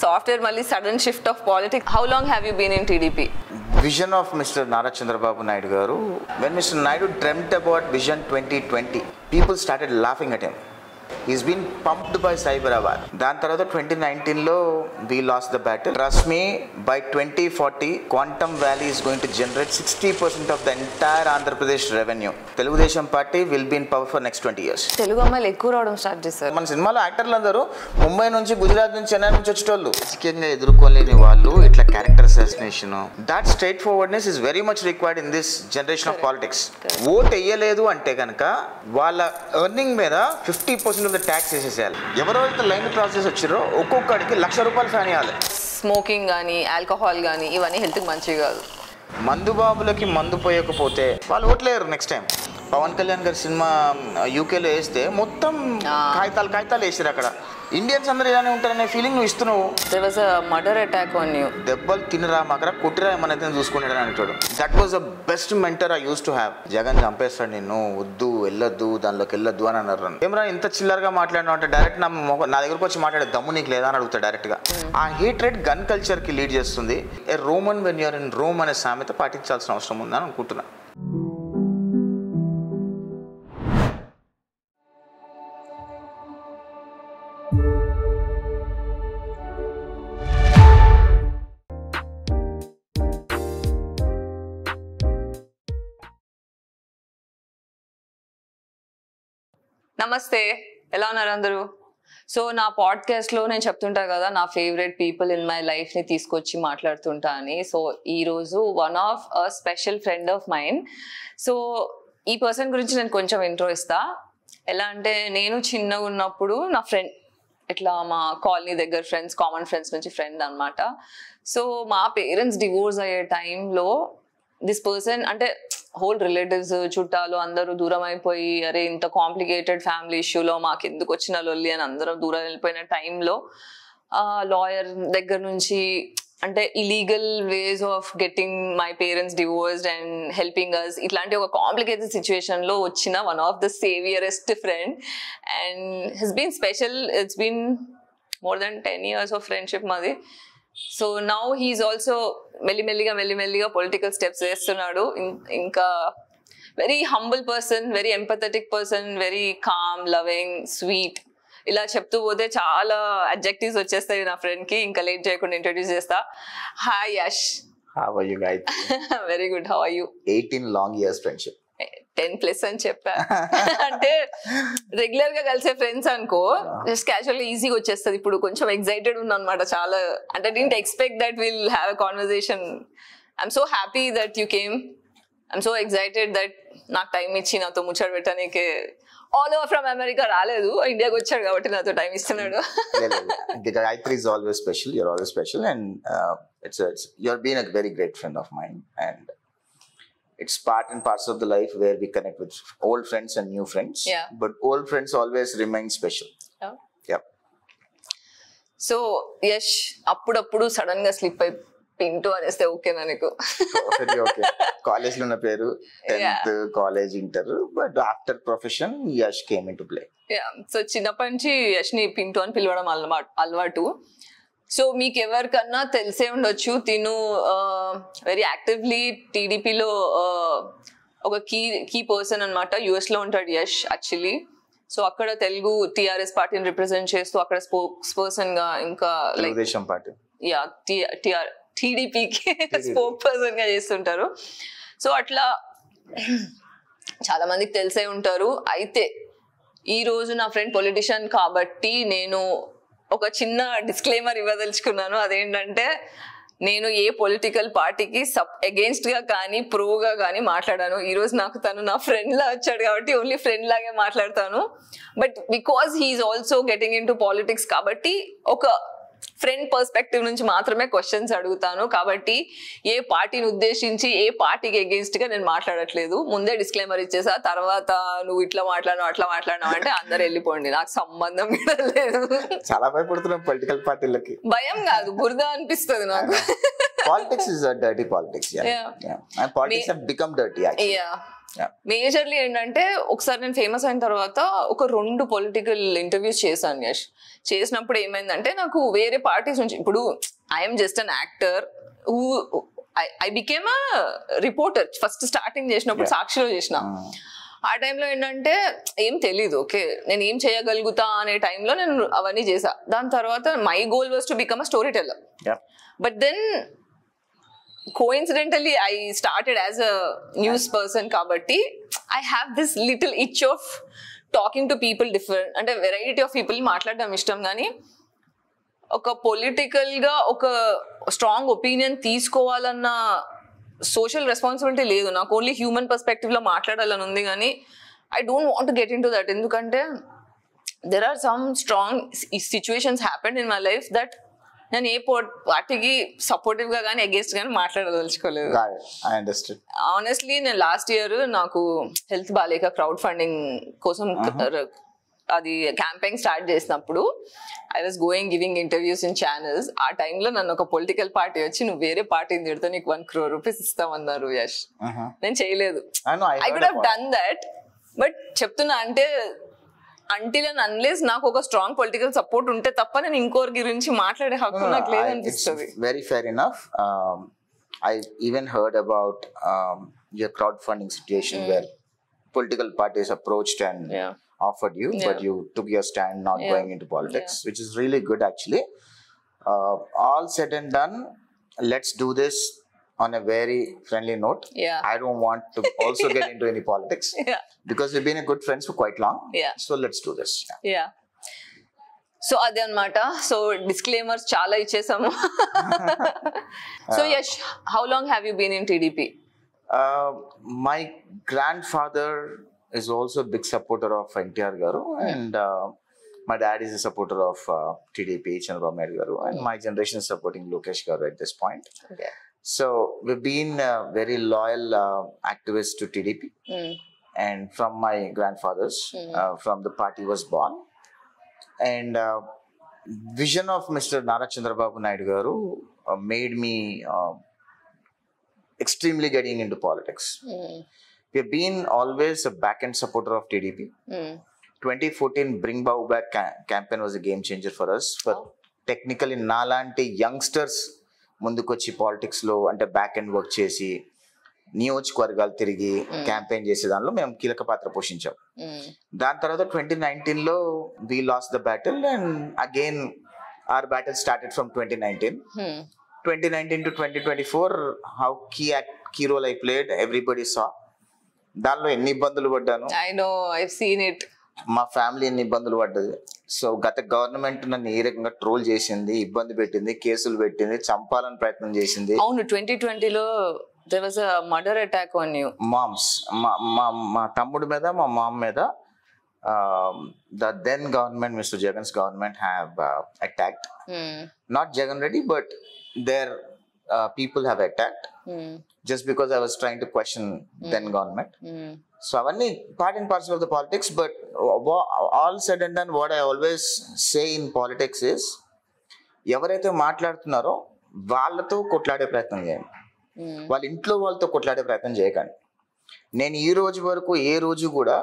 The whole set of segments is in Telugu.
సాఫ్ట్వేర్ మళ్ళీ sudden shift of politics. How long have you been in TDP? Vision of Mr. Nara Chandrababu Naidu garu. When Mr. Naidu dreamt about Vision 2020, people started laughing at him. He's been pumped by Cyberabad. దాని తర్వాత 2019లో we lost the battle. Trust me, by 2040 Quantum Valley is going to generate 60% of the entire Andhra Pradesh revenue. Telugudesam party will be in power for next 20 years. Telugu అమ్మాయిలు ఎక్కువ రావడం స్టార్ట్ చేశారు. మన సినిమాలో యాక్టర్లు అందరూ ముంబై నుంచి, గుజరాత్ నుంచి, చెన్నై నుంచి వచ్చేటోళ్ళు. రాజకీయంగా ఎదుర్కోలేని వాళ్ళు ఇట్లా character assassination, that straight forwardness is very much required in this generation of politics. Vote వేయలేదు అంటే కనుక వాళ్ళ ఎర్నింగ్ మీద 50% ఆఫ్ ద ట్యాక్స్ వేసేసేయాలి. ఎవరైతే లైన్ క్రాస్ చేసి వచ్చారో ఒక్కొక్కడికి ₹1,00,000 ఫైన్ ఇవ్వాలి. స్మోకింగ్ కానీ ఆల్కహాల్ కానీ ఇవన్నీ హెల్త్కి మంచివి కాదు. మందు బాబులకి మందు పోయకపోతే వాళ్ళు ఓట్లేరు నెక్స్ట్ టైం. పవన్ కళ్యాణ్ గారి సినిమా యూకేలో వేస్తే మొత్తం కాగితాలు వేసారు. అక్కడ ఇండియన్స్ అందరూ ఇలానే ఉంటారనే ఫీలింగ్ నువ్వు ఇస్తున్నావు. There was a murder attack on you. దెబ్బలు తినరా మాకరా కొట్టిరా ఏమనైతే చూసుకుంటాడని అంటాడు. That was the best mentor I use to have. Jagan చంపేస్తాడు నిన్ను, వద్దు వెళ్ళొద్దు దానిలోకి వెళ్ళొద్దు అని అన్నారు. ఏమరా ఇంత చిల్లరగా మాట్లాడినావు అంటే డైరెక్ట్ నా దగ్గరకు వచ్చి మాట్లాడే దమ్ము నీకు లేదా అని అడుగుతాడు డైరెక్ట్గా. ఆ హేట్రెడ్ గన్ కల్చర్కి లీడ్ చేస్తుంది. A Roman when you're in Rome అనే సామెత పాటించాల్సిన అవసరం ఉందని అనుకుంటున్నా. నమస్తే, ఎలా ఉన్నారు అందరూ? సో నా పాడ్కాస్ట్లో నేను చెప్తుంటా కదా నా ఫేవరెట్ పీపుల్ ఇన్ మై లైఫ్ని తీసుకొచ్చి మాట్లాడుతుంటా అని. సో ఈరోజు one of a special friend of mind. So ఈ పర్సన్ గురించి నేను కొంచెం ఇంట్రో ఇస్తా. ఎలా అంటే నేను చిన్నగా ఉన్నప్పుడు నా ఫ్రెండ్, ఇట్లా మా కాలనీ దగ్గర ఫ్రెండ్స్, కామన్ ఫ్రెండ్స్ నుంచి ఫ్రెండ్ అనమాట. సో మా పేరెంట్స్ డివోర్స్ అయ్యే టైంలో దిస్ పర్సన్, అంటే హోల్ రిలేటివ్స్, చుట్టాలు అందరూ దూరం అయిపోయి, అరే ఇంత కాంప్లికేటెడ్ ఫ్యామిలీ ఇష్యూలో మాకు ఎందుకు వచ్చిన లొల్లి అని అందరం దూరం వెళ్ళిపోయిన టైంలో లాయర్ దగ్గర నుంచి, అంటే illegal ways of getting my parents divorced and helping us, ఇట్లాంటి ఒక కాంప్లికేటెడ్ సిచ్యువేషన్లో వచ్చిన one of the saviourest friend. And his been special. It's been more than 10 years of friendship మాది. సో నౌ హీఈస్ ఆల్సో మెల్లిమెల్లిగా పొలిటికల్ స్టెప్స్ వేస్తున్నాడు. ఇంకా very humble person, very empathetic person, very calm, loving, sweet. ఇలా చెప్తూ పోతే చాలా అడ్జెక్టివ్స్ వచ్చేస్తాయి నా ఫ్రెండ్కి. ఇంకా లేట్ చేయకుండా ఇంట్రొడ్యూస్ చేస్తా. Hi Yash. How are you guys? Very good. How are you? 18 long years friendship. 10+ అని చెప్పా. అంటే రెగ్యులర్ గా కలిసే ఫ్రెండ్స్ అనుకో, జస్ట్ క్యాజువల్ గా ఈజీగా వచ్చేస్తుంది. ఇప్పుడు కొంచెం ఎక్సైటెడ్ ఉన్నా అనమాట చాలా. అంటే didn't expect that will have a conversation. I'm so happy that you came. I'm so excited that నాకు టైం ఇచ్చి నాతో ముచ్చట పెట్టడానికి. ఆల్ ఓవర్ ఫ్రమ్ అమెరికా రాలేదు, ఇండియాకి వచ్చాడు కాబట్టి నాతో టైం ఇస్తున్నాడు. Gayatri is always special. You're always special, and you're been a very great friend of mine, and it's part and parcel of the life where we connect with old friends and new friends. Yeah. But old friends always remain special. Yeah. Yep. So Yash, అప్పుడప్పుడు సడన్ గా స్లిప్ అయి పింటూ అనేస్తే ఓకేనా నీకు? Okay. కాలేజ్ లో ఉన్న పేరు 10th college inter, but after profession Yash came in to play. So చిన్నప్పటి నుంచి యష్ ని పింటూ అని పిలవడం అలవాటు. సో మీకు ఎవరికన్నా తెలిసే ఉండొచ్చు, తిను వెరీ యాక్టివ్లీ టీడీపీలో ఒక కీ పర్సన్ అనమాట. యుఎస్ లో ఉంటాడు యష్ యాక్చువల్లీ. సో అక్కడ తెలుగు టీఆర్ఎస్ పార్టీని రిప్రజెంట్ చేస్తూ అక్కడ స్పోక్స్ పర్సన్ గా, ఇంకా లైక్ పార్టీ టీడీపీకి స్పోక్ పర్సన్ గా చేస్తుంటారు. సో అట్లా చాలా మందికి తెలిసే ఉంటారు. అయితే ఈ రోజు నా ఫ్రెండ్ పొలిటిషియన్ కాబట్టి నేను ఒక చిన్న డిస్క్లైమర్ ఇవ్వదలుచుకున్నాను. అదేంటంటే నేను ఏ పొలిటికల్ పార్టీకి అగేన్స్ట్ గా కానీ ప్రోగా కానీ మాట్లాడాను. ఈరోజు నాకు తను నా ఫ్రెండ్ లా వచ్చాడు కాబట్టి ఓన్లీ ఫ్రెండ్ లాగే మాట్లాడతాను. But because he's also getting into politics కాబట్టి ఒక ఫ్రెండ్ పర్స్పెక్టివ్ నుంచి మాత్రమే క్వశ్చన్స్ అడుగుతాను. కాబట్టి ఏ పార్టీని ఉద్దేశించి ఏ పార్టీకి అగేన్స్ట్ గా నేను మాట్లాడట్లేదు. ముందే డిస్క్లైమర్ ఇచ్చేసా. తర్వాత నువ్వు ఇట్లా మాట్లాడినావు అట్లా మాట్లాడినావు అంటే అందరు వెళ్ళిపోండి, నాకు సంబంధం కూడా లేదు. చాలా భయపడుతున్నాం పొలిటికల్ పార్టీలకి. భయం కాదు, బురద అనిపిస్తుంది నాకు. Politics is a dirty politics. Yeah. And politics have become dirty actually. Yeah. Majorly ఏంటంటే ఒకసారి నేను ఫేమస్ అయిన తర్వాత ఒక 2 పొలిటికల్ ఇంటర్వ్యూస్ చేశాను యష్. చేసినప్పుడు ఏమైందంటే నాకు వేరే పార్టీస్ నుంచి, ఇప్పుడు I'm just an actor who I became a reporter. First starting చేసినప్పుడు సాక్షిలో చేసిన. ఆ టైంలో ఏంటంటే ఏం తెలీదు, ఓకే నేను ఏం చేయగలుగుతా అనే టైంలో నేను అవన్నీ చేసా. దాని తర్వాత my goal was to become a story teller. But then coincidentally I started as a news person kabatti I have this little itch of talking to people different, ante variety of people maatladam ishtam gaani oka political ga oka strong opinion teeskovalanna social responsibility ledu naaku. Only human perspective lo maatladalani undi gaani I don't want to get into that, endukante there are some strong situations happened in my life that నేను ఏ పార్టీకి సపోర్టివ్ గా కానీ అగేన్స్ట్ గానీ మాట్లాడదలుచుకోలేదు. ఆనెస్ట్లీ నేను లాస్ట్ ఇయర్ నాకు హెల్త్ బాగాలేక క్రౌడ్ ఫండింగ్ కోసం అది క్యాంపెయిన్ స్టార్ట్ చేసినప్పుడు I was going giving interviews in channels. ఆ టైంలో నన్ను ఒక పొలిటికల్ పార్టీ వచ్చి నువ్వు వేరే పార్టీని తిడితే నీకు 1 crore rupees ఇస్తామన్నారు యష్. నేను చేయలేదు. I could have done that. But చెప్తున్నా అంటే until and unless నాకు ఒక స్ట్రాంగ్ పొలిటికల్ సపోర్ట్ ఉంటే తప్ప నేను ఇంకోరి గురించి మాట్లాడే హక్కు నాకు లేదనిపిస్తుంది. Very fair enough. I even heard about your crowdfunding situation where political parties approached and offered you, but you took your stand not going into politics, which is really good actually. All said and done, let's do this on a very friendly note. I don't want to also get into any politics because we've been a good friends for quite long. So let's do this. So అదే అన్నమాట. సో డిస్క్లైమర్స్ చాలా ఇచ్చేసాము. So Yash, how long have you been in TDP? My grandfather is also a big supporter of NTR garu, and my dad is a supporter of TDP, Chandrababu Naidu garu, and my generation is supporting Lokesh garu at this point. So we've been very loyal activists to TDP, and from my grandfathers, from the party was born, and vision of Mr. Nara Chandrababu Naidu garu made me extremely getting into politics. We've been always a back-end supporter of TDP. 2014 Bring Babu Back campaign was a game changer for us. But technically, nalanti youngsters ముందుకొచ్చి పాలిటిక్స్ లో అంటే బ్యాక్ ఎండ్ వర్క్ చేసి నియోజకవర్గాలు తిరిగి క్యాంపెయిన్ చేసే దానిలో మేము కీలక పాత్ర పోషించాం. దాని తర్వాత 2019 లో we lost the battle, and again our battle started from 2019. 2019 to 2024 how key role I played, everybody saw. దానిలో ఎన్ని ఇబ్బందులు పడ్డాను. I know, I've seen it. మా ఫ్యామిలీ ఎన్ని ఇబ్బందులు పడ్డది. సో గత గవర్నమెంట్ నన్ను ఏ రకంగా ట్రోల్ చేసింది, ఇబ్బంది పెట్టింది, కేసులు పెట్టింది, చంపాలని ప్రయత్నం చేసింది. అవును, 2020లో there was a murder attack on you. మామ్స్ మా తమ్ముడి మీద, మా మామ్ మీద the then government, Mr. Jagan's government have attacked. Not Jagan Reddy, but their people have attacked just because I was trying to question then government. So avanni part and parcel of the politics, but all said and done, what I always say in politics is ఎవరైతే మాట్లాడుతున్నారో వాళ్ళతో కొట్లాడే ప్రయత్నం చేయండి, వాళ్ళ ఇంట్లో వాళ్ళతో కొట్లాడే ప్రయత్నం చేయకండి. నేను ఈ రోజు వరకు ఏ రోజు కూడా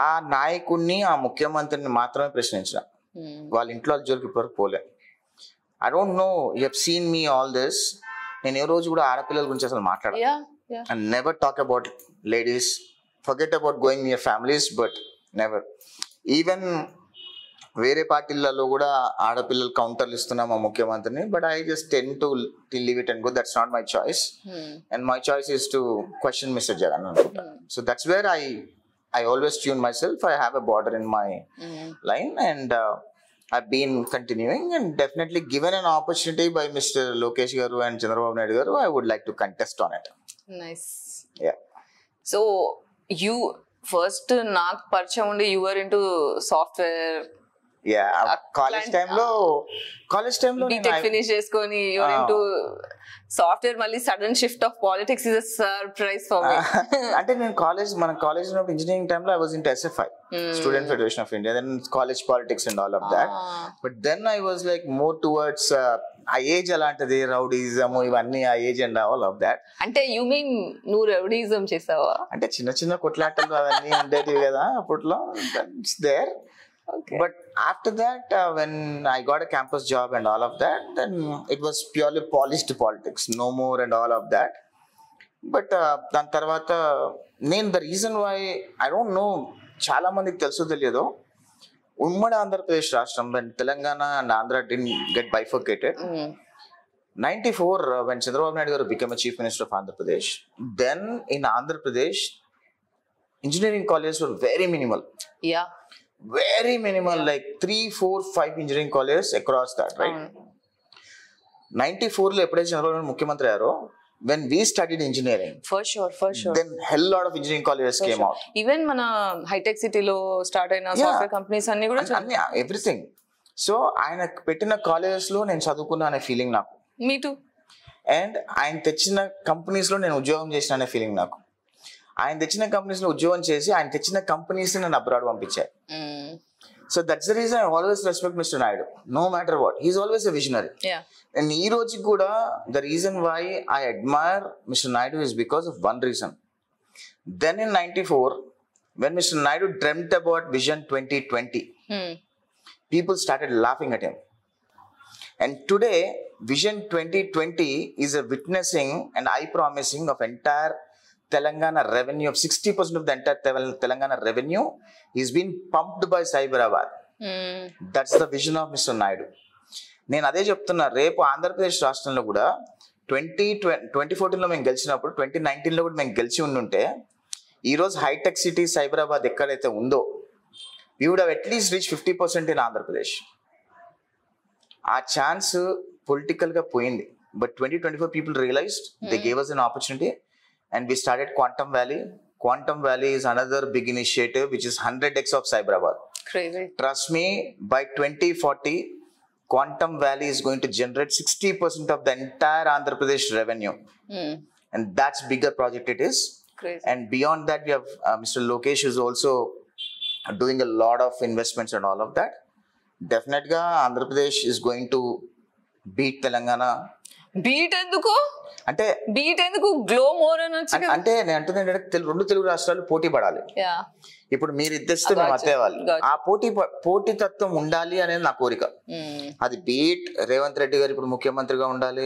ఆ నాయకుడిని, ఆ ముఖ్యమంత్రిని మాత్రమే ప్రశ్నించిన, వాళ్ళ ఇంట్లో వాళ్ళ జోలికి ఇప్పటివరకు పోలే. I don't no, you have seen me all this. నేను ఏ రోజు కూడా ఆడపిల్లల గురించి అసలు మాట్లాడాను. And never talk about ladies. Forget about going near families, but never. Even వేరే పార్టీలలో కూడా ఆడపిల్లలు కౌంటర్లు ఇస్తున్నాం మా ముఖ్యమంత్రిని, but I just tend to leave it and go. That's not my choice, and my choice is to question mister Jagan అనుకుంటా. So that's where I always tune myself. I have a border in my line, and I've been continuing, and definitely given an opportunity by Mr. Lokesh garu and Chandrababu Naidu garu, I would like to contest on it. Nice. Yeah. So you first నాకు పరిచయం ఉండి you were into software. Yeah, college time లో BTech finish చేసుకొని you were into software. మళ్ళీ sudden shift of politics is a surprise for me. అంటే నేను మన కాలేజ్ ఉన్నప్పుడు ఇంజనీరింగ్ టైమ్ లో I was into SFI, Student Federation of India, then college politics and all of that. But then I was like more towards ఆ ఏజ్ అలాంటిది, రౌడీజం ఇవన్నీ ఆ age and all of that. అంటే యు మీన్ నువ్వు రౌడీజం చేసావా? అంటే చిన్న చిన్న కొట్లాటలు అవన్నీ ఉండేటివి కదా అప్పట్లో. It's there. But after that, when I got a campus job and all of that, then it was purely polished politics, no more and all of that. But దాని తర్వాత నేను the reason why I don't know, చాలా మందికి తెలుసో తెలియదో, ఉమ్మడి ఆంధ్రప్రదేశ్ రాష్ట్రం, when Telangana and Andhra didn't get bifurcated, 94 when Chandrababu Naidu garu became a chief minister of Andhra Pradesh, then in Andhra Pradesh engineering colleges were very minimal. Yeah. Very minimal, like 3, 4, 5 engineering colleges across that, right? 94 లో ఎప్పుడైతే చంద్రబాబు నాయుడు ముఖ్యమంత్రి అయ్యారో, when we studied engineering, for sure then hell lot of engineering colleges came out. Even మన హైటెక్ సిటీలో స్టార్ట్ అయిన సాఫ్ట్వేర్ కంపెనీస్ అన్ని కూడా అన్ని ఎవ్రీథింగ్. సో ఆయన పెట్టిన కాలేజెస్ లో నేను చదువుకున్నా అనే ఫీలింగ్ నాకు. మీ టూ. అండ్ ఆయన తెచ్చిన కంపెనీస్ లో నేను ఉద్యోగం చేసిన అనే ఫీలింగ్ నాకు. ఆయన తెచ్చిన కంపెనీస్ లో ఉద్యోగం చేసి ఆయన తెచ్చిన కంపెనీస్ నన్ను అబ్రాడ్ పంపించాయి. So that's the reason I always respect mister Naidu, no matter what. He's always a visionary. And ఈ రోజుకి కూడా the reason why I admire mister Naidu is because of one reason. Then in 94 when Mr. Naidu dreamt about Vision 2020, people started laughing at him. And today Vision 2020 is a witnessing and eye promising of entire Telangana revenue, of 60% of the entire Telangana revenue is being pumped by Cyberabad. That's the vision of Mr. Naidu. నేను అదే చెప్తున్నా, రేపు ఆంధ్రప్రదేశ్ రాష్ట్రంలో కూడా 2014లో మేము గెలిచినప్పుడు 2019లో కూడా మేము గెలిచి ఉండుంటే, ఈరోజు హైటెక్ సిటీ సైబరాబాద్ ఎక్కడైతే ఉందో, we would have at least reached 50% in Andhra Pradesh. ఆ ఛాన్స్ పొలిటికల్గా పోయింది. But 2024 people realized, they gave us an opportunity. And we started Quantum Valley. Quantum Valley is another big initiative which is 100x of Cyberabad. Crazy. Trust me, by 2040, Quantum Valley is going to generate 60% of the entire Andhra Pradesh revenue. And that's bigger project it is. Crazy. And beyond that, we have Mr. Lokesh is also doing a lot of investments and all of that. Definitely, Andhra Pradesh is going to beat Telangana. Beat ఎందుకు? అంటే బీట్ ఎందుకు? గ్లో మోర్ అనొచ్చు. అంటే నేను అంటుంది ఏంటంటే, రెండు తెలుగు రాష్ట్రాలు పోటీ పడాలి. ఇప్పుడు మీరు ఇద్దరిస్తే మేము అత్తేవాలి. ఆ పోటీ తత్వం ఉండాలి అనేది నా కోరిక. అది బీట్ రేవంత్ రెడ్డి గారు ఇప్పుడు ముఖ్యమంత్రిగా ఉండాలి,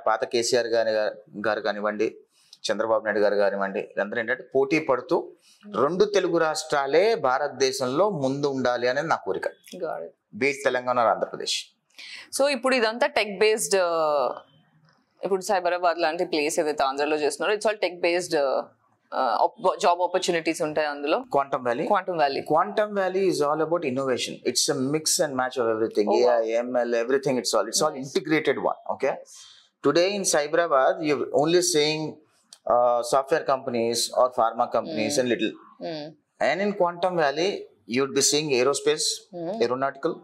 పాత కేసీఆర్ గారు కానివ్వండి, చంద్రబాబు నాయుడు గారు కానివ్వండి, అందరూ ఏంటంటే పోటీ పడుతూ రెండు తెలుగు రాష్ట్రాలే భారతదేశంలో ముందు ఉండాలి అనేది నా కోరిక. బీట్ తెలంగాణ, ఆంధ్రప్రదేశ్. సో ఇప్పుడు ఇదంతా టెక్ బేస్డ్, ఇప్పుడు సైబరాబాద్ లాంటి ప్లేస్ ఏదైతే ఆంధ్రలో చేస్తున్నారో, it's all tech based job opportunities ఉంటాయి అందులో. Quantum valley is all about innovation. It's a mix and match of everything. AI, ML, everything. It's all integrated one. Okay. Today in Cyberabad, you're only seeing software companies or pharma companies and little. And in Quantum Valley, you'd be seeing aerospace, aeronautical.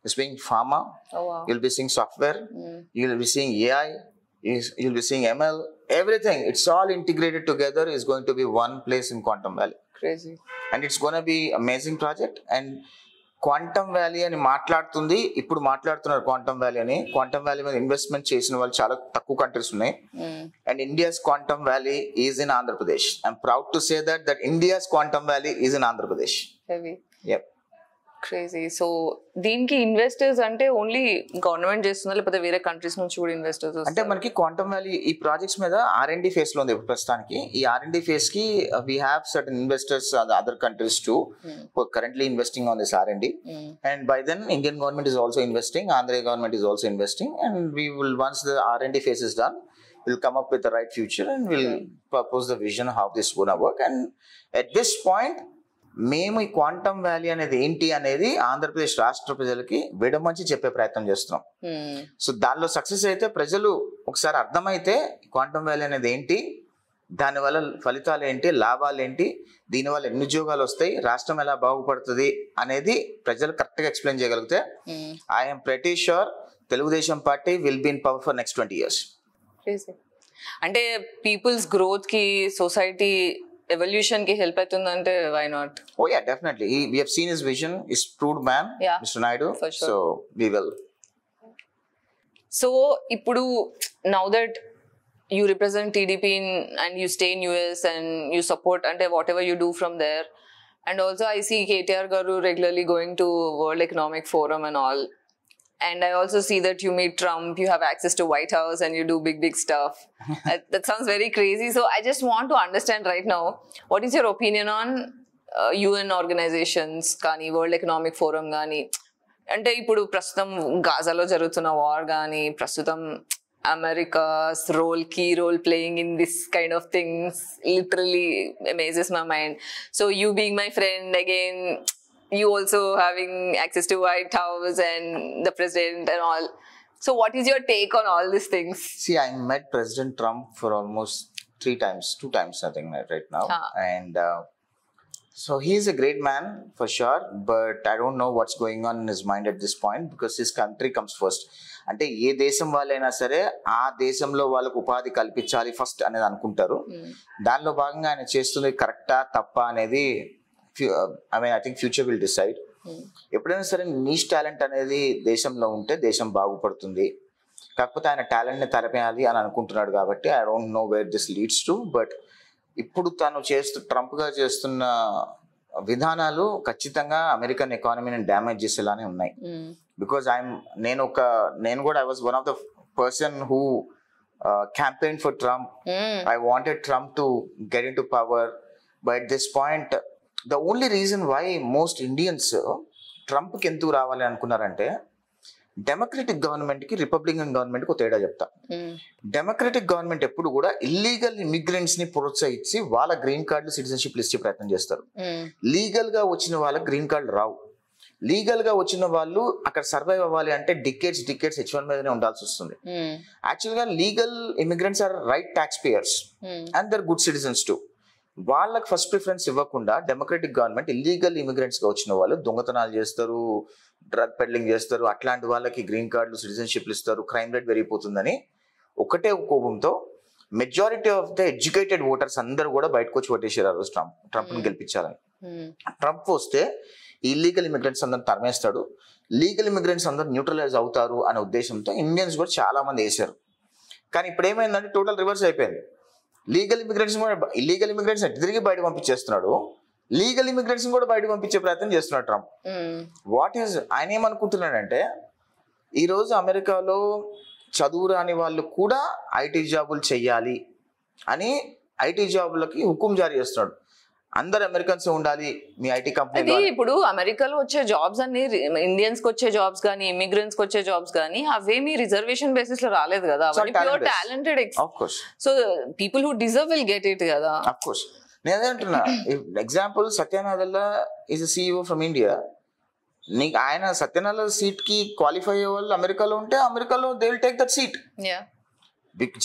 You're seeing pharma. You'll be seeing software. You'll be seeing AI. You'll be seeing ML. Everything. It's all integrated together. Is going to be one place in Quantum Valley. Crazy. And it's going to be amazing project. And Quantum Valley అని మాట్లాడుతుంది, ఇప్పుడు మాట్లాడుతున్నారు Quantum Valley అని. Quantum Valley మీద ఇన్వెస్ట్మెంట్ చేసిన వాళ్ళు చాలా తక్కువ కంట్రీస్ ఉన్నాయి. And India's Quantum Valley is in Andhra Pradesh. I'm proud to say that India's Quantum Valley is in Andhra Pradesh. Heavy. Yep. Crazy. So దీనికి ఇన్వెస్టర్స్ అంటే ఓన్లీ గవర్నమెంట్ చేస్తుందా, లేకపోతే వేరే కంట్రీస్ నుంచి కూడా ఇన్వెస్టర్స్? అంటే మనకి క్వాంటమ్ వ్యాలీ ఈ ప్రాజెక్ట్స్ మీద R&D ఫేస్ లో ఉంది ప్రస్తుతానికి. ఈ R&D ఫేస్ కి we have certain investors other countries to currently investing on this R&D. And by then Indian government is also investing, Andhra government is also investing. And we will once the R&D phase is done, we'll come up with the right future and we'll propose the vision how this gonna work. And at this point, మేము ఈ క్వాంటమ్ వ్యాలీ అనేది ఏంటి అనేది ఆంధ్రప్రదేశ్ రాష్ట్ర ప్రజలకి విడమంచి చెప్పే ప్రయత్నం చేస్తున్నాం. సో దానిలో సక్సెస్ అయితే, ప్రజలు ఒకసారి అర్థమైతే క్వాంటమ్ వ్యాలీ అనేది ఏంటి, దానివల్ల ఫలితాలు ఏంటి, లాభాలు ఏంటి, దీనివల్ల ఎన్ని ఉద్యోగాలు వస్తాయి, రాష్ట్రం ఎలా బాగుపడుతుంది అనేది ప్రజలు కరెక్ట్గా ఎక్స్ప్లెయిన్ చేయగలిగితే, I'm pretty sure Telugu Desam party will be in power for next 20 years. అంటే పీపుల్స్ గ్రోత్ కి, సొసైటీ ఎవల్యూషన్ కి హెల్ప్ అవుతుందంటే why not? Oh yeah, definitely. We have seen his vision. He's proved man, Mr. Naidu. For sure. So we will. So ఇప్పుడు now that you represent TDP and you stay in US and you support and whatever you do from there, and also I see KTR garu regularly going to World Economic Forum and all, and I also see that you meet Trump, you have access to White House and you do big stuff. That sounds very crazy. So I just want to understand right now, what is your opinion on UN organizations కానీ వరల్డ్ ఎకనామిక్ ఫోరం కానీ, అంటే ఇప్పుడు ప్రస్తుతం గాజాలో జరుగుతున్న వార్ కానీ, ప్రస్తుతం America's key role playing in this kind of things literally amazes my mind. So you being my friend again, you also having access to White House and the president and all. So what is your take on all these things? See, I met President Trump for almost 2 times I think right now. And so he is a great man for sure, but I don't know what's going on in his mind at this point because his country comes first. అంటే ఏ దేశం వాళ్ళైనా సరే ఆ దేశంలో వాళ్ళకు ఉపాధి కల్పించాలి ఫస్ట్ అనేది అనుకుంటారు. దానిలో భాగంగా ఆయన చేస్తుంది కరెక్టా తప్ప అనేది I think future will decide. ఎప్పుడైనా సరే నీష్ టాలెంట్ అనేది దేశంలో ఉంటే దేశం బాగుపడుతుంది. కాకపోతే ఆయన టాలెంట్ని తరపేయాలి అని అనుకుంటున్నాడు కాబట్టి I don't know wear this leads to. But ఇప్పుడు తను ట్రంప్గా చేస్తున్న విధానాలు ఖచ్చితంగా అమెరికన్ ఎకానమీని డ్యామేజ్ చేసేలానే ఉన్నాయి. బికాజ్ నేను కూడా I was one of the person who campaigned for Trump. I wanted Trump to get into power, but at this point the only reason why most Indians Trump కి ఎందుకు రావాలి అనుకున్నారంటే, డెమోక్రటిక్ గవర్నమెంట్ కి రిపబ్లికన్ గవర్నమెంట్ కి తేడా చెప్తా. డెమోక్రటిక్ గవర్నమెంట్ ఎప్పుడు కూడా ఇల్లీగల్ ఇమిగ్రెంట్స్ ని ప్రోత్సహించి వాళ్ళ గ్రీన్ కార్డులు సిటిజన్షిప్ ఇచ్చే ప్రయత్నం చేస్తారు. లీగల్ గా వచ్చిన వాళ్ళకి గ్రీన్ కార్డు రావు. లీగల్ గా వచ్చిన వాళ్ళు అక్కడ సర్వైవ్ అవ్వాలి అంటే డికేట్స్ H1 మీదనే ఉండాల్సి వస్తుంది. యాక్చువల్ గా legal immigrants are right tax payers and they're good citizens too. వాళ్ళకి ఫస్ట్ ప్రిఫరెన్స్ ఇవ్వకుండా డెమోక్రటిక్ గవర్నమెంట్ ఇల్లీగల్ ఇమిగ్రెంట్స్ గా వచ్చిన వాళ్ళు దొంగతనాలు చేస్తారు, డ్రగ్ పెడ్లింగ్ చేస్తారు, అట్లాంటి వాళ్ళకి గ్రీన్ కార్డులు సిటిజన్షిప్లు ఇస్తారు, క్రైమ్ రేట్ పెరిగిపోతుందని ఒకటే కోపంతో majority of the educated voters అందరూ కూడా బయటకు వచ్చి ఓటేసారు ఆ రోజు ట్రంప్ని గెలిపించాలని. ట్రంప్ వస్తే ఇల్లీగల్ ఇమిగ్రెంట్స్ అందరూ తరిమేస్తాడు, లీగల్ ఇమిగ్రెంట్స్ అందరూ న్యూట్రలైజ్ అవుతారు అనే ఉద్దేశంతో ఇండియన్స్ కూడా చాలా మంది వేశారు. కానీ ఇప్పుడు ఏమైందంటే టోటల్ రివర్స్ అయిపోయింది. లీగల్ ఇమిగ్రెంట్స్ కూడా ఇల్లీగల్ ఇమిగ్రెంట్స్ తిరిగి బయట పంపించేస్తున్నాడు, లీగల్ ఇమిగ్రెంట్స్ కూడా బయటకు పంపించే ప్రయత్నం చేస్తున్నాడు ట్రంప్. ఆయన ఏమనుకుంటున్నాడంటే, ఈరోజు అమెరికాలో చదువు రాని వాళ్ళు కూడా ఐటీ జాబులు చెయ్యాలి అని ఐటీ జాబులకి హుకుం జారీ చేస్తున్నాడు. అందరు అమెరికన్స్ ఉండాలి మీ ఐటీ కంపెనీ. ఇప్పుడు అమెరికాలో వచ్చే జాబ్స్ అన్ని ఇండియన్స్ కి వచ్చే జాబ్స్ కానీ ఇమిగ్రెంట్స్ కి వచ్చే జాబ్స్ కానీ అవేమి రిజర్వేషన్ బేసిస్ లో రాలేదు కదా, pure talented. So people who deserve will get it కదా. ఆఫ్ కోర్స్ నేనే అంటున్నా. Example Satya Nadella is CEO from India. నీకు ఆయన సత్యనాదెల్లా సీట్ కి క్వాలిఫై అయ్యే వాళ్ళు అమెరికాలో ఉంటే అమెరికాలో they will take that seat.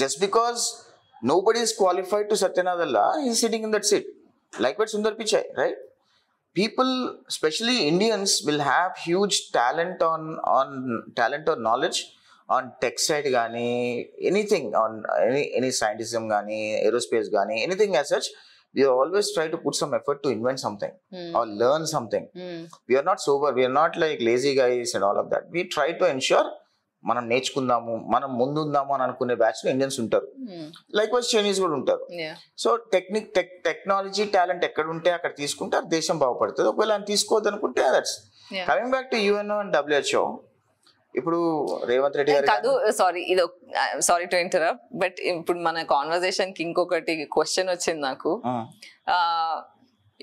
Just because nobody is qualified to Satya Nadella he is sitting in that seat. Likewise Sundar Pichai, right? People, especially Indians, will have huge talent or knowledge on tech side gani, anything on any scientism gani, aerospace gani, anything as such. We always try to put some effort to invent something or learn something. We are not sober, we are not like lazy guys and all of that. We try to ensure మనం నేర్చుకుందాము, మనం ముందుందాము అని అనుకునే బ్యాచ్ లో ఇండియన్స్ ఉంటారు. లైక్ వైజ్ చైనీస్ కూడా ఉంటారు. సో టెక్నాలజీ టాలెంట్ ఎక్కడ ఉంటే అక్కడ తీసుకుంటే దేశం బాగుపడుతుంది. ఒకవేళ ఆయన తీసుకోవద్దు అనుకుంటే that's coming back to UNO and WHO. ఇప్పుడు రేవంత్ రెడ్డి గారు సారీ టు ఇంటరప్ట్, బట్ ఇప్పుడు మన కాన్వర్సేషన్ కి ఇంకొకటి క్వశ్చన్ వచ్చింది నాకు.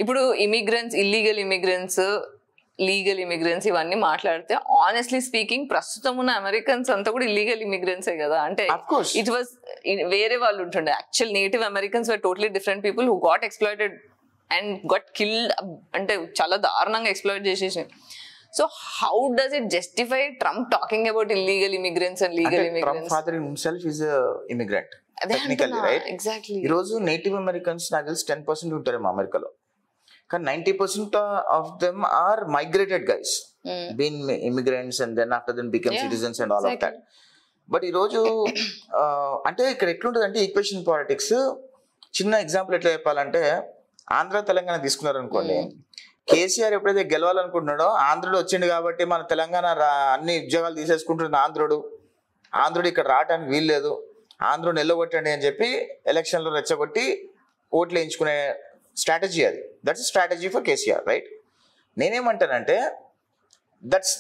ఇప్పుడు immigrants, illegal immigrants, legal immigrants ఇవన్నీ మాట్లాడితే ఆనెస్ట్లీ స్పీకింగ్ ప్రస్తుతం ఉన్న అమెరికన్స్ అంతా కూడా ఇల్లీగల్ ఇమిగ్రెంట్సే కదా. అంటే ఇట్ వాజ్ వేరే వాళ్ళు ఉంటుండే. Actual native Americans were totally different people who got exploited and got killed. అంటే చాలా దారుణంగా ఎక్స్ప్లాయిట్ చేసేసి. So how does it justify Trump talking about illegal immigrants and legal immigrants? Trump father himself is a immigrant technically, right? Exactly. ఈ రోజు నేటివ్ అమెరికన్స్ నాకు తెలిసి 10% ఉంటారేమో అమెరికాలో. కానీ 90% of them are migrated guys, been immigrants and then after them become citizens and all of that. But ఈరోజు అంటే ఇక్కడ ఎట్లుంటుంది అంటే ఈక్వేషన్ పాలిటిక్స్. చిన్న ఎగ్జాంపుల్ ఎట్లా చెప్పాలంటే, ఆంధ్ర తెలంగాణ తీసుకున్నారు అనుకోండి. కేసీఆర్ ఎప్పుడైతే గెలవాలనుకుంటున్నాడో ఆంధ్రుడు వచ్చిండు కాబట్టి మన తెలంగాణ అన్ని ఉద్యోగాలు తీసేసుకుంటున్న ఆంధ్రుడు ఆంధ్రుడు ఇక్కడ రావడానికి వీల్లేదు, ఆంధ్రుడు నిల్లగొట్టండి అని చెప్పి ఎలక్షన్లో రెచ్చగొట్టి ఓట్లు వేయించుకునే స్ట్రాటజీ అది. That's strategy for KCR, right? నేనేమంటానంటే that's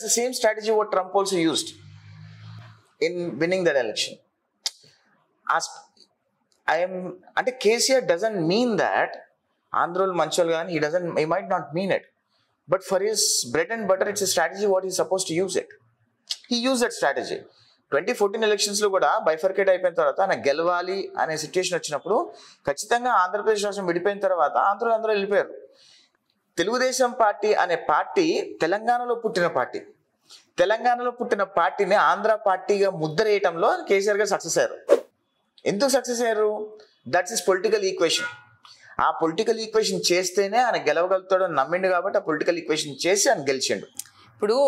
the same strategy what Trump also used in winning that election. అంటే కేసీఆర్ డజంట్ మీన్ దాట్ ఆంధ్రోలు మంచోళ్ళు కానీ he might not mean it, but for his bread and butter it's a strategy what he's supposed to use it. He used that strategy. 2014 ఎలక్షన్స్లో కూడా బైఫర్కేట్ అయిపోయిన తర్వాత ఆయన గెలవాలి అనే సిచ్యువేషన్ వచ్చినప్పుడు ఖచ్చితంగా ఆంధ్రప్రదేశ్ రాష్ట్రం విడిపోయిన తర్వాత ఆంధ్రులు అందరూ వెళ్ళిపోయారు. తెలుగుదేశం పార్టీ అనే పార్టీ తెలంగాణలో పుట్టిన పార్టీ. తెలంగాణలో పుట్టిన పార్టీని ఆంధ్ర పార్టీగా ముద్రేయటంలో కేసీఆర్ గారు సక్సెస్ అయ్యారు. ఎందుకు సక్సెస్ అయ్యారు? That's is political equation. ఆ పొలిటికల్ ఈక్వేషన్ చేస్తేనే ఆయన గెలవగలుగుతాడు నమ్మిండు కాబట్టి ఆ పొలిటికల్ ఈక్వేషన్ చేసి ఆయన గెలిచిండు. ఇప్పుడు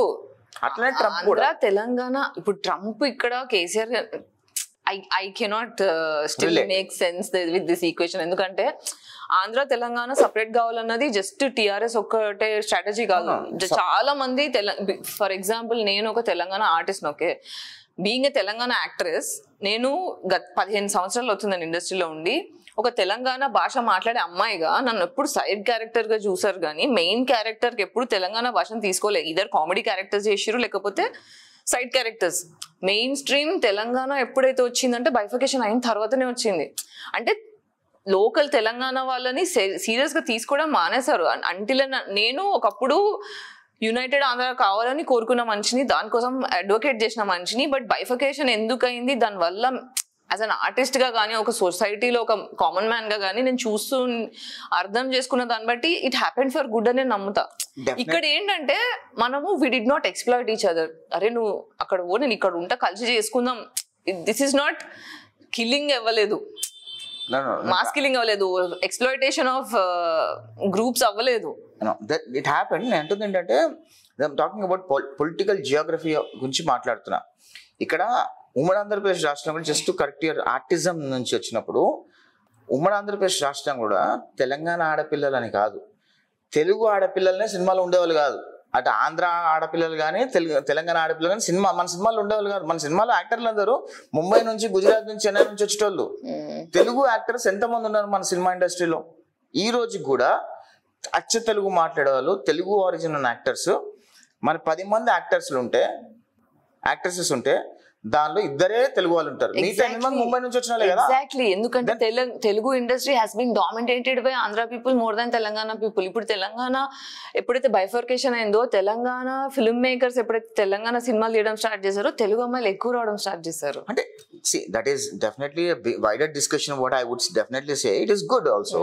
అట్లనే ట్రంప్ కూడా తెలంగాణ, ఇప్పుడు ట్రంప్ ఇక్కడ KCR I cannot still make sense with this equation. ఎందుకంటే ఆంధ్ర తెలంగాణ సపరేట్ కావాలన్నది జస్ట్ టిఆర్ఎస్ ఒక్కటే స్ట్రాటజీ కాదు. చాలా మంది ఫర్ ఎగ్జాంపుల్ నేను ఒక Telangana artist, okay, being a Telangana actress, నేను 15 సంవత్సరాలు అవుతుందని ఇండస్ట్రీలో ఉండి ఒక తెలంగాణ భాష మాట్లాడే అమ్మాయిగా నన్ను ఎప్పుడు సైడ్ క్యారెక్టర్ గా చూసారు కానీ మెయిన్ క్యారెక్టర్ కి ఎప్పుడు తెలంగాణ భాషను తీసుకోలేదు. ఇద్దరు కామెడీ క్యారెక్టర్స్ చేసిరు లేకపోతే side characters. Main stream Telangana ఎప్పుడైతే వచ్చిందంటే బైఫికేషన్ అయిన తర్వాతనే వచ్చింది. అంటే లోకల్ తెలంగాణ వాళ్ళని సీరియస్ గా తీసుకోవడం మానేశారు. అంటిల్ నేను ఒకప్పుడు యునైటెడ్ ఆంధ్ర కావాలని కోరుకున్న మనిషిని, దానికోసం అడ్వకేట్ చేసిన మనిషిని. బట్ బైఫికేషన్ ఎందుకు అయింది, దానివల్ల యాజ్ అన్ ఆర్టిస్ట్ గా కానీ ఒక సొసైటీలో ఒక కామన్ మ్యాన్ గా కానీ నేను చూస్తూ అర్థం చేసుకున్న దాన్ని బట్టి ఇట్ హ్యాపెండ్ ఫర్ గుడ్ అని నేను నమ్ముతా. ఇక్కడ ఏంటంటే మనము we did not exploit each other. అరే నువ్వు అక్కడ ఓ నేను ఇక్కడ ఉంటా కలిసి చేసుకుందాం. దిస్ ఈస్ నాట్ కిల్లింగ్ అవ్వలేదు, మాస్ కిల్లింగ్ అవ్వలేదు, ఎక్స్ప్లాయిటేషన్ ఆఫ్ గ్రూప్స్ అవ్వలేదు. It happened. నేను అంటుంది ఏంటంటే టాకింగ్ అబౌట్ పొలిటికల్ జియోగ్రఫీ గురించి మాట్లాడుతున్నా. ఇక్కడ ఉమ్మడి ఆంధ్రప్రదేశ్ రాష్ట్రం కూడా జస్ట్ కరెక్ట్ ఆర్టిజం నుంచి వచ్చినప్పుడు ఉమ్మడి ఆంధ్రప్రదేశ్ రాష్ట్రం కూడా తెలంగాణ ఆడపిల్లలని కాదు, తెలుగు ఆడపిల్లలనే సినిమాలో ఉండేవాళ్ళు కాదు. అటు ఆంధ్ర ఆడపిల్లలు కానీ తెలంగాణ ఆడపిల్లలు కానీ మన సినిమాలో ఉండేవాళ్ళు కాదు. మన సినిమాలో యాక్టర్లు అందరూ ముంబై నుంచి, గుజరాత్ నుంచి, చెన్నై నుంచి వచ్చేటోళ్ళు. తెలుగు యాక్టర్స్ ఎంతమంది ఉన్నారు మన సినిమా ఇండస్ట్రీలో? ఈ రోజు కూడా అచ్చ తెలుగు మాట్లాడేవాళ్ళు, తెలుగు ఆరిజిన్ ఉన్న యాక్టర్స్ మన 10 మంది యాక్ట్రెసెస్ ఉంటే దానిలో ఇద్దరే తెలుగు వాళ్ళు ఉంటారు. ముంబై నుంచి వచ్చిన కదా. ఎగ్జాక్ట్లీ. ఎందుకంటే Telugu industry has been dominated by Andhra people more than Telangana people. ఇప్పుడు తెలంగాణ ఎప్పుడైతే బైఫర్కేషన్ అయిందో, తెలంగాణ ఫిల్మ్ మేకర్స్ ఎప్పుడైతే తెలంగాణ సినిమాలు తీయడం స్టార్ట్ చేశారో తెలుగు అమ్మాయిలు ఎక్కువ రావడం స్టార్ట్ చేశారు. అంటే that is definitely wider discussion. What I would definitely say it is good also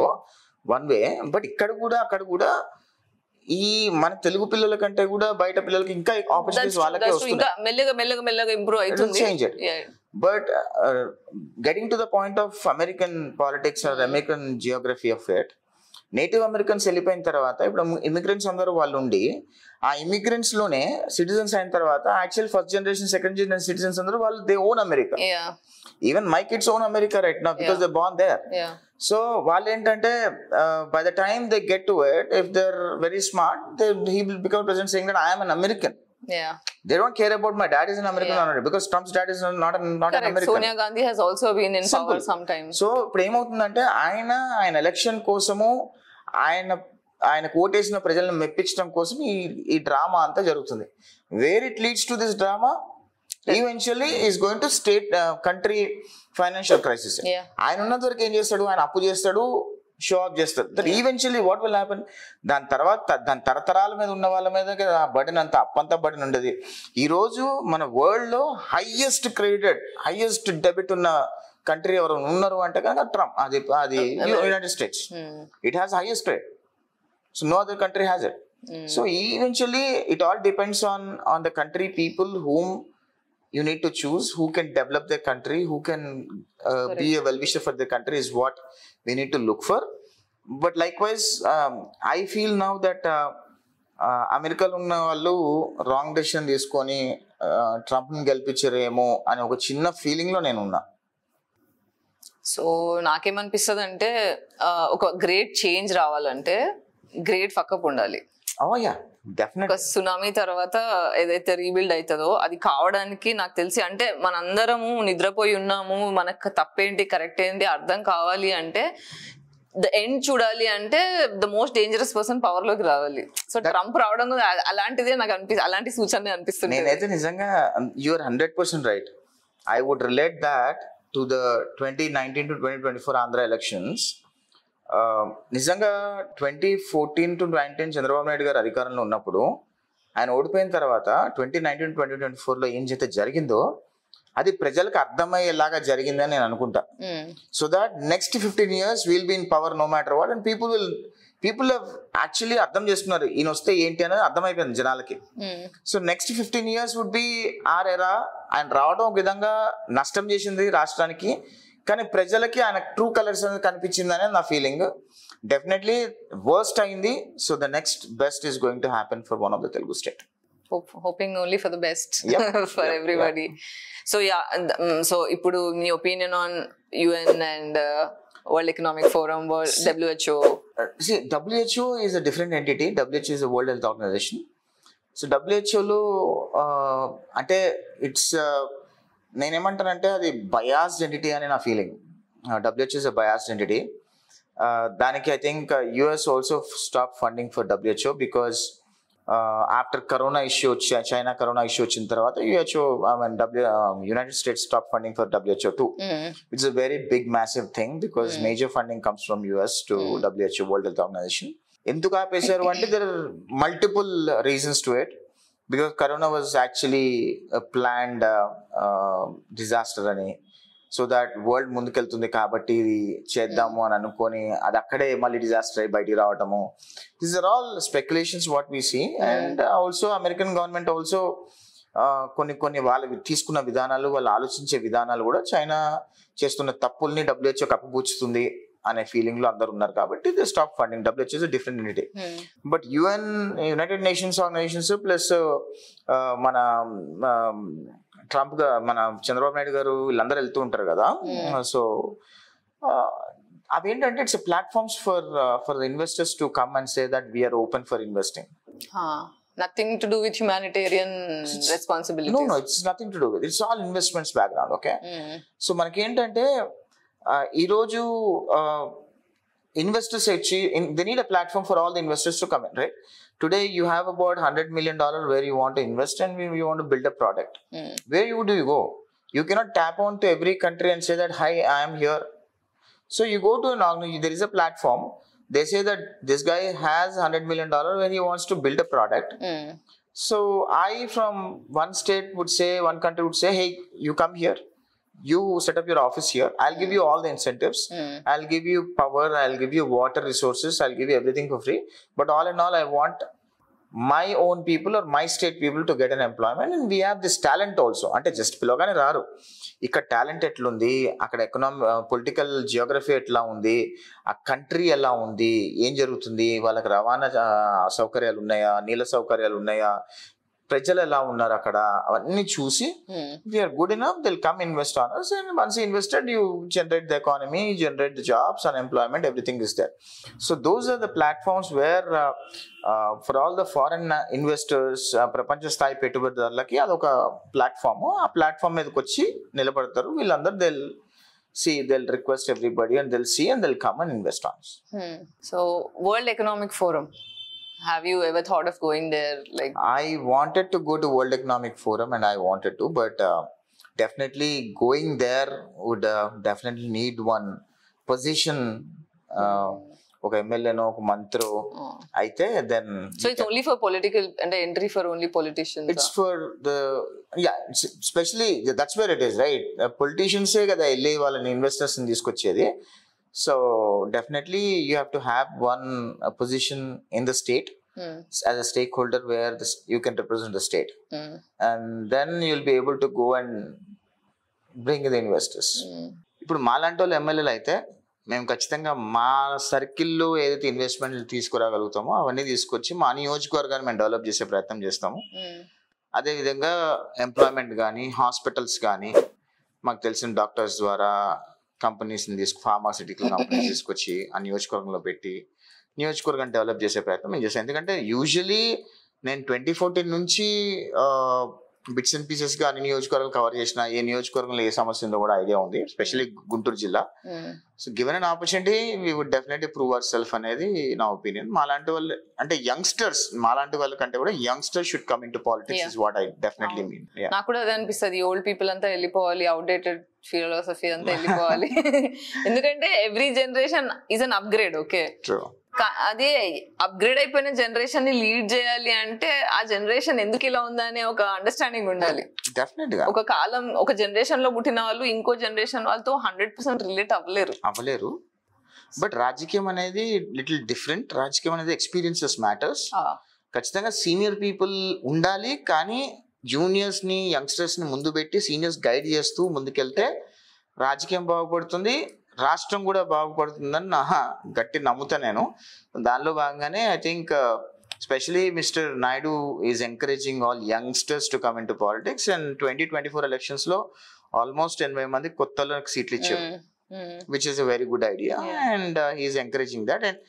one way. But అక్కడ కూడా ఈ మన తెలుగు పిల్లల కంటే కూడా బయట పిల్లలకి ఇంకా ఆపర్చునిటీస్ వాళ్ళకే వస్తున్నాయి. మెల్లగా ఇంప్రూవ్ అవుతుంది. But getting to the point of American politics or American geography of it, native Americans వెళ్ళిపోయిన తర్వాత ఇప్పుడు ఇమిగ్రెంట్స్ అందరూ వాళ్ళు ఉండి ఆ ఇమిగ్రెంట్స్ లోనే సిటిజన్స్ అయిన తర్వాత actual first generation, second generation citizens అందరూ వాళ్ళు they own America. Even my kids own America right now because they born there. So వాళ్ళు ఏంటంటే by the time they get to it, if they are very smart, he will become president saying that I am an American. They don't care about my dad is an American or not, because Trump's dad is not an American. Sonia Gandhi has also been in power sometimes. So ఇప్పుడు ఏమవుతుందంటే ఆయన ఎలక్షన్ కోసము ఆయన కోటేసిన ప్రజలను మెప్పించడం కోసం ఈ డ్రామా అంతా జరుగుతుంది. Where it leads to this drama eventually is going to state country financial crisis. ఆయన ఉన్నంత వరకు ఏం చేస్తాడు, ఆయన అప్పు చేస్తాడు, షో ఆఫ్ చేస్తాడు. That eventually what will happen, దాని తరతరాల మీద ఉన్న వాళ్ళ మీద ఆ బర్డెన్ అంతా అప్పంతా బర్డెన్ ఉండదు. ఈ రోజు మన వరల్డ్ లో హైయెస్ట్ డెబిట్ ఉన్న కంట్రీ ఎవరు ఉన్నారు అంటే కనుక ట్రంప్. అది United States. It has highest credit. So no other country has it. So eventually it all depends on the country people whom you need to choose, who can develop their country, who can be a well-wisher for the country is what we need to look for. But likewise, I feel now that అమెరికాలో ఉన్న వాళ్ళు రాంగ్ డెసిషన్ తీసుకొని ట్రంప్ని గెలిపించారేమో అని ఒక చిన్న ఫీలింగ్లో నేను ఉన్నా. సో నాకేమనిపిస్తుంది అంటే ఒక గ్రేట్ చేంజ్ రావాలంటే గ్రేట్ ఫకప్ ఉండాలి. Oh yeah, ఒక definitely. సునామీ తర్వాత ఏదైతే రీబిల్డ్ అవుతుందో అది కావడానికి నాకు తెలిసి అంటే మనందరము నిద్రపోయి ఉన్నాము, మనకు తప్పేంటి కరెక్ట్ ఏంటి అర్థం కావాలి అంటే ద ఎండ్ చూడాలి అంటే the most dangerous person power లోకి రావాలి. సో ట్రంప్ రావడం కూడా అలాంటిదే నాకు అలాంటి సూచన అనిపిస్తుంది. నేనైతే నిజంగా you are 100% right. I would relate that to the 2019 to 2024 Andhra elections. నిజంగా 2014 to 2019 చంద్రబాబు నాయుడు గారు అధికారంలో ఉన్నప్పుడు ఆయన ఓడిపోయిన తర్వాత 2019 2024లో ఏం చేస్తే జరిగిందో అది ప్రజలకు అర్థమయ్యేలాగా జరిగిందని నేను అనుకుంటా. So that next 15 years will be in power no matter what, and people actually అర్థం చేస్తున్నారు ఈయన వస్తే ఏంటి అనేది అర్థమైపోయింది జనాలకి. So next 15 years would be our era. ఆయన రావడం ఒక విధంగా నష్టం చేసింది రాష్ట్రానికి, కానీ ప్రజలకి ఆయన ట్రూ కలర్స్ అనేది కనిపించింది అనేది నా ఫీలింగ్. డెఫినెట్లీ వర్స్ట్ అయింది. So the next best is going to happen for one of the Telugu state. hoping only for the best. Yep. For Yep. everybody. So yeah, so ఇప్పుడు మీ opinion on UN and World Economic Forum, WHO. See, WHO is a different entity. WHO is a World Health Organization. So WHOలో అంటే ఇట్స్ నేనేమంటానంటే అది బయాస్డ్ ఎంటిటీ అని నా feeling. WHO is a biased entity. దానికి I think US also stopped funding for WHO because after Corona issue, China Corona issue వచ్చిన తర్వాత United States stopped funding for WHO too. It's a very big massive thing because major funding comes from US to WHO, World Health Organization. ఎందుకు ఆపేశారు అంటే there are multiple reasons to it. Because Corona was actually a planned disaster అని, సో దట్ వరల్డ్ ముందుకెళ్తుంది కాబట్టి ఇది చేద్దాము అని అనుకొని అది అక్కడే మళ్ళీ డిజాస్టర్ అయి బయటికి రావటము. These are all speculations what we see. And also American government also కొన్ని వాళ్ళు తీసుకున్న విధానాలు, వాళ్ళు ఆలోచించే విధానాలు కూడా చైనా చేస్తున్న తప్పుల్ని WHO కప్పుపుచ్చుతుంది అనే ఫీలింగ్ లో అందరు ఉన్నారు కాబట్టి they stop funding. WHO is different unity. But United Nations organizations plus మన ట్రంప్ మన చంద్రబాబు నాయుడు గారు వీళ్ళందరూ వెళ్తూ ఉంటారు కదా. సో అవేంటంటే it's platforms for investors to come and say that we're open for investing. Nothing to do with humanitarian responsibilities. No, it's nothing to do with it. It's all investments background, okay? So మనకి ఏంటంటే ఈరోజు ఇన్వెస్టర్స్ వచ్చి they need a platform for all the investors to come in, right? Today you have about $100 million where you want to invest and you want to build a product. Where do you go? You cannot tap on to every country and say that, hi, I am here. So you go to an organization, there is a platform. They say that this guy has $100 million where he wants to build a product. So I from one state would say, one country would say, hey, you come here. You set up your office here. I'll give you all the incentives. I'll give you power. I'll give you water resources. I'll give you everything for free. But all in all, I want my own people or my state people to get an employment. And we have this talent also. అంటే జస్ట్ పిలవగానే రారు. ఇక్కడ టాలెంట్ ఎట్లుంది, అక్కడ పొలిటికల్ జియోగ్రఫీ ఎట్లా ఉంది, ఆ కంట్రీ ఎలా ఉంది, ఏం జరుగుతుంది, వాళ్ళకి రవాణా సౌకర్యాలు ఉన్నాయా, నీళ్ళ సౌకర్యాలు ఉన్నాయా, ప్రజలు ఎలా ఉన్నారు అక్కడ, అవన్నీ చూసి we're good enough, they'll come invest on us, and once you invested you generate the economy, you generate the jobs, unemployment, everything is there. So those are the platforms where for all the foreign investors, ప్రపంచ స్థాయి పెట్టుబడిదారులకి అదొక ప్లాట్ఫామ్. ఆ ప్లాట్ఫామ్ మీదకి వచ్చి నిలబడతారు వీళ్ళందరూ. they'll request everybody and they'll see and they'll come and invest on us. So World Economic Forum, have you ever thought of going there? Like, I wanted to go to World Economic Forum and I wanted to, but definitely going there would definitely need one position, ఒక ఎమ్మెల్యేనో ఒక మంత్రో అయితే then. So it's only for political and entry for only politicians. It's for the especially that's where it is, right? Politicians ఏ కదా వెళ్ళి వాళ్ళని ఇన్వెస్టర్స్ ని తీసుకొచ్చేది. So definitely you have to have one position in the state as a stakeholder where you can represent the state, and then you'll be able to go and bring the investors. ఇప్పుడు మాలాంటి వాళ్ళు ఎమ్మెల్యేలు అయితే మేము ఖచ్చితంగా మా సర్కిల్లో ఏదైతే ఇన్వెస్ట్మెంట్ తీసుకురాగలుగుతామో అవన్నీ తీసుకొచ్చి మా నియోజకవర్గాన్ని మేము డెవలప్ చేసే ప్రయత్నం చేస్తాము. అదేవిధంగా ఎంప్లాయ్మెంట్ కానీ, హాస్పిటల్స్ కానీ, మాకు తెలిసిన డాక్టర్స్ ద్వారా కంపెనీస్ని ఫార్మాసిటికల్ కంపెనీస్ తీసుకొచ్చి ఆ నియోజకవర్గంలో పెట్టి నియోజకవర్గం డెవలప్ చేసే ప్రయత్నం నేను చేశాను. ఎందుకంటే యూజువలీ నేను 2014 నుంచి బిట్స్ అండ్ పీసెస్ గా అన్ని నియోజకవర్గాలు కవర్ చేసిన, ఏ నియోజకవర్గంలో ఏ సమస్య ఉందో కూడా ఐడియా ఉంది, ఎస్పెషల్లీ గుంటూరు జిల్లా. So given an opportunity we would definitely prove our self అనేది నా ఒపీనియన్. మాలాంటి వాళ్ళు అంటే యంగ్స్టర్స్, మాలాంటి వాళ్ళ కంటే కూడా youngsters should come in to politics is what I definitely mean. నాకు కూడా అదే అనిపిస్తుంది, ఓల్డ్ పీపుల్ అంతా వెళ్ళిపోవాలి, అవుట్డేటెడ్ ఫిలాసఫీ అంతా వెళ్ళిపోవాలి. ఎందుకంటే every generation is an upgrade. Okay, అదే అప్గ్రేడ్ అయిపోయిన జనరేషన్ ని లీడ్ చేయాలి అంటే ఆ జనరేషన్ ఎందుకు ఇలా ఉందా అనే ఒక అండర్స్టాండింగ్ ఉండాలి. ఒక కాలం, ఒక జనరేషన్ లో పుట్టిన వాళ్ళు ఇంకో జనరేషన్ వాళ్ళతో 100% రిలేట్ అవ్వలేరు. బట్ రాజకీయం అనేది లిటిల్ డిఫరెంట్. రాజకీయం అనేది ఎక్స్పీరియన్సెస్ మ్యాటర్స్. ఖచ్చితంగా సీనియర్ పీపుల్ ఉండాలి, కానీ జూనియర్స్ ని, యంగ్స్టర్స్ ని ముందు పెట్టి సీనియర్స్ గైడ్ చేస్తూ ముందుకెళ్తే రాజకీయం బాగుపడుతుంది, రాష్ట్రం కూడా బాగుపడుతుందని నా గట్టి నమ్ముతా నేను. దానిలో భాగంగానే I think especially Mr. Naidu is encouraging all youngsters to come into politics, and 2024 elections lo almost 80 mandi kottalo seatlu icharu, which is a very good idea. And he is encouraging that. And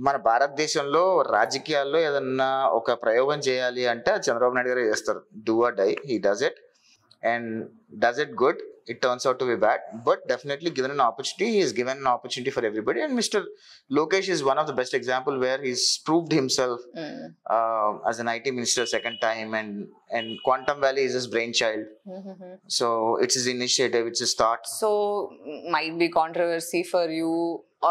మన భారతదేశంలో రాజకీయాల్లో ఏదన్నా ఒక ప్రయోగం చేయాలి అంటే చంద్రబాబు నాయుడు గారు చేస్తారు. Do or die, he does it and does it good. It turns out to be bad, but definitely given an opportunity, he is given an opportunity for everybody. And Mr. Lokesh is one of the best example where he's proved himself as an IT minister second time, and Quantum Valley is his brainchild. So it's his initiative, it's his thought. So might be controversy for you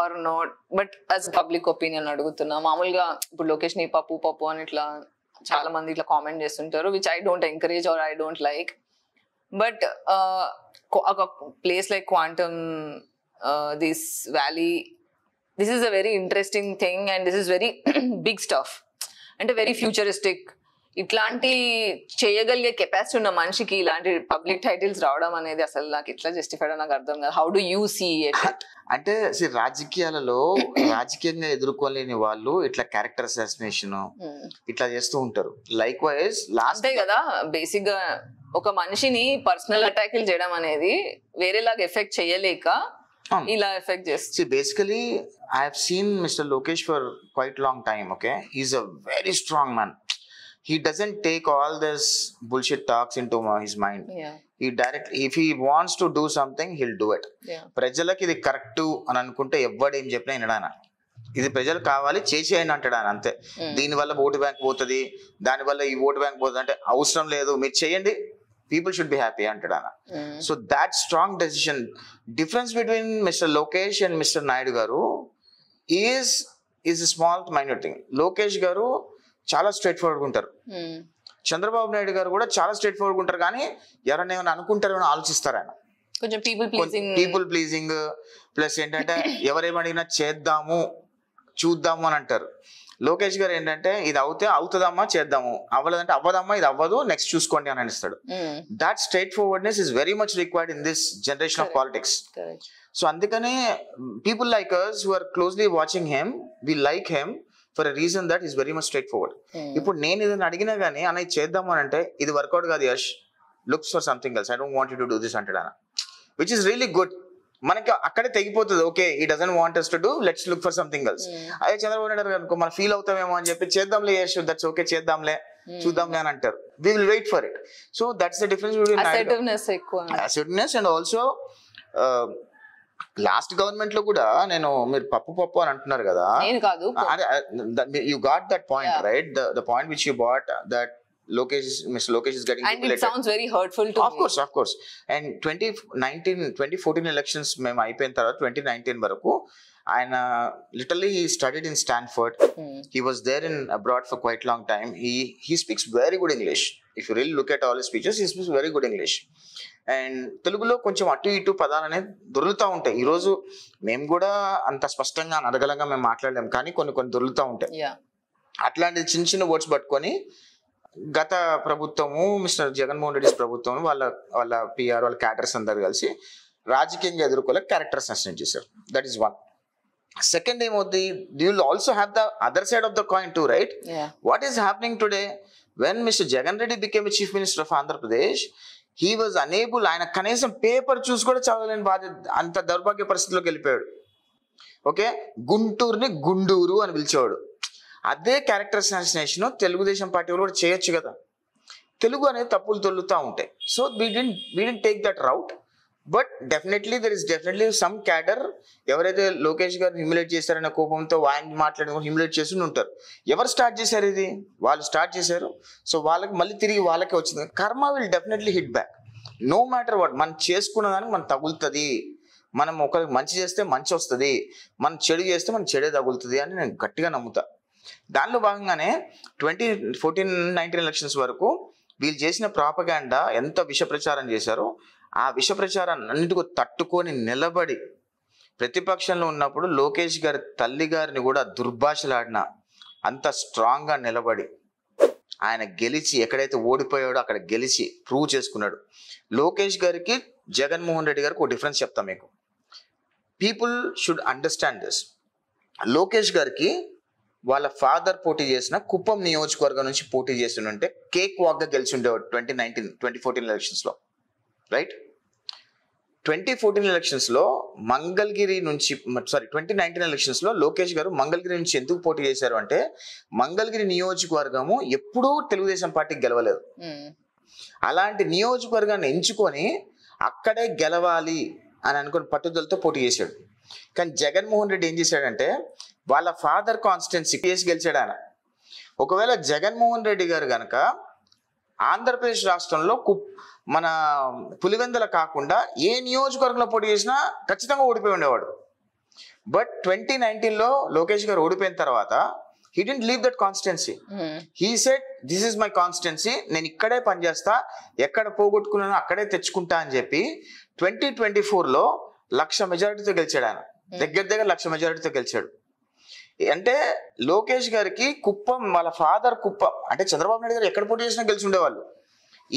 or not, but as public opinion adugutunna మామూలుగా ఇప్పుడు లోకేష్ ని పప్పు అని ఇట్లా చాలా మంది ఇట్లా కామెంట్ చేస్తుంటారు, which I don't encourage or I don't like. But a place like Quantum, this valley, this is a very interesting thing, and this is very big stuff and very futuristic. ఇట్లాంటి చేయగలిగే కెపాసిటీ ఉన్న మనిషికి ఇలాంటి పబ్లిక్ టైటిల్స్ రావడం అనేది అసలు నాకు ఇట్లా జస్టిఫైడ్ నాకు అర్థం కాదు. How do you see it? అంటే రాజకీయాలలో రాజకీయంగా ఎదుర్కోలేని వాళ్ళు ఇట్లా క్యారెక్టర్ అసాసినేషన్ ఇట్లా చేస్తూ ఉంటారు. లైక్ వైజ్ లాస్ట్ కదా బేసిక్ గా ఒక మనిషిని పర్సనల్ అటాక్లు చేయడం అనేది వేరేలాగా ఎఫెక్ట్ చేయలేక ఇలా ఎఫెక్ట్ చేస్తుంది. Basically I have seen Mister Lokesh for quite long time. Okay, he's a very strong man. He doesn't take all this bullshit talks into his mind. He directly, if he wants to do something, he'll do it. ప్రజలకి ఇది కరెక్ట్ అని అనుకుంటే ఎవ్వడు ఏం చెప్పినా వినడాన, ఇది ప్రజలు కావాలి చేసేయండి అంటాడు ఆయన, అంతే. దీనివల్ల ఓటు బ్యాంక్ పోతుంది, దానివల్ల ఈ ఓటు బ్యాంక్ పోతుంది అంటే అవసరం లేదు, మీరు చేయండి, people should be happy అంటాడు ఆయన. So that strong decision, difference between Mr. Lokesh and Mr. Naidu garu is a small minor thing. Lokesh garu చాలా స్ట్రైట్ ఫార్వర్డ్ ఉంటారు, చంద్రబాబు నాయుడు గారు కూడా చాలా స్ట్రైట్ ఫార్వర్డ్ ఉంటారు, కానీ ఎవరైనా ఏమైనా అనుకుంటారో అని ఆలోచిస్తారు ఆయన. కొంచెం పీపుల్ ప్లీజింగ్ ప్లస్ ఏంటంటే ఎవరేమడిగినా చేద్దాము చూద్దాము అని అంటారు. లోకేష్ గారు ఏంటంటే ఇది అవుతుందమ్మా చేద్దాము, అవ్వలేదంటే అవ్వదమ్మా ఇది అవ్వదు నెక్స్ట్ చూసుకోండి అని అనిస్తాడు. That straight forwardness is very much required in this generation of politics. So అందుకనే people like us who are closely watching him, we like him for a reason that is very much straightforward. ఇప్పుడు నేను ఏదైనా అడిగినా కానీ అన్న ఇది చేద్దాము అని అంటే ఇది వర్కౌట్ కాదు Yash, looks for something else, I don't want you to do this అంటాడు అన్న, విచ్ ఇస్ రియలీ గుడ్. మనకి అక్కడే తెగిపోతుంది, okay he doesn't want us to do, let's look for something else. అదే చంద్రబాబు నాయుడు అనుకో మనం ఫీల్ అవుతామేమో అని చెప్పి చేద్దాంలే యష్, దట్స్ ఓకే చేద్దాంలే చూద్దాంలే అని అంటారు. We will wait for it. So that's the difference between assertiveness and also last government లో కూడా నేను మీరు పప్పు అని అంటున్నారు కదా, you got that point right, the point which you bat that Mr. Lokesh is getting and it sounds very hurtful to me. Of course. And 2014 elections మేము అయిపోయిన తర్వాత 2019 వరకు ఆయన literally he studied in Stanford. He was there in abroad for quite long time. He speaks very good English. If you really look at all his speeches, he speaks very good English. And తెలుగులో కొంచెం అటు ఇటు పదాలు అనేది దొరుకుతూ ఉంటాయి. ఈరోజు మేము కూడా అంత స్పష్టంగా అనర్గళంగా మేము మాట్లాడలేము, కానీ కొన్ని దొరుకుతూ ఉంటాయి. అట్లాంటి చిన్న వర్డ్స్ పట్టుకొని గత ప్రభుత్వము మిస్టర్ జగన్మోహన్ రెడ్డి ప్రభుత్వం వాళ్ళ పిఆర్ వాళ్ళ క్యాడర్స్ అందరు కలిసి రాజకీయంగా ఎదుర్కోలేక క్యారెక్టర్ అసాసినేట్ చేశారు. That is one. సెకండ్ ఏమవుతుంది, you will also have the other side of the coin two, right? What is happening today when mister Jagan Reddy became chief minister of Andhra Pradesh, he was unable, ఆయన కనీసం పేపర్ చూసి కూడా చదవలేని బాధ్యత, అంత దౌర్భాగ్య పరిస్థితిలోకి వెళ్ళిపోయాడు. ఓకే, గుంటూరుని గుండూరు అని పిలిచేవాడు. అదే క్యారెక్టర్ అసాసినేషన్ తెలుగుదేశం పార్టీ వాళ్ళు కూడా చేయొచ్చు కదా. తెలుగు అనేది తప్పులు తొల్లుతూ ఉంటాయి. So we didn't take that route. But definitely there is definitely some cadre ఎవరైతే లోకేష్ గారిని హ్యూమిలేట్ చేశారనే కోపంతో ఆయన మాట్లాడి హ్యూమిలేట్ చేసి ఉంటారు. ఎవరు స్టార్ట్ చేశారు ఇది? వాళ్ళు స్టార్ట్ చేశారు. సో వాళ్ళకి మళ్ళీ తిరిగి వాళ్ళకే వచ్చింది. Karma will definitely hit back. No matter what, మనం చేసుకున్న దానికి మనం తగులుతుంది. మనం ఒకరికి మంచి చేస్తే మంచి వస్తుంది, మనం చెడు చేస్తే మనం చెడే తగులుతుంది అని నేను గట్టిగా నమ్ముతా. దానిలో భాగంగానే 2014-19 ఎలక్షన్స్ వరకు వీళ్ళు చేసిన ప్రాపగాండా ఎంత విష ప్రచారం చేశారో ఆ విష ప్రచారాన్ని అన్నిటికీ తట్టుకొని నిలబడి ప్రతిపక్షంలో ఉన్నప్పుడు లోకేష్ గారి తల్లి గారిని కూడా దుర్భాషలాడిన అంత స్ట్రాంగ్గా నిలబడి ఆయన గెలిచి ఎక్కడైతే ఓడిపోయాడో అక్కడ గెలిచి ప్రూవ్ చేసుకున్నాడు. లోకేష్ గారికి జగన్మోహన్ రెడ్డి గారికి ఒక డిఫరెన్స్ చెప్తాం మీకు. People should understand this. Lokesh గారికి వాళ్ళ ఫాదర్ పోటీ చేసిన కుప్పం నియోజకవర్గం నుంచి పోటీ చేస్తుంటే కేక్ వాక్గా గెలిచి ఉండేవాడు 2014 ఎలక్షన్స్లో, రైట్? 2014 ఎలక్షన్స్లో మంగళగిరి నుంచి 2019 ఎలక్షన్స్లో లోకేష్ గారు మంగళగిరి నుంచి ఎందుకు పోటీ చేశారు అంటే మంగళగిరి నియోజకవర్గము ఎప్పుడూ తెలుగుదేశం పార్టీకి గెలవలేదు. అలాంటి నియోజకవర్గాన్ని ఎంచుకొని అక్కడే గెలవాలి అని అనుకుని పట్టుదలతో పోటీ చేశాడు. కానీ జగన్మోహన్ రెడ్డి ఏం చేశాడంటే వాళ్ళ ఫాదర్ కాన్స్టిట్యున్సీ కేసు గెలిచాడు ఆయన. ఒకవేళ జగన్మోహన్ రెడ్డి గారు కనుక ఆంధ్రప్రదేశ్ రాష్ట్రంలో మన పులివెందుల కాకుండా ఏ నియోజకవర్గంలో పోటీ చేసినా ఖచ్చితంగా ఓడిపోయి ఉండేవాడు. బట్ 2019లో లోకేష్ గారు ఓడిపోయిన తర్వాత he didn't leave that constituency. He said this is my constituency, నేను ఇక్కడే పనిచేస్తా, ఎక్కడ పోగొట్టుకున్నానో అక్కడే తెచ్చుకుంటా అని చెప్పి 2024లో 1,00,000 మెజారిటీతో గెలిచాడు ఆయన. దగ్గర 1,00,000 మెజారిటీతో గెలిచాడు. అంటే లోకేష్ గారికి కుప్పం, వాళ్ళ ఫాదర్ కుప్పం, అంటే చంద్రబాబు నాయుడు గారు ఎక్కడ పోటీ చేసినా గెలిచి ఉండేవాళ్ళు.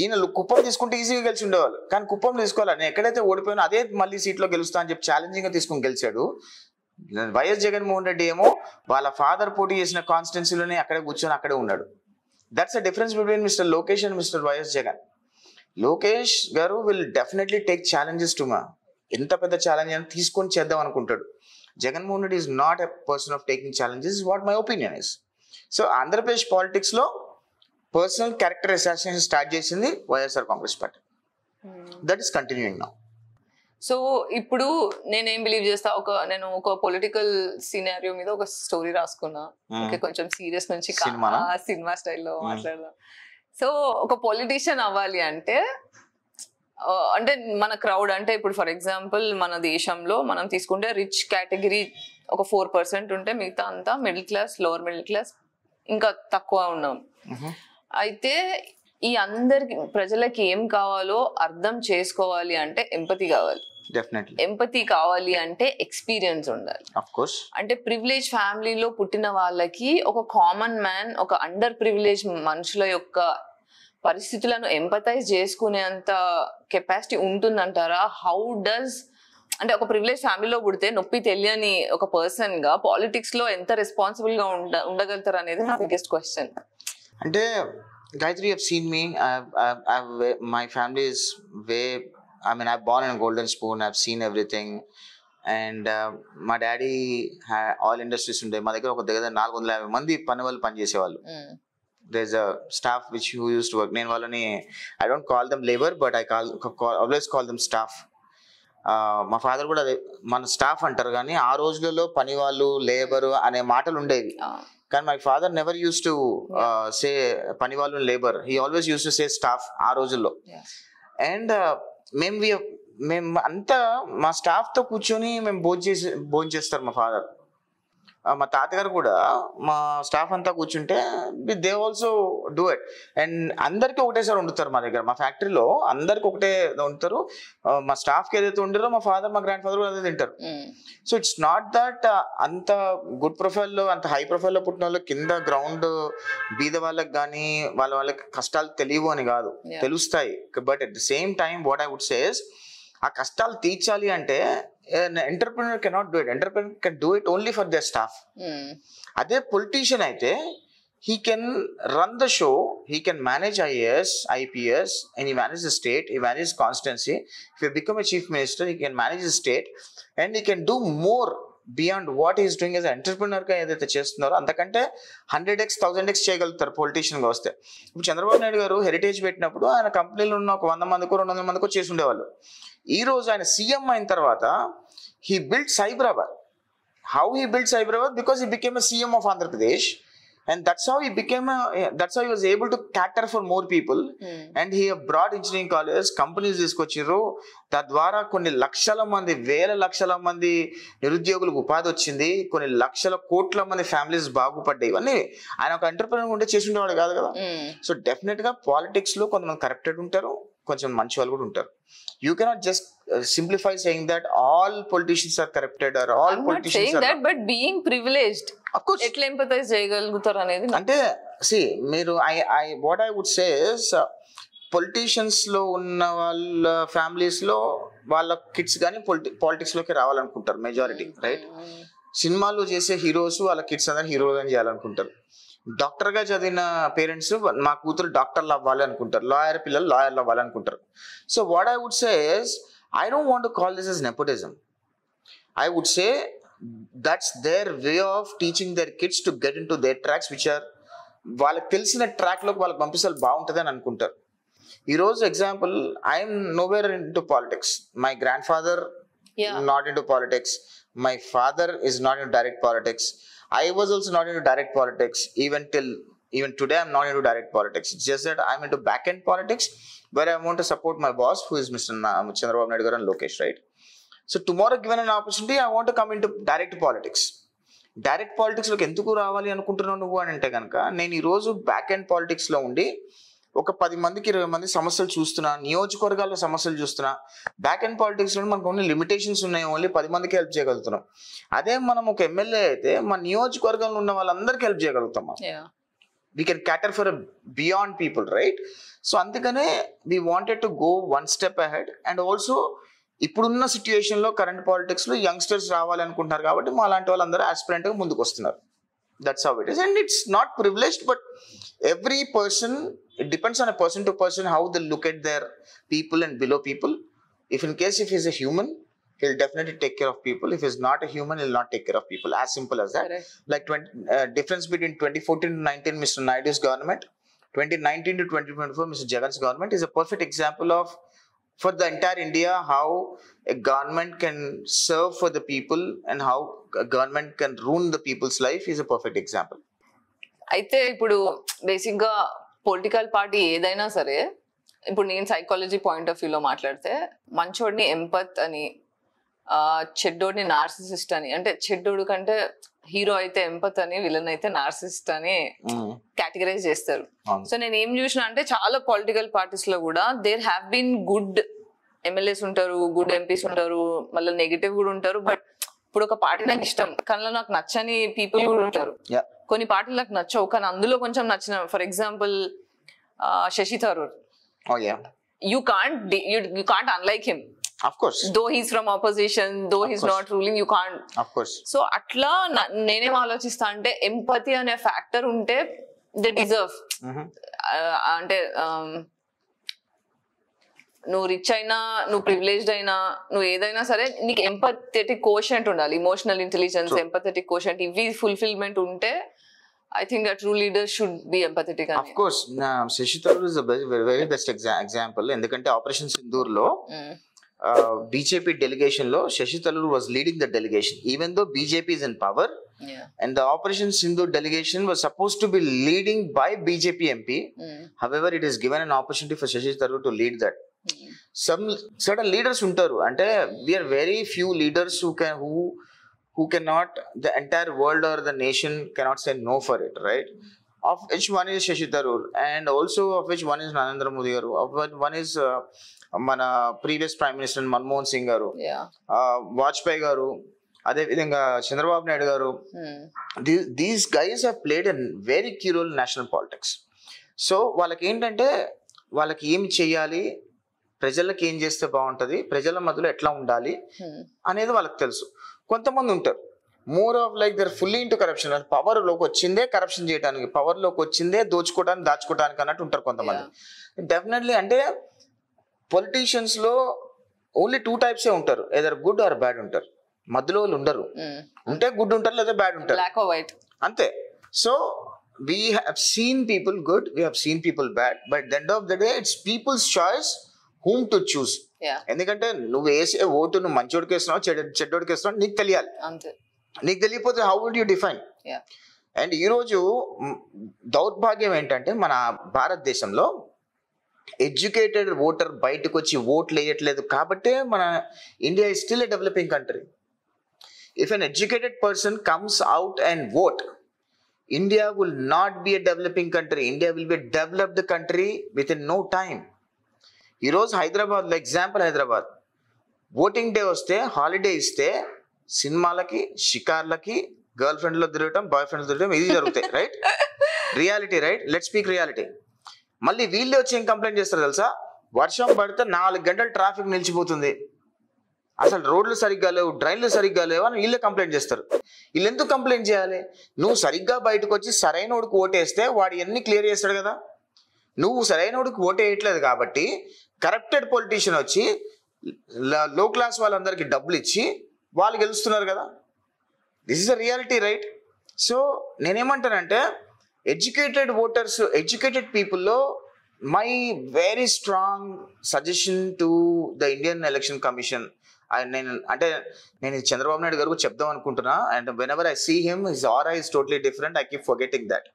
ఈయన కుప్పం తీసుకుంటే ఈజీగా గెలిచి ఉండేవాళ్ళు. కానీ కుప్పం తీసుకోవాలి, నేను ఎక్కడైతే ఓడిపోయినా అదే మళ్ళీ సీట్లో గెలుస్తా అని చెప్పి ఛాలెంజింగ్గా తీసుకుని గెలిచాడు. వైఎస్ జగన్మోహన్ రెడ్డి ఏమో వాళ్ళ ఫాదర్ పోటీ చేసిన కాన్స్టిట్యున్సీలోనే అక్కడే కూర్చొని అక్కడే ఉన్నాడు. That's a difference between mister Lokesh and mister YS Jagan. Lokesh గారు will definitely take challenges to ఎంత పెద్ద ఛాలెంజ్ అని తీసుకొని చేద్దాం అనుకుంటాడు. Jaganmohan Reddy is not a person of taking challenges, what my opinion is. So Andhra Pradesh పాలిటిక్స్లో పర్సనల్ క్యారెక్టర్ అసాసినేషన్ స్టార్ట్ చేసింది YSR Congress party. That is continuing now. So ఇప్పుడు నేనేం బిలీవ్ చేస్తా, నేను ఒక పొలిటికల్ సినారియో మీద ఒక స్టోరీ రాసుకున్నా. ఓకే, కొంచెం సీరియస్ నుంచి సినిమా స్టైల్లో మాట్లాడదాం. సో ఒక పొలిటీషియన్ అవ్వాలి అంటే మన క్రౌడ్, అంటే ఇప్పుడు ఫర్ ఎగ్జాంపుల్ మన దేశంలో మనం తీసుకుంటే రిచ్ కేటగిరీ ఒక 4% ఉంటే మిగతా అంతా middle class, lower middle class, ఇంకా తక్కువ ఉన్నాం. అయితే ఈ అందరికి ప్రజలకి ఏం కావాలో అర్థం చేసుకోవాలి అంటే ఎంపతి కావాలి. ఎంపతి కావాలి అంటే ఎక్స్పీరియన్స్ ఉండాలి. అంటే ప్రివిలేజ్ ఫ్యామిలీలో పుట్టిన వాళ్ళకి ఒక కామన్ మ్యాన్, ఒక అండర్ ప్రివిలేజ్ మనుషుల యొక్క పరిస్థితులను ఎంపతైజ్ చేసుకునేంత కెపాసిటీ ఉంటుందంటారా? హౌ డస్, అంటే ఒక ప్రివిలేజ్ ఫ్యామిలీలో పుడితే నొప్పి తెలియని ఒక పర్సన్ గా పాలిటిక్స్ లో ఎంత రెస్పాన్సిబుల్ గా ఉండగలుగుతారు అనేది నా బిగ్గెస్ట్ క్వశ్చన్. అంటే Gayatri, you have seen me. My family is I've born in a golden spoon. I've seen everything. And my daddy had oil industries unde. Ma దగ్గర ఒక దగ్గర 450 మంది పని వాళ్ళు పని చేసేవాళ్ళు. There's a staff who used to work. నేను వాళ్ళని I don't call them labor, but I always call them staff. మా ఫాదర్ కూడా అదే మన స్టాఫ్ అంటారు, కానీ ఆ రోజులలో పని వాళ్ళు, లేబర్ అనే మాటలు ఉండేవి. కానీ my father never use to say పని వాళ్ళు, labour. He always use to say staff ఆ రోజుల్లో. అండ్ మేము అంతా మా స్టాఫ్తో కూర్చొని మేము భోజనం చేస్తారు మా ఫాదర్. మా తాతగారు కూడా మా స్టాఫ్ అంతా కూర్చుంటే they also do it. And అందరికీ ఒకటేసారి వండుతారు మా దగ్గర. మా ఫ్యాక్టరీలో అందరికి ఒకటే వండుతారు. మా స్టాఫ్కి ఏదైతే వండారో మా ఫాదర్, మా గ్రాండ్ ఫాదర్ కూడా అదే తింటారు. సో ఇట్స్ నాట్ దట్ అంత గుడ్ ప్రొఫైల్లో, అంత హై ప్రొఫైల్లో పుట్టిన వాళ్ళు కింద గ్రౌండ్ బీద వాళ్ళకి కానీ వాళ్ళకి కష్టాలు తెలియవు అని కాదు, తెలుస్తాయి. But at the same time what I would say is, ఆ కష్టాలు తీర్చాలి అంటే entrepreneur cannot do it. Entrepreneur can do it only for their staff. అదే పొలిటీషియన్ అయితే he can run the show, he can manage IAS, IPS, and he manages the state, he manages constituency. If you become a chief minister, he can manage the state and he can do more beyond what is doing as ఎంటర్ప్రినర్గా ఏదైతే చేస్తున్నారో అంతకంటే 100x 1000x చేయగలుగుతారు పొలిటీషియన్గా వస్తే. ఇప్పుడు చంద్రబాబు నాయుడు గారు హెరిటేజ్ పెట్టినప్పుడు ఆయన కంపెనీలో ఉన్న ఒక 100 మందికో 200 మందికో చేసి ఉండేవాళ్ళు. ఈ రోజు ఆయన సీఎం అయిన తర్వాత he built Cyberabad. How he built Cyberabad? Because he became a CM of Andhra Pradesh, and that's how he was able to cater for more people. And he have brought engineering colleges, companies తీసుకొచ్చిర్రు. తద్వారా కొన్ని లక్షల మంది, వేల లక్షల మంది నిరుద్యోగులకు ఉపాధి వచ్చింది, కొన్ని లక్షల కోట్ల మంది ఫ్యామిలీస్ బాగుపడ్డాయి. ఇవన్నీ ఆయన ఒక ఎంటర్ప్రెన్యూర్ ఉంటే చేసి ఉండేవాడు కాదు కదా. సో డెఫినెట్ గా పాలిటిక్స్ లో కొంతమంది కరప్టెడ్ ఉంటారు, కొంచెం మంచి వాళ్ళు కూడా ఉంటారు. You cannot just simplify saying that all politicians are corrupted or all politicians saying are that, but being privileged, of course, ఎట్లా ఎంపథైజ్ చేయగలుగుతారు అనేది అంటే see మీరు what I would say is politicians లో ఉన్న వాళ్ళ ఫ్యామిలీస్ లో వాళ్ళ కిడ్స్ కానీ పాలిటిక్స్ లోకి రావాలనుకుంటారు మెజారిటీ, రైట్? సినిమాలో చేసే హీరోస్ వాళ్ళ కిడ్స్ అందరూ హీరోగా చేయాలనుకుంటారు. డాక్టర్గా చదివిన పేరెంట్స్ మా కూతురు డాక్టర్లు అవ్వాలి అనుకుంటారు, లాయర్ పిల్లలు లాయర్లు అవ్వాలి అనుకుంటారు. So what I would say is I don't want to call this as nepotism. I would say that's their way of teaching their kids to get into their tracks which are వాళ్ళకి తెలిసిన ట్రాక్లోకి వాళ్ళకి పంపిస్తే బాగుంటుంది అని అనుకుంటారు. ఈరోజు example, I'm nowhere into politics. My grand father naught into politics, my father is not into direct politics. I was also not into direct politics even today I'm not into direct politics. It's just that I'm into back end politics where I want to support my boss who is Mr. Chandrababu Naidu garu and Lokesh, right? So tomorrow given an opportunity I want to come into direct politics. Direct politics లోకి ఎందుకు రావాలి అనుకుంటున్నావు నువ్వు అని అంటే కనుక, నేను ఈరోజు బ్యాక్ ఎండ్ పాలిటిక్స్ లో ఉండి ఒక 10 మందికి 20 మంది సమస్యలు చూస్తున్నా, నియోజకవర్గాల్లో సమస్యలు చూస్తున్నా. బ్యాక్ ఎండ్ పాలిటిక్స్ లో మనకు ఓన్లీ లిమిటేషన్స్ ఉన్నాయి, ఓన్లీ 10 మందికి హెల్ప్ చేయగలుగుతున్నాం. అదే మనం ఒక ఎమ్మెల్యే అయితే మన నియోజకవర్గంలో ఉన్న వాళ్ళందరికీ హెల్ప్ చేయగలుగుతాం. We can cater for beyond people, right? So అందుకనే we wanted to go 1 step ahead. And also ఇప్పుడున్న సిచ్యుయేషన్ లో కరెంట్ పాలిటిక్స్ లో యంగ్స్టర్స్ రావాలి అనుకుంటున్నారు కాబట్టి మా లాంటి వాళ్ళందరూ ఆస్పిరెంట్ గా ముందుకు వస్తున్నారు. That's how it is, and it's not privileged, but every person, it depends on a person to person how they look at their people and below people. If he's a human, he'll definitely take care of people. If he's not a human, he'll not take care of people. As simple as that. Correct. Like difference between 2014 to 19 Mr. Naidu's government, 2019 to 2024 Mr. Jagan's government is a perfect example of, for the entire India, how a government can serve for the people and how a government can ruin the people's life is a perfect example. అయితే ఇప్పుడు బేసిక్ గా పొలిటికల్ పార్టీ ఏదైనా సరే, ఇప్పుడు నేను సైకాలజీ పాయింట్ ఆఫ్ వ్యూలో మాట్లాడితే మంచోడిని ఎంపత్ అని, చెడ్డోడిని నార్సిసిస్ట్ అని, అంటే చెడ్డోడు కంటే హీరో అయితే ఎంపత్ అని, విలన్ అయితే నార్సిసిస్ట్ అని కేటగరైజ్ చేస్తారు. సో నేను ఏం చూసిన అంటే చాలా పొలిటికల్ పార్టీస్ లో కూడా there have been good MLAs ఉంటారు, గుడ్ ఎంపీస్ ఉంటారు, మళ్ళీ నెగిటివ్ కూడా ఉంటారు. బట్ ఇప్పుడు ఒక పార్టీ నాకు ఇష్టం కానీ నాకు నచ్చని పీపుల్ కూడా ఉంటారు. కొన్ని పార్టీలు నాకు నచ్చవు కానీ అందులో కొంచెం నచ్చిన, for example Shashi Tharoor. You can't unlike him. Of course. Though he's from opposition, though he's not ruling, you can't. Of course. So అట్లా నేనేం ఆలోచిస్తా అంటే ఎంపతి అనే ఫ్యాక్టర్ ఉంటే దే డిజర్వ్. అంటే నువ్వు రిచ్ అయినా, నువ్వు ప్రివిలేజ్డ్ అయినా, నువ్వు ఏదైనా సరే నీకు ఎంపథెటిక్ కోషెంట్ ఉండాలి. ఇమోషనల్ ఇంటెలిజెన్స్, ఎంపథెటిక్ కోషెంట్, ఇవి ఫుల్ఫిల్మెంట్ ఉంటే I think that true leaders should be empathetic. Of course. Shashi Tharoor is the very best example. ఎందుకంటే ఆపరేషన్ సింధూర్ లో BJP delegation lo Shashi Tharoor was leading the delegation, even though BJP is in power. And the Operation Sindoor delegation was supposed to be leading by BJP MP. However, it is given an opportunity for Shashi Tharoor to lead that. Some certain leaders untaru, ante we are very few leaders who cannot, the entire world or the nation cannot say no for it, right? Of which one is Shashi Tharoor, and also of which one is Narendra Modi garu, of which one is mana previous prime minister Manmohan Singh garu, Vajpayee garu, ade vidhanga Chandrababu Naidu garu. These guys have played a very key role in national politics. So వాళ్ళకి ఏంటంటే వాళ్ళకి ఏమి చేయాలి, ప్రజలకు ఏం చేస్తే బాగుంటది, ప్రజల మధ్యలో ఎట్లా ఉండాలి అనేది వాళ్ళకి తెలుసు. కొంతమంది ఉంటారు more of like they're fully into corruption. Power లోకి వచ్చిందే కరప్షన్ చేయడానికి, పవర్ లోకి వచ్చిందే దోచుకోవడానికి, దాచుకోవడానికి అన్నట్టు ఉంటారు కొంతమంది. డెఫినెట్లీ అంటే పొలిటీషియన్స్ లో ఓన్లీ 2 types ఉంటారు, ఎదర్ గుడ్ ఆర్ బ్యాడ్ ఉంటారు. మధ్యలో వాళ్ళు ఉండరు. ఉంటే గుడ్ ఉంటారు లేదా బ్యాడ్ ఉంటారు, బ్లాక్ ఆర్ వైట్ అంతే. So we have seen people good, we have seen people bad, but at the end of the day it's people's choice whom to choose. ఎందుకంటే నువ్వు వేసే ఓటు నువ్వు మంచోడికి వేస్తున్నావు చెడ్డోడికి వేస్తున్నావు నీకు తెలియాలి. నీకు తెలియకపోతే how would you define? And ఈరోజు దౌర్భాగ్యం ఏంటంటే మన భారతదేశంలో ఎడ్యుకేటెడ్ ఓటర్ బయటకు వచ్చి ఓట్లు వేయట్లేదు కాబట్టే మన India is still a developing country. If an educated person comes out and vote, India will not be a developing country. India will be a developed country within no time. ఈరోజు హైదరాబాద్లో ఎగ్జాంపుల్, హైదరాబాద్ ఓటింగ్ డే వస్తే హాలిడే ఇస్తే సినిమాలకి షికార్లకి గర్ల్ ఫ్రెండ్లో తిరగటం బాయ్ ఫ్రెండ్లో తిరగటం ఇది జరుగుతాయి. Right, reality. Right, let's speak reality. మళ్ళీ వీళ్ళే వచ్చి ఏం కంప్లైంట్ చేస్తారు తెలుసా? వర్షం పడితే 4 గంటలు ట్రాఫిక్ నిలిచిపోతుంది, అసలు రోడ్లు సరిగ్గా లేవు, డ్రైన్లు సరిగ్గా లేవు అని వీళ్ళే కంప్లైంట్ చేస్తారు. వీళ్ళు ఎందుకు కంప్లైంట్ చేయాలి? నువ్వు సరిగ్గా బయటకు వచ్చి సరైనోడికి ఓటేస్తే వాడు ఎన్ని క్లియర్ చేస్తాడు కదా. నువ్వు సరైనోడికి ఓటేయట్లేదు కాబట్టి కరప్టెడ్ పొలిటీషియన్ వచ్చి లో క్లాస్ వాళ్ళందరికీ డబ్బులు ఇచ్చి వాళ్ళు గెలుస్తున్నారు కదా. This is the reality. Right. So నేనేమంటానంటే ఎడ్యుకేటెడ్ ఓటర్స్, ఎడ్యుకేటెడ్ పీపుల్లో my very strong suggestion to the Indian election commission. నేను చంద్రబాబు నాయుడు గారు చెప్దాం అనుకుంటున్నా. And whenever I see him, his aura is totally different. I keep forgetting that.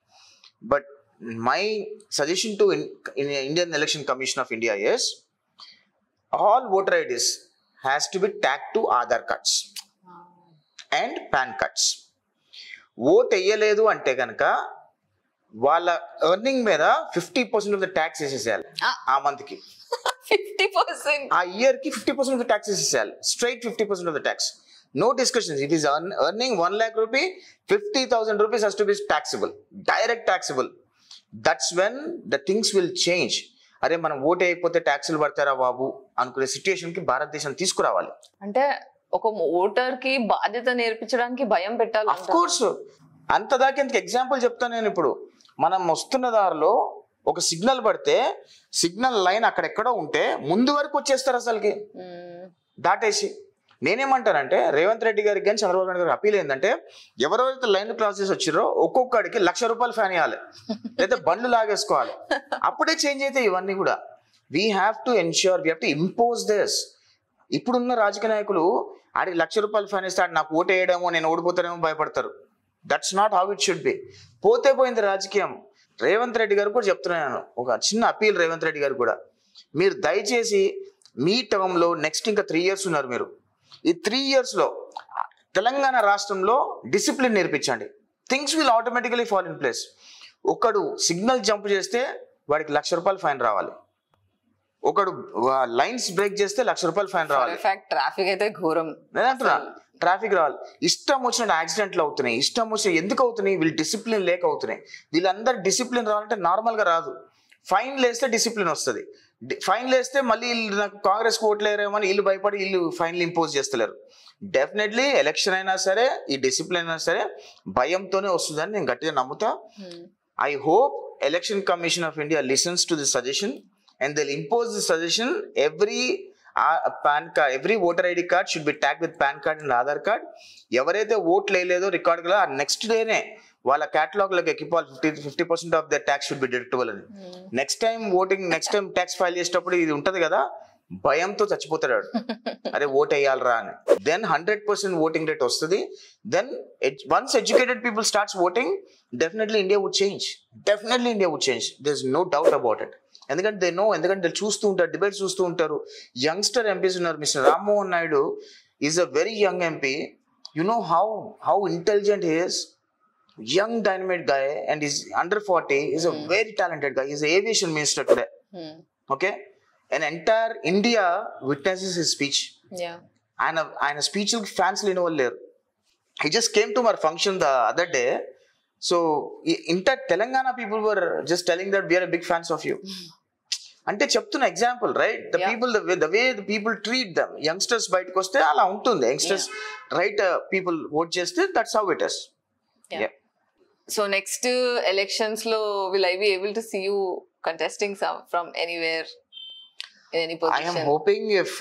But my suggestion to Indian election commission of India is all voter IDs has to be tagged to Aadhaar cards and PAN cards. Vote వేయలేదు అంటే కనుక వాళ్ళ ఎర్నింగ్ మీద 50% ఆఫ్ ద ట్యాక్స్ వేసేసేయాలి. ఆ మంత్ కి 50%, ఆ ఇయర్ కి 50% ఆఫ్ ద ట్యాక్స్ వేసేసేయాలి. Straight 50% of the tax. No discussions. If he is earning 1 lakh rupee, 50,000 rupees has to be taxable, direct taxable. That's when the things will change. అరే మనం ఓటు వేయకపోతే ట్యాక్సులు పడతారా బాబు అనుకునే సిచ్యుయేషన్ కి భారతదేశం తీసుకురావాలి. అంటే ఒక ఓటర్ కి బాధ్యత నేర్పించడానికి భయం పెట్టాలి. Of course. అంత దాకా ఎందుకు ఎగ్జాంపుల్ చెప్తాను నేను. ఇప్పుడు మనం వస్తున్న దారిలో ఒక సిగ్నల్ పడితే సిగ్నల్ లైన్ అక్కడెక్కడో ఉంటే ముందు వరకు వచ్చేస్తారు అసలుకి దాటేసి. నేనేమంటానంటే రేవంత్ రెడ్డి గారికి కానీ చంద్రబాబు నాయుడు గారికి అపీల్ ఏంటంటే ఎవరెవరైతే లైన్ క్రాస్ చేసి వచ్చిరో ఒక్కొక్కడికి ₹1,00,000 ఫైన్ ఇవ్వాలి, లేదా బండ్లు లాగేసుకోవాలి. అప్పుడే చేంజ్ అయితే ఇవన్నీ కూడా. We have to ensure, we have to impose this. ఇప్పుడున్న రాజకీయ నాయకులు ఆడికి ₹1,00,000 ఫైన్ ఇస్తాడు, నాకు ఓటు వేయడమో నేను ఓడిపోతానేమో భయపడతారు. That's not how it should be. పోతే పోయింది రాజకీయం. రేవంత్ రెడ్డి గారు కూడా చెప్తున్నాను, ఒక చిన్న అపీల్ రేవంత్ రెడ్డి గారు కూడా, మీరు దయచేసి మీ టర్మ్లో నెక్స్ట్ ఇంకా 3 years ఉన్నారు మీరు, ఈ 3 years లో తెలంగాణ రాష్ట్రంలో డిసిప్లిన్ నేర్పించండి. Things will automatically fall in place. ఒకడు సిగ్నల్ జంప్ చేస్తే వాడికి ₹1,00,000 ఫైన్ రావాలి, ఒకడు లైన్స్ బ్రేక్ చేస్తే ₹1,00,000 ఫైన్ రావాలి. ట్రాఫిక్ అయితే ఘోరం. నేనంటున్నా ట్రాఫిక్ రావాలి. ఇష్టం వచ్చిన యాక్సిడెంట్లు అవుతున్నాయి, ఇష్టం వచ్చిన ఎందుకు అవుతున్నాయి? వీళ్ళు డిసిప్లిన్ లేక అవుతున్నాయి. వీళ్ళందరూ డిసిప్లిన్ రావాలంటే నార్మల్గా రాదు. ఫైన్లు వేస్తే డిసిప్లిన్ వస్తుంది. ఫైన్లు వేస్తే మళ్ళీ వీళ్ళు నాకు కాంగ్రెస్కి ఓట్లేరేమో అని వీళ్ళు భయపడి వీళ్ళు ఫైన్లు ఇంపోజ్ చేస్తలేరు. డెఫినెట్లీ ఎలక్షన్ అయినా సరే ఈ డిసిప్లిన్ అయినా సరే భయంతోనే వస్తుందని నేను గట్టిగా నమ్ముతా. I hope election commission of India listens to this suggestion and they'll impose the suggestion. Every PAN card, every voter ID card should be tagged with PAN card and Aadhaar card. ఎవరైతే ఓట్లు వేయలేదో రికార్డ్ కదా నెక్స్ట్ డేనే వాళ్ళ క్యాటలాగ్ లోకి ఎక్కిపోవాలి. 50% of the tax should be deductible అని. Next time voting, next time tax file చేసేటప్పుడు ఇది ఉంటది కదా, భయంతో చచ్చిపోతాడు అరే ఓట్ వేయాలరా అని. దెన్ 100% ఓటింగ్ రేట్ వస్తుంది. Then once educated people starts voting, definitely India would change. Definitely India would change. There is no doubt about it. ఎందుకంటే ఎందుకంటే చూస్తూ ఉంటారు, డిబేట్స్ చూస్తూ ఉంటారు. యంగ్స్టర్ ఎంపీస్ ఉన్నారు. Mister Rammohan Naidu is a very young MP. You know how intelligent he is. Young dynamite guy, and he's under 40. He's a very talented guy. He's the aviation minister today. Okay, an entire India witnesses his speech. Yeah, and a speech fans level. He just came to our function the other day. So entire Telangana people were just telling that we are a big fans of you. అంటే చెప్తున్న example right. The people the way the people treat them. Youngsters బయటకు వస్తే అలా ఉంటుంది. యంగ్స్టర్స్ రైట్ పీపుల్ ఓట్ చేస్తే that's how it is. So next elections lo will I be able to see you contesting from anywhere in any position? I am hoping if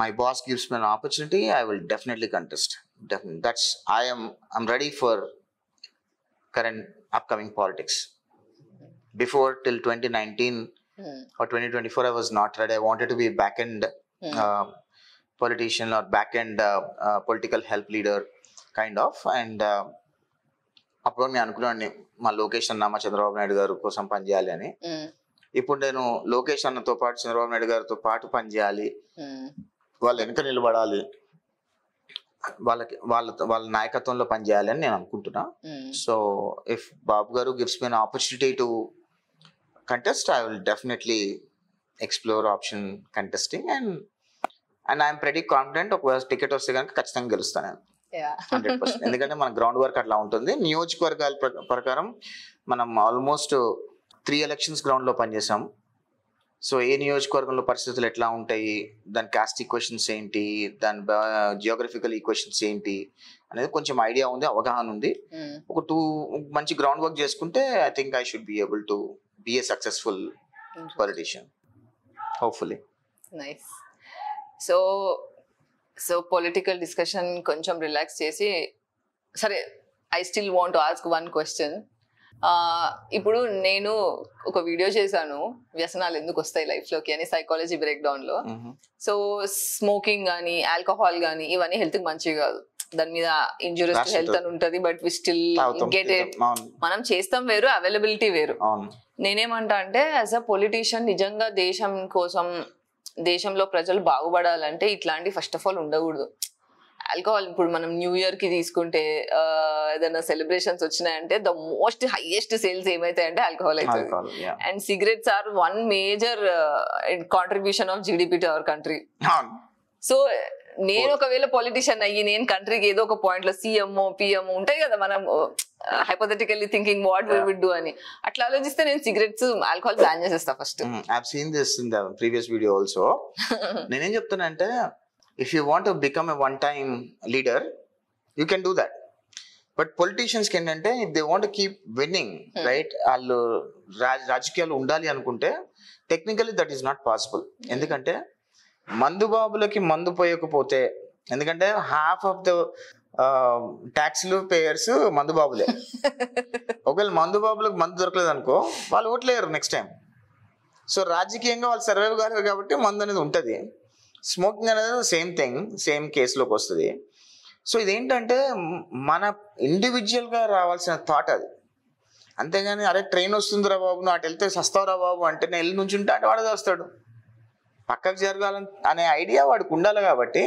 my boss gives me an opportunity, I will definitely contest. definitely. I'm ready for current upcoming politics. Before till 2019 or 2024, I was not ready. I wanted to be a back-end politician or back-end political help leader kind of. And అప్పుడు నేను అనుకున్నాను మా లోకేష్ అన్న మా చంద్రబాబు నాయుడు గారు కోసం పనిచేయాలి అని. ఇప్పుడు నేను లోకేష్ అన్నతో పాటు చంద్రబాబు నాయుడు గారితో పాటు పనిచేయాలి, వాళ్ళ వెనుక నిలబడాలి, వాళ్ళ నాయకత్వంలో పనిచేయాలి అని నేను అనుకుంటున్నా. సో ఇఫ్ బాబు గారు gives me an opportunity to contest, I will definitely explore option contesting, and I am pretty confident ఒక టికెట్ వస్తే కనుక ఖచ్చితంగా గెలుస్తాను 100%. ఎందుకంటే మన గ్రౌండ్ వర్క్ అట్లా ఉంటుంది. నియోజకవర్గాల ప్రకారం మనం ఆల్మోస్ట్ 3 ఎలక్షన్స్ గ్రౌండ్ లో పనిచేసాం. సో ఏ నియోజకవర్గంలో పరిస్థితులు ఎట్లా ఉంటాయి, దాని కాస్ట్ ఈక్వేషన్స్ ఏంటి, దాని జియోగ్రఫికల్ ఈక్వేషన్స్ ఏంటి అనేది కొంచెం ఐడియా ఉంది, అవగాహన ఉంది. ఒక 2 మంచి గ్రౌండ్ వర్క్ చేసుకుంటే I think I should be able to be a successful politician, hopefully. Nice. So political discussion koncham relax chesi sare, I still want to ask one question. ఇప్పుడు నేను ఒక వీడియో చేశాను, వ్యసనాలు ఎందుకు వస్తాయి లైఫ్ లోకి అని, సైకాలజీ బ్రేక్ డౌన్ లో. సో స్మోకింగ్ గానీ ఆల్కహాల్ గానీ ఇవన్నీ హెల్త్ కి మంచివి కాదు, దాని మీద ఇంజూరియస్ టు హెల్త్ అని ఉంటది, but we still get it. మనం చేస్తాం వేరు, అవైలబిలిటీ వేరు. నేనేమంటా అంటే యాజ్ అ పొలిటీషియన్ నిజంగా దేశం కోసం, దేశంలో ప్రజలు బాగుపడాలంటే ఇట్లాంటి ఫస్ట్ ఆఫ్ ఆల్ ఉండకూడదు. ఆల్కహాల్ ఇప్పుడు మనం న్యూ ఇయర్ కి తీసుకుంటే ఏదైనా సెలబ్రేషన్స్ వచ్చినాయంటే ద మోస్ట్ హైయెస్ట్ సేల్స్ ఏమైతాయంటే ఆల్కహాల్ అవుతుంది. And cigarettes are one major contribution of GDP to our country. So నేను ఒకవేళ పొలిటీషియన్ అయ్యి నేను కంట్రీకి ఏదో ఒక పాయింట్ లో సీఎంఓ పిఎంఓ ఉంటాయి కదా, మనం hypothetically thinking what we would do అని అట్లా ఆలోచిస్తే నేను సిగరెట్స్ ఆల్కహాల్ బ్యాన్ చేసేస్తా first. I have seen this in the previous video also. నేనేం చెప్తానంటే if you want to become a one time leader, you can do that. But politicians can ante if they want to keep winning, right, allu రాజకీయాలు ఉండాలి అనుకుంటే technically that is not possible. ఎందుకంటే మందు బాబులకి మందు పోయకపోతే, ఎందుకంటే హాఫ్ ఆఫ్ ద ట్యాక్స్లు పేయర్స్ మందు బాబులే. ఒకవేళ మందు బాబులకు మందు దొరకలేదు అనుకో, వాళ్ళు ఓట్లేయరు నెక్స్ట్ టైం. సో రాజకీయంగా వాళ్ళు సర్వైవ్ కాలేరు కాబట్టి మందు అనేది ఉంటుంది. స్మోకింగ్ అనేది సేమ్ థింగ్, సేమ్ కేసులోకి వస్తుంది. సో ఇదేంటంటే మన ఇండివిజువల్గా రావాల్సిన థాట్ అది. అంతేగాని అరే ట్రైన్ వస్తుందిరా బాబు, నువ్వు అటు వెళ్తే సస్తావురా బాబు అంటే నేను వెళ్ళి నుంచి ఉంటే అంటే వాడు వస్తాడు. పక్కకు జరగాలని అనే ఐడియా వాడికి ఉండాలి. కాబట్టి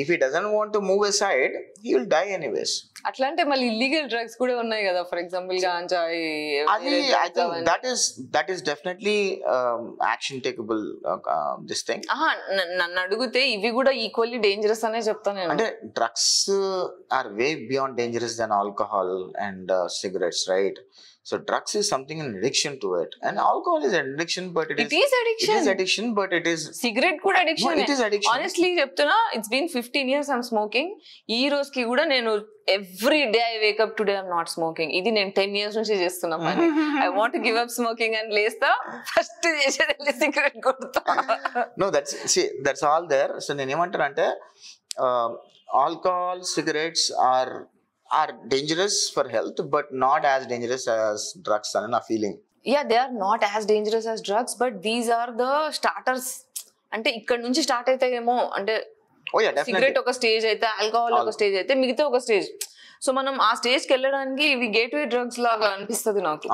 if he doesn't want to move aside, he will die anyways. అట్లా అంటే మళ్ళీ ఇల్లీగల్ డ్రగ్స్ కూడా ఉన్నాయి కదా, ఫర్ ఎగ్జాంపుల్ గాంజాయి. అది I think that is definitely action takeable this thing. నన్ను అడిగితే ఇవి కూడా ఈక్వల్లీ డేంజరస్ అనే చెప్తాను నేను. అంటే drugs are way beyond dangerous than alcohol and cigarettes, right? So drugs is something in addiction to it, and alcohol is an addiction, but it is addiction. It is addiction, but it is cigarette kuda addiction. No, it is addiction. Honestly చెప్తున్నా, it's been 15 years I'm smoking. ఈ రోజుకి కూడా నేను every day I wake up, today I'm not smoking. ఇది నేను 10 years నుంచి చేస్తున్నా పని. I want to give up smoking and లేస్తా ఫస్ట్ చేసేది సిగరెట్ కొడతా. No, that's all there. So నేను ఏమంటానంటే alcohol, cigarettes are dangerous for health, but not as dangerous as drugs అని నా feeling. Yeah, they are not as dangerous as drugs, but these are the starters. అంటే ఇక్కడ నుంచి స్టార్ట్ అవుతాయేమో, అంటే సిగరెట్ ఒక స్టేజ్ అయితే, ఆల్కహాల్ ఒక స్టేజ్ అయితే, మిగతా ఒక స్టేజ్. సో మనం ఆ స్టేజ్ కి వెళ్ళడానికి ఇవి గేట్ వే డ్రగ్స్ లాగా అనిపిస్తుంది నాకు.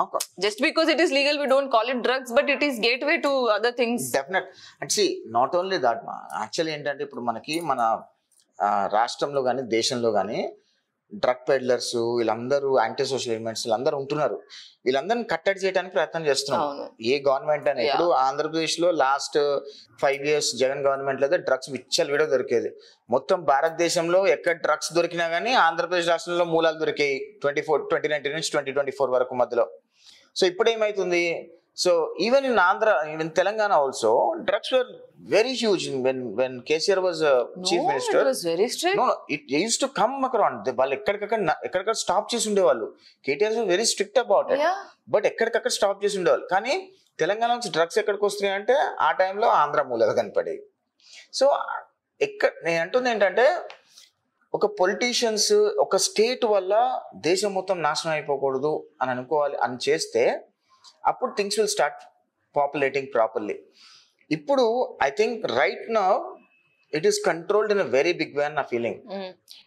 Just because it is legal we don't call it drugs, but it is gateway to other things. Definite. And see not only that, actually ఏంటంటే ఇప్పుడు మనకి మన రాష్ట్రంలో కానీ దేశంలో కానీ డ్రగ్ పెడ్లర్స్ వీళ్ళందరూ, యాంటీ సోషల్ ఎలిమెంట్స్ వీళ్ళందరూ ఉంటున్నారు. వీళ్ళందరినీ కట్టడి చేయడానికి ప్రయత్నం చేస్తున్నాం ఏ గవర్నమెంట్ అని. ఇప్పుడు ఆంధ్రప్రదేశ్ లో లాస్ట్ 5 years జగన్ గవర్నమెంట్ లో డ్రగ్స్ విచ్చలవిడిగా దొరికేది. మొత్తం భారతదేశంలో ఎక్కడ డ్రగ్స్ దొరికినా కానీ ఆంధ్రప్రదేశ్ రాష్ట్రంలో మూలాలు దొరికాయి 2019 నుంచి 2024 వరకు మధ్యలో. సో ఇప్పుడు ఏమైతుంది, so even in Andhra, even Telangana also, drugs were very huge when KCR was chief minister. It was very strict. No, it used to come around. వాళ్ళు ఎక్కడికక్కడ స్టాప్ చేసి ఉండేవాళ్ళు. KTR was very strict about it. But ఎక్కడికక్కడ స్టాప్ చేసి ఉండేవాళ్ళు. కానీ తెలంగాణ నుంచి డ్రగ్స్ ఎక్కడికి వస్తున్నాయి అంటే ఆ టైంలో ఆంధ్ర మూలగా కనపడేవి. సో నేను అంటుంది ఏంటంటే ఒక పొలిటీషియన్స్ ఒక స్టేట్ వల్ల దేశం మొత్తం నాశనం అయిపోకూడదు అని అనుకోవాలి అని చేస్తే అప్పుడు things will start populating properly. ఇప్పుడు I think right now it is controlled in a very big way na feeling.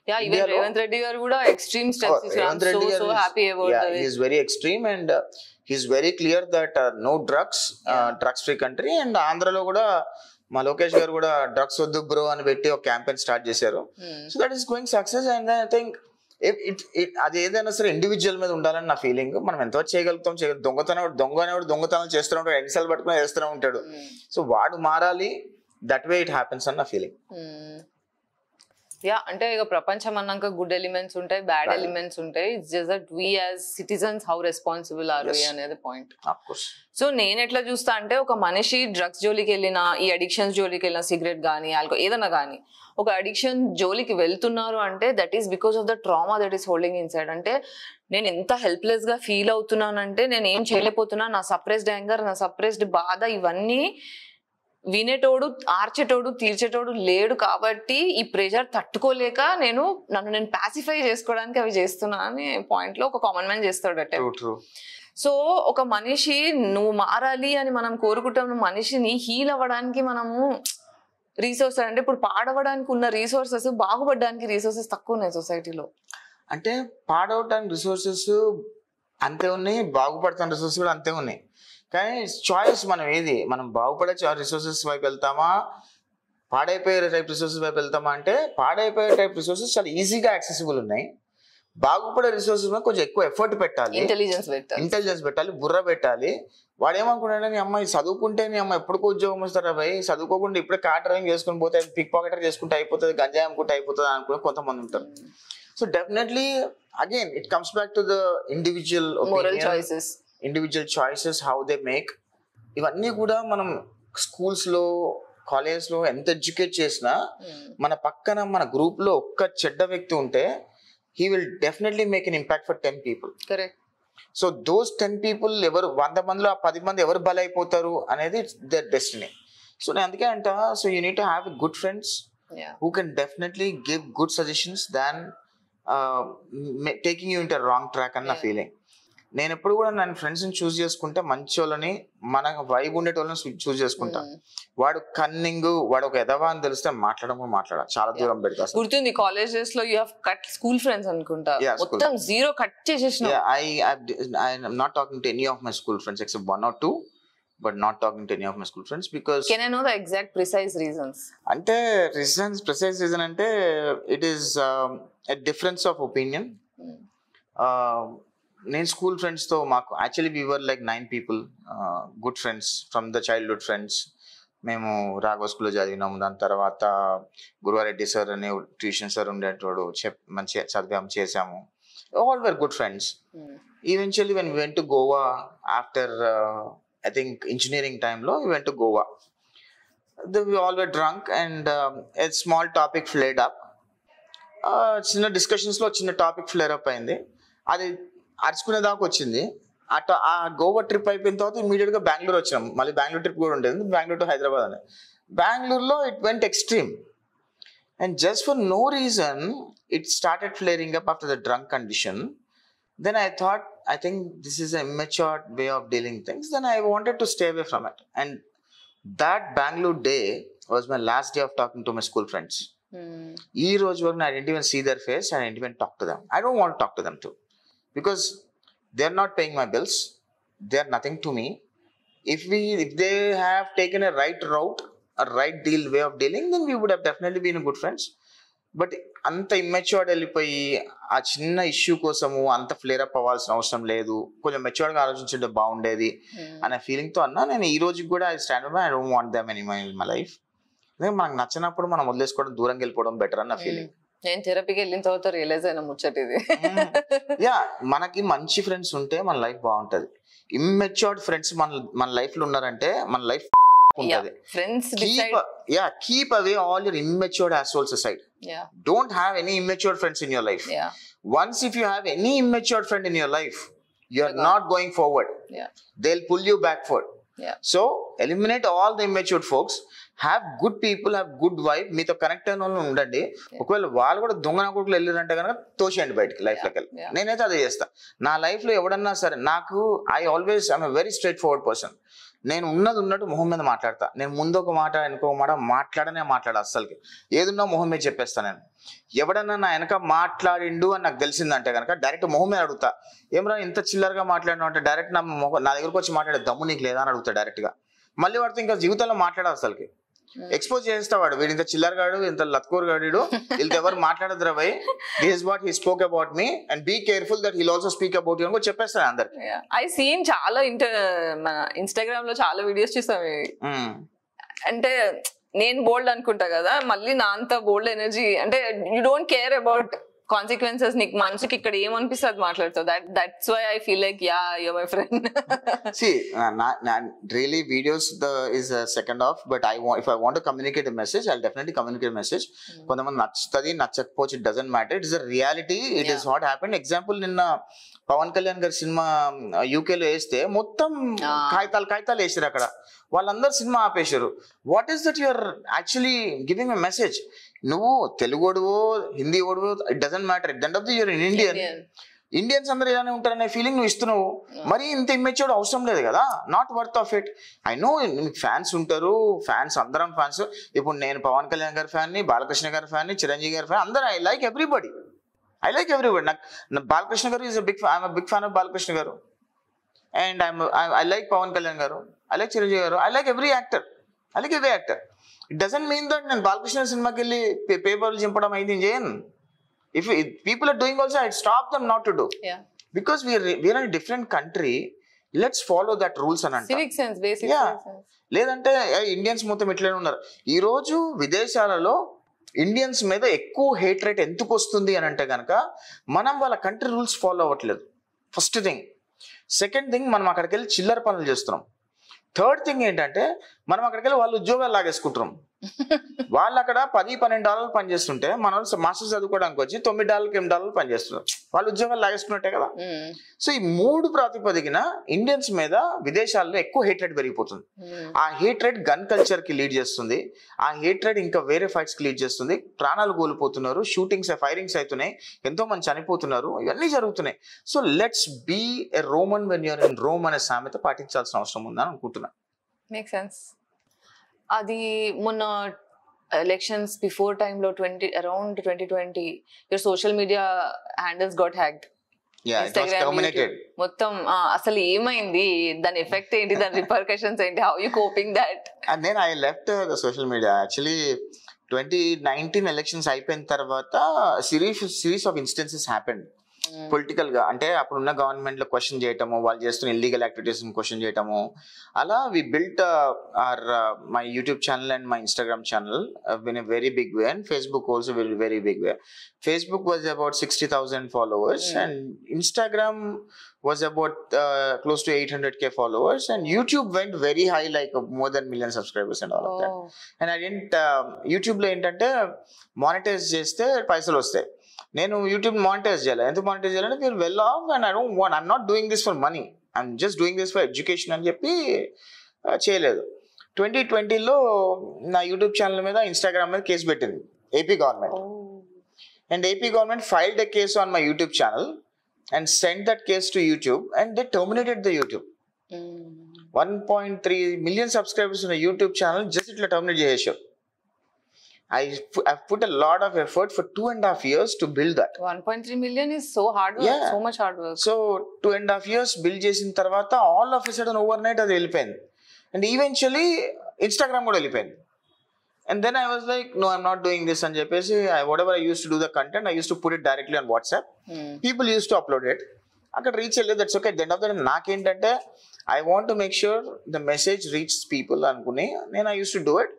Yeah, even Revanth Reddy garu kuda extreme steps is so happy about that. He is very extreme and he is very clear that no drugs, drugs free country. And Andhra lo kuda ma Lokesh garu kuda drugs oddu bro ani petti oka campaign start chesaru. So that is going success. And then I think అది ఏదైనా సరే ఇండివిజువల్ మీద ఉండాలని నా ఫీలింగ్. మనం ఎంతో చేయగలుగుతాం, దొంగతనం చేస్తూ ఉంటాడు, ఎన్నిసార్లు పట్టుకుని వేస్తూనే ఉంటాడు. సో వాడు మారాలి, that way it happens అన్న ఫీలింగ్. యా, అంటే ఇక ప్రపంచం అన్నాక గుడ్ ఎలిమెంట్స్ ఉంటాయి, బ్యాడ్ ఎలిమెంట్స్ ఉంటాయి. It's just that we as citizens how responsible are we అనేది పాయింట్. సో నేను ఎట్లా చూస్తా అంటే, ఒక మనిషి డ్రగ్స్ జోలికి వెళ్ళినా, ఈ అడిక్షన్స్ జోలికి వెళ్ళినా, సిగరెట్ కానీ ఆల్కహాల్ ఏదైనా కానీ, ఒక అడిక్షన్ జోలికి వెళ్తున్నారు అంటే that is because of the trauma that is holding inside. అంటే నేను ఎంత హెల్ప్లెస్ గా ఫీల్ అవుతున్నానంటే, నేను ఏం చేయలేకపోతున్నా, నా సప్రెస్డ్ యాంగర్, నా సప్రెస్డ్ బాధ, ఇవన్నీ వినేటోడు, ఆర్చేటోడు, తీర్చేటోడు లేడు. కాబట్టి ఈ ప్రెషర్ తట్టుకోలేక నన్ను పాసిఫై చేసుకోవడానికి అవి చేస్తున్నా అనే పాయింట్ లో ఒక కామన్ మ్యాన్ చేస్తాడు అంటే. సో ఒక మనిషి నువ్వు మారాలి అని మనం కోరుకుంటాం, మనిషిని హీల్ అవ్వడానికి మనము రీసోర్సెస్, అంటే ఇప్పుడు పాడవడానికి ఉన్న రీసోర్సెస్, బాగుపడడానికి రీసోర్సెస్ తక్కువ ఉన్నాయి సొసైటీలో. అంటే పాడవడానికి రిసోర్సెస్ అంతే ఉన్నాయి, బాగుపడతానికి రిసోర్సెస్ కూడా అంతే ఉన్నాయి. కానీ చాయిస్ మనం బాగుపడే రిసోర్సెస్ వైపు వెళ్తామా, పాడైపోయే టైప్ రిసోర్సెస్ వైపు వెళ్తామా అంటే, పాడైపోయే టైప్ రిసోర్సెస్ చాలా ఈజీగా యాక్సెసిబుల్ ఉన్నాయి. బాగుపడే రిసోర్సెస్ మీద కొంచెం ఎక్కువ ఎఫర్ట్ పెట్టాలి, ఇంటెలిజెన్స్ పెట్టాలి, బుర్ర పెట్టాలి. వాడు ఏమనుకుంటాడు, నీ అమ్మాయి చదువుకుంటే నీ అమ్మాయి ఎప్పటికో ఉద్యోగం వస్తారా భయ్, చదువుకోకుండా ఇప్పుడే కార్ డ్రైవింగ్ చేసుకుని పోతే, పిక్ పాకెటర్ చేసుకుంటే అయిపోతుంది, గంజాయి అమ్ముకుంటే అయిపోతుంది అనుకునే కొంతమంది ఉంటారు. So definitely again it comes back to the individual choices how they make. ఇవన్నీ కూడా మనం స్కూల్స్లో, కాలేజ్లో ఎంత ఎడ్యుకేట్ చేసినా, మన పక్కన మన గ్రూప్లో ఒక్క చెడ్డ వ్యక్తి ఉంటే he will definitely make an impact for 10 people. Correct. So those 10 people ఎవరు 100 మందిలో 10 మంది ఎవరు బలైపోతారు అనేది their destiny. So నేను అందుకే అంట, so you need to have good friends who can definitely give good suggestions than taking you into a wrong track అన్న ఫీలింగ్. నేను ఎప్పుడు కూడా నా ఫ్రెండ్స్ని చూస్ చేసుకుంటే మంచి వాళ్ళని, మన వైబ్ ఉండేటోళ్ళని చూస్ చేసుకుంటా. వాడు కన్నింగ్, వాడు ఒక ఎదవా అని తెలిస్తే మాట్లాడ చాలా దూరం పెడతా. గుర్తుంది కాలేజ్ డేస్ లో you have cut school friends అనుకుంటా, మొత్తం జీరో కట్ చేసేసిన. I am not talking to any of my school friends except one or two, but not talking to any of my school friends because. Can I know the exact precise reasons? అంటే precise reason అంటే it is a difference of opinion. నేను స్కూల్ ఫ్రెండ్స్తో మాకు actually we were like 9 people good friends from the childhood friends. మేము రాఘవ స్కూల్లో చదివినాము, దాని తర్వాత గురువారెడ్డి సార్ అనే ట్యూషన్ సార్ ఉండేటోడు, మంచిగా చదివాము, చేసాము. All were good friends. Eventually when we went to Goa after I think engineering టైంలో we went to Goa. We all were drunk and a small topic flared up. చిన్న డిస్కషన్స్లో చిన్న టాపిక్ ఫ్లేర్ అప్ అయింది. అది అరుచుకునే దాకా వచ్చింది. ఆ గోవా ట్రిప్ అయిపోయిన తర్వాత ఇమీడియట్గా బెంగళూరు వచ్చినాం. మళ్ళీ బెంగళూరు ట్రిప్ కూడా ఉండేది, బెంగళూరు టు హైదరాబాద్ అని. బెంగళూరులో it went extreme and just for no reason it started flaring up after the drunk condition. Then I thought I think this is a immature way of dealing things. Then I wanted to stay away from it. And that Bengaluru day was my last day of talking to my school friends. ఈ రోజు వరకు I didn't even see their face, I didn't even talk to them. I don't want to talk to them too because they're not paying my bills, they're nothing to me. If they have taken a right route, a right way of dealing, then we would have definitely been good friends. But అంత ఇమ్మెచ్యూర్డ్ వెళ్ళిపోయి ఆ చిన్న ఇష్యూ కోసము అంత ఫ్లేర్ అప్ అవ్వాల్సిన అవసరం లేదు, కొంచెం మెచ్యూర్డ్గా ఆలోచించుంటే బాగుండేది అనే ఫీలింగ్తో అన్నా. నేను ఈ రోజుకి కూడా I stand by, I don't want them any my life. మనకు నచ్చినప్పుడు మనం వదిలేసుకోవడం, దూరంగా వెళ్ళిపోవడం బెటర్ అన్న ఫీలింగ్. నేను థెరపీకి వెళ్ళిన తర్వాత రియలైజ్ అయిన ముచ్చట ఇది. యా, మనకి మంచి ఫ్రెండ్స్ ఉంటే మన లైఫ్ బాగుంటది. ఇమ్మెచ్యూర్డ్ ఫ్రెండ్స్ మన లైఫ్ లో ఉన్నారంటే మన లైఫ్ ఉంటది. Friends keep away all your immature assholes aside. Don't have any immature friends in your life. Once if you have any immature friend in your life, you are not going forward. They'll pull you backward. So eliminate all the immature folks. Have good people, have good vibe, మీతో కనెక్ట్ అయిన వాళ్ళు ఉండండి. ఒకవేళ వాళ్ళు కూడా దొంగన కొడుకులు వెళ్ళారంటే కనుక తోసేయండి బయటికి లైఫ్లోకి వెళ్ళి. నేనైతే అదే చేస్తా నా లైఫ్లో. ఎవడన్నా సరే నాకు I always I'm a very straight forward person. నేను ఉన్నది ఉన్నట్టు మొహం మీద మాట్లాడతా. నేను ముందు ఒక మాట వెనుక మాట మాట్లాడ అస్సలకి. ఏదున్నా మొహం మీద చెప్పేస్తా. నేను ఎవడన్నా నా వెనక మాట్లాడిండు అని నాకు తెలిసిందంటే కనుక డైరెక్ట్ మొహం మీద అడుగుతా, ఏమరా ఇంత చిల్లరగా మాట్లాడినా అంటే డైరెక్ట్ నా దగ్గరకు వచ్చి మాట్లాడే దమ్ము నీకు లేదా అని అడుగుతా డైరెక్ట్గా. మళ్ళీ వాడితో ఇంకా జీవితంలో మాట్లాడాలి అసలుకి. ఎక్స్పోజ్ చేస్తా వాడు, వీడు ఇంత చిల్లరగాడు, ఇంత లత్కోర్ గాడు, వీళ్ళతో ఎవరు మాట్లాడదురా భయ్, this is what he spoke about me and be careful that he'll also speak about you అని కూడా చెప్పేస్తాను అందరికి. ఐ సీన్ చాలా ఇన్స్టాగ్రామ్ లో చాలా వీడియోస్ చూసాం. అంటే నేను బోల్డ్ అనుకుంటా కదా, మళ్ళీ నా అంత బోల్డ్ ఎనర్జీ అంటే you don't care about consequences. నీకు మనసుకి ఇక్కడ ఏమనిపిస్తుంది మాట్లాడతావు. That's why I feel like yeah you are my friend. See, really videos is a second off, but if I want to communicate a message, I'll definitely communicate a message. కొంతమంది నచ్చుతుంది నచ్చకపోవచ్చు, it doesn't matter. It is a reality. It is what happened. Example, నిన్న పవన్ కళ్యాణ్ గారి సినిమా యూకేలో వేస్తే మొత్తం కాగితాలు వేసారు అక్కడ. వాళ్ళందరూ సినిమా ఆపేశారు. What is that you're actually giving a message? నువ్వు తెలుగు ఓడువో హిందీ ఓడువో, it doesn't matter. At the end of the you're in Indian. Indians అందరూ ఇలానే ఉంటారనే ఫీలింగ్ నువ్వు ఇస్తున్నావు. మరి ఇంత ఇమ్మెచ్యూర్డ్ అవసరం లేదు కదా. Not worth of it. I know మీకు ఫ్యాన్స్ ఉంటారు, ఫ్యాన్స్ అందరం ఫ్యాన్స్. ఇప్పుడు నేను పవన్ కళ్యాణ్ గారి ఫ్యాన్ని, బాలకృష్ణ గారి ఫ్యాన్ని, చిరంజీవి గారి ఫ్యాన్, అందరూ ఐ లైక్ ఎవ్రీబడి. నాకు Balakrishna garu is I'm big fan of Balakrishna garu. And I like Pawan Kalyan garu, I like Chiranjeevi garu, I like every actor. It doesn't mean that నేను బాలకృష్ణ సినిమాకి వెళ్ళి పేపర్లు చింపడం అయింది చేయను. If people are doing also, I'd stop them not to do. Yeah. Because we are in a different country. Let's follow that rules and anta. Civic sense, basic sense. లేదంటే ఇండియన్స్ మొత్తం ఇట్లనే ఉన్నారు. ఈ రోజు విదేశాలలో ఇండియన్స్ మీద ఎక్కువ హేట్ రేట్ ఎందుకు వస్తుంది అని అంటే కనుక మనం వాళ్ళ కంట్రీ రూల్స్ ఫాలో అవ్వట్లేదు. First thing. సెకండ్ థింగ్, మనం అక్కడికి వెళ్ళి చిల్లర పనులు చేస్తున్నాం. థర్డ్ థింగ్ ఏంటంటే మనం అక్కడికి వెళ్ళి వాళ్ళు ఉద్యోగాలు లాగేసుకుంటున్నాం. వాళ్ళు అక్కడ $10-12 పనిచేస్తుంటే మన వాళ్ళు మాస్టర్స్ చదువుకోవడానికి వచ్చి $9-8 పనిచేస్తున్నారు. వాళ్ళు ఉద్యోగాలు లాగేసుకున్నట్టే కదా. సో ఈ 3 ప్రాతిపదికన ఇండియన్స్ మీద విదేశాల్లో ఎక్కువ హేట్ రేట్ పెరిగిపోతుంది. ఆ హేట్ రేట్ గన్ కల్చర్ కి లీడ్ చేస్తుంది. ఆ హేట్ రేట్ ఇంకా వేరే ఫైట్స్ కి లీడ్ చేస్తుంది. ప్రాణాలు కోల్పోతున్నారు, షూటింగ్స్ ఫైరింగ్స్ అవుతున్నాయి, ఎంతో మంది చనిపోతున్నారు, ఇవన్నీ జరుగుతున్నాయి. So let's be a Roman when you're in Rome అనే సామెత పాటించాల్సిన అవసరం ఉందని అనుకుంటున్నా. Make sense. అది మొన్న ఎలక్షన్స్ బిఫోర్ టైమ్ లో around 2020 your social media handles got hacked. మొత్తం అసలు ఏమైంది, దాని ఎఫెక్ట్ ఏంటి, దాని రిపర్కషన్స్ ఏంటి, how you coping that? And then I left the social media. Actually 2019 elections అయిపోయిన తర్వాత series of instances happened political గా. అంటే అప్పుడున్న గవర్నమెంట్ లో క్వశ్చన్ చేయటము, వాళ్ళు చేస్తున్న ఇల్లీగల్ యాక్టివిటీస్ క్వశ్చన్ చేయటము. అలా we built my YouTube channel and my Instagram channel in a very big way, and Facebook also very big way. Facebook was about 60,000 followers and Instagram was about close to 800k followers, and YouTube went very high, like more than million subscribers and all of that. And I didn't YouTube లో ఏంటంటే మానిటైజ్ చేస్తే పైసలు వస్తాయి. నేను యూట్యూబ్ మానిటైజ్ చేయాలి. ఎందుకు మానిటైజ్ చేయాలంటే మీరు well of and I'm not doing this for money, I'm just doing this for education అని చెప్పి చేయలేదు. 2020లో నా యూట్యూబ్ ఛానల్ మీద ఇన్స్టాగ్రామ్ మీద కేసు పెట్టింది AP government. And AP government filed a case on my YouTube channel and sent that case to YouTube, and they terminated the YouTube. 1.3 million subscribers on a YouTube channel just itla terminate cheyesharu. I've put a lot of effort for 2.5 years to build that. 1.3 million is so hard work. Yeah. So much hard work. So 2.5 years build chesin tarvata all of a sudden overnight adi velipayindi, and eventually Instagram kuda velipayindi. And then I was like, no, I'm not doing this and cheppesi whatever I used to do the content, I used to put it directly on WhatsApp. People used to upload it. Akkada reach cheyaledu, that's okay. At the end of the day నాకు ఏంటంటే I want to make sure the message reaches people అనుకుని నేను I used to do it.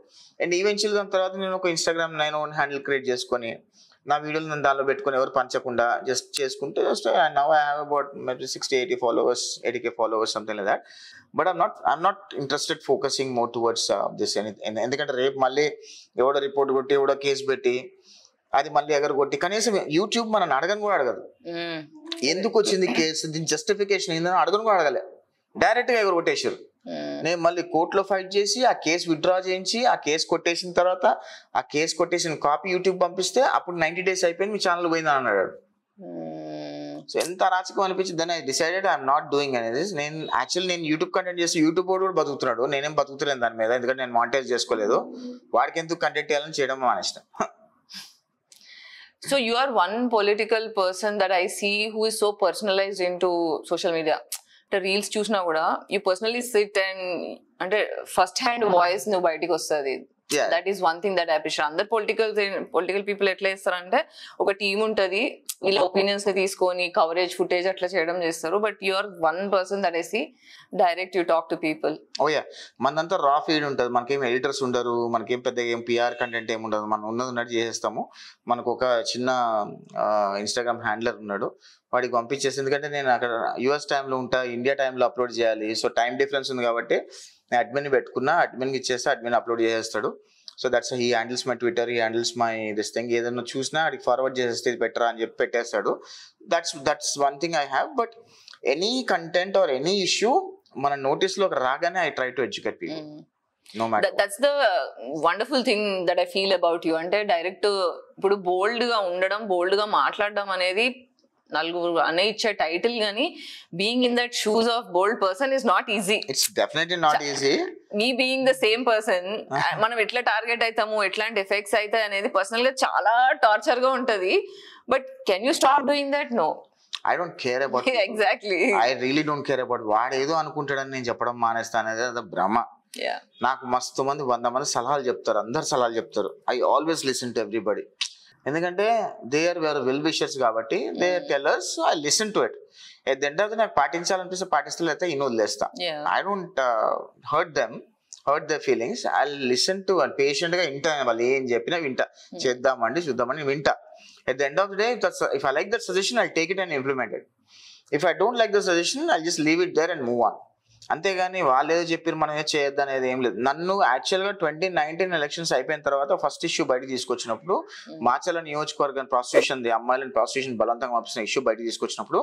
And eventually దాని తర్వాత నేను ఒక Instagram నేను ఓన్ హ్యాండిల్ క్రియేట్ చేసుకొని నా వీడియోలు నేను దానిలో పెట్టుకొని ఎవరు పంచకుండా జస్ట్ చేసుకుంటే just now I have about maybe 60-80 followers, 80k followers, something like that. But I'm not interested focusing more towards this anything. ఎందుకంటే రేపు మళ్ళీ ఎవడో రిపోర్ట్ కొట్టి ఎవడో కేసు పెట్టి అది మళ్ళీ ఎగర కొట్టి కనీసం యూట్యూబ్ మనం అడగని కూడా అడగదు. ఎందుకు వచ్చింది కేసు, దీని జస్టిఫికేషన్ ఏందని అడగని కూడా అడగలే, డైరెక్ట్ గా ఎగర కొట్టేసారు. నేను మళ్ళీ కోర్టులో ఫైట్ చేసి ఆ కేసు విత్డ్రా చేయించి ఆ కేసు కొట్టేసిన తర్వాత ఆ కేసు కొట్టేసిన కాపీ యూట్యూబ్ పంపిస్తే అప్పుడు 90 days అయిపోయింది, మీ ఛానల్ పోయిందని అన్నాడు. సో ఎంత అరాచకం అనిపించింది. Then I decided I'm not doing అనేది. నేను యూట్యూబ్ కంటెంట్ చేసి యూట్యూబ్ కూడా బతుకుతున్నాడు, నేనేం బతుకుతలేను దాని మీద, ఎందుకంటే నేను మానిటైజ్ చేసుకోలేదు. వాడికి ఎందుకు కంటెంట్ చేయాలని చేయడం మానేసిన. So you are one political person that I see who is so personalized into social media. అంటే రీల్స్ చూసినా కూడా యూ పర్సనలీ సిట్ అండ్ అంటే ఫస్ట్ హ్యాండ్ వాయిస్ నువ్వు బయటకు వస్తుంది. That is one thing that I appreciate. అందరు పొలిటికల్ పీపుల్ ఎట్లా చేస్తారంటే ఒక టీమ్ ఉంటది, వీళ్ళ ఒపీనియన్స్ ని తీసుకొని కవరేజ్ ఫుటేజ్ అట్లా చేయడం చేస్తారు. But you are one person that I see direct you talk to people. ఓయా, మనదంతా రా ఫీడ్ ఉంటుంది, మనకేం ఎడిటర్స్ ఉండరు, మనకేం పెద్ద ఏం పిఆర్ కంటెంట్ ఏమి ఉండదు, మనం ఉన్నట్టు చేసేస్తాము. మనకు ఒక చిన్న ఇన్స్టాగ్రామ్ హ్యాండ్లర్ ఉన్నాడు, వాడికి పంపించేసి, ఎందుకంటే నేను అక్కడ యూఎస్ టైంలో ఉంటా, ఇండియా టైంలో అప్లోడ్ చేయాలి. సో టైం డిఫరెన్స్ ఉంది కాబట్టి నేను అడ్మిన్ పెట్టుకున్నా, అడ్మిన్కి ఇచ్చేస్తే అడ్మిన్ అప్లోడ్ చేసేస్తాడు. So that's he handles my Twitter, he handles my this thing. ఏదైనా చూసినా అడిగి ఫార్వర్డ్ చేసేస్తే ఇది బెటర్ అని చెప్పి పెట్టేస్తాడు. That's one thing I have. But any content or any issue మన నోటీస్లోకి రాగానే I try to educate people. That's the wonderful thing that I feel about you. అంటే డైరెక్ట్ ఇప్పుడు బోల్డ్ గా ఉండడం, బోల్డ్ గా మాట్లాడడం అనేది నలుగురు అనే ఇచ్చే టైటిల్, గానీ being in that shoes of bold person is not easy. It's definitely not easy. Me being the same person, మనం ఎట్లా టార్గెట్ అవుతాము, ఎట్లాంటి ఎఫెక్ట్స్ అవుతాయి అనేది పర్సనల్ గా చాలా టార్చర్ గా ఉంటది. But can you stop doing that? No, I don't care about exactly. I really don't care about వాడు ఏదో అనుకుంటాడని నేను చెప్పడం మానేస్తా అనేది అది భ్రమ. నాకు మస్తు మంది 100 మంది సలహాలు చెప్తారు, అందరు సలహాలు చెప్తారు. I always listen to everybody, ఎందుకంటే దే ఆర్ వెల్ విషర్స్ కాబట్టి they tell us, I listen to it. At the end of the నాకు పాటించాలనిపిస్తే పాటిస్తలేతే ఇన్ని వదిలేస్తా. I don't hurt their feelings. I listen to and patient గా వింటా, వాళ్ళు ఏం చెప్పినా వింటా, చేద్దామండి చూద్దామని వింటా. At the end of the day, if I like that suggestion, I'll take it and implement it. If I don't like the suggestion, I'll just leave it there and move on. అంతేగాని వాళ్ళు ఏదో చెప్పారు మనం ఏదో చేయొద్దు అనేది ఏం లేదు. నన్ను యాక్చువల్గా 2019 ఎలక్షన్స్ అయిపోయిన తర్వాత ఫస్ట్ ఇష్యూ బయటకు తీసుకొచ్చినప్పుడు, మాచర్ల నియోజకవర్గం ప్రాస్టిట్యూషన్, అమ్మాయిలను ప్రాస్టిట్యూషన్ బలవంతంగా పంపిస్తున్న ఇష్యూ బయటకు తీసుకొచ్చినప్పుడు,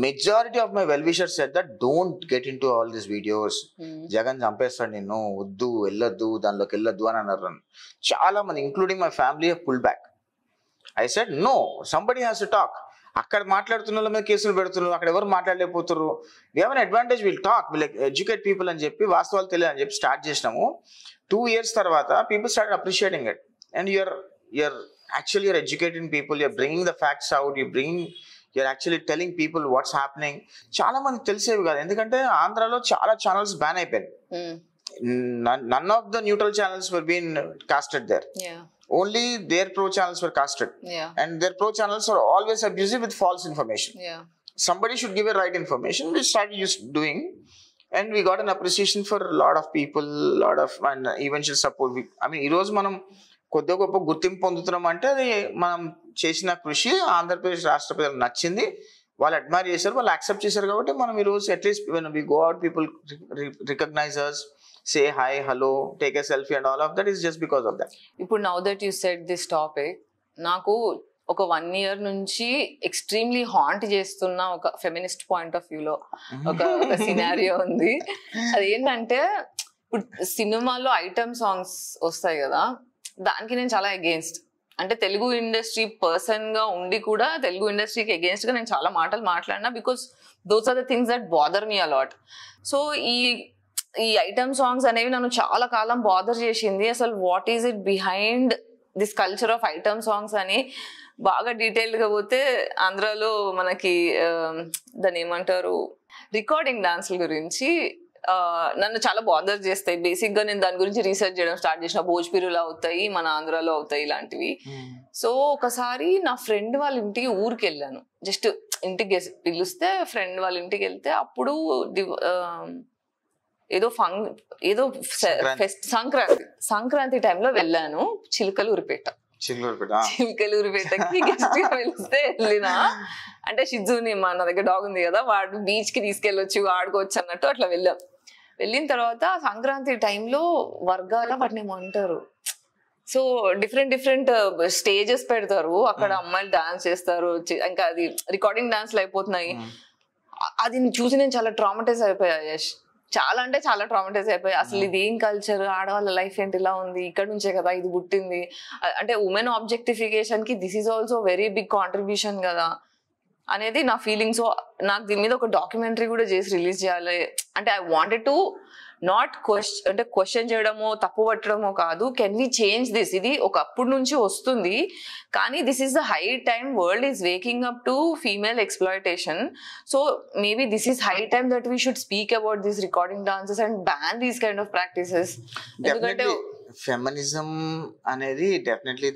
majority of my well wishers said that don't get in to all these videos, Jagan చంపేస్తాడు నిన్ను, వద్దు, వెళ్ళొద్దు, దానిలోకి వెళ్ళొద్దు అని అన్నారు. చాలా మంది including my family pull back. I said no, somebody has to talk. అక్కడ మాట్లాడుతున్న వాళ్ళ మీద కేసులు పెడుతున్నారు, అక్కడ ఎవరు మాట్లాడలేకపోతున్నారు. We have an advantage, we'll talk, we'll educate people అని చెప్పి, వాస్తవాలు తెలియదు అని చెప్పి స్టార్ట్ చేసినాము. 2 years తర్వాత people started appreciating it, and you're actually educating people, you're bringing the facts out, you're actually telling people what's happening. చాలా మంది తెలిసేవి కాదు, ఎందుకంటే ఆంధ్రాలో చాలా ఛానల్స్ బ్యాన్ అయిపోయాయి. None of the neutral channels were being casted there. Only their pro channels were casted, and their pro channels are always abusive with false information. Somebody should give a right information. We started doing, and we got an appreciation for a lot of people, lot of and eventual support. I mean, ఈ రోజు మనం కొద్దిగా గొప్ప గుర్తింపు పొందుతున్నాం అంటే అది మనం చేసిన కృషి ఆంధ్రప్రదేశ్ రాష్ట్ర ప్రజలకు నచ్చింది, వాళ్ళు అడ్మైర్ చేశారు, వాళ్ళు యాక్సెప్ట్ చేశారు. కాబట్టి మనం ఈ రోజు at least when we go out, people recognize us, say hi, hello, take a selfie and all of that is just because of that. ఇప్పుడు now that you said this topic, నాకు ఒక 1 year నుంచి ఎక్స్ట్రీమ్లీ హాంట్ చేస్తున్న ఒక ఫెమినిస్ట్ పాయింట్ ఆఫ్ వ్యూలో ఒక సినారియో ఉంది. అదేంటంటే ఇప్పుడు సినిమాలో ఐటమ్ సాంగ్స్ వస్తాయి కదా, దానికి నేను చాలా అగేన్స్ట్. అంటే తెలుగు ఇండస్ట్రీ పర్సన్ గా ఉండి కూడా తెలుగు ఇండస్ట్రీకి అగేన్స్ట్ గా నేను చాలా మాటలు మాట్లాడినా, because those are the things that bother me a lot. So ఈ ఐటమ్ సాంగ్స్ అనేవి నన్ను చాలా కాలం బాదర్ చేసింది. అసలు what is it behind this culture of item songs అని బాగా డీటెయిల్డ్ గా పోతే, ఆంధ్రాలో మనకి దాన్ని ఏమంటారు, రికార్డింగ్ డాన్సుల గురించి నన్ను చాలా బాదర్ చేస్తాయి. బేసిక్ గా నేను దాని గురించి రీసెర్చ్ చేయడం స్టార్ట్ చేసిన. భోజ్పురిలో అవుతాయి, మన ఆంధ్రాలో అవుతాయి ఇలాంటివి. సో ఒకసారి నా ఫ్రెండ్ వాళ్ళ ఇంటికి ఊరికి వెళ్ళాను, జస్ట్ ఇంటికి పిలిస్తే ఫ్రెండ్ వాళ్ళ ఇంటికి వెళ్తే, అప్పుడు ఏదో సంక్రాంతి టైంలో వెళ్ళాను చిలకలూరిపేటకి గెస్ట్ గా పిలిస్తే వెళ్ళినా. అంటే షిజుని నా దగ్గర డాగ్ ఉంది కదా, వాడు బీచ్ కి తీసుకెళ్ళొచ్చు, ఆడుకోవచ్చు అన్నట్టు అట్లా వెళ్ళిన తర్వాత సంక్రాంతి టైంలో వర్గాల వాటిని ఏమంటారు, సో డిఫరెంట్ స్టేజెస్ పెడతారు, అక్కడ అమ్మాయిలు డాన్స్ చేస్తారు, ఇంకా అది రికార్డింగ్ డాన్స్లు అయిపోతున్నాయి. అది చూసి నేను చాలా ట్రామటైజ్ అయిపోయా యష్. చాలా అంటే చాలా ట్రామటైజ్ అయిపోయి అసలు ఇది ఏం కల్చర్, ఆడవాళ్ళ లైఫ్ ఏంటి ఇలా ఉంది, ఇక్కడ నుంచే కదా ఇది పుట్టింది, అంటే ఉమెన్ ఆబ్జెక్టిఫికేషన్ కి this is also very big contribution కదా అనేది నా ఫీలింగ్. సో నాకు దీని మీద ఒక డాక్యుమెంటరీ కూడా చేసి రిలీజ్ చేయాలి అంటే I wanted to not question చేయడమో తప్పు పట్టడమో కాదు, కెన్ వి చేంజ్ దిస్, ఇది ఒకప్పుడు నుంచి వస్తుంది కానీ this is the high time world is waking up to female exploitation. So maybe this is high time that we should speak about this recording dances and ban these kind of practices. ఎందుకంటే ఫెమినిజం అనేది definitely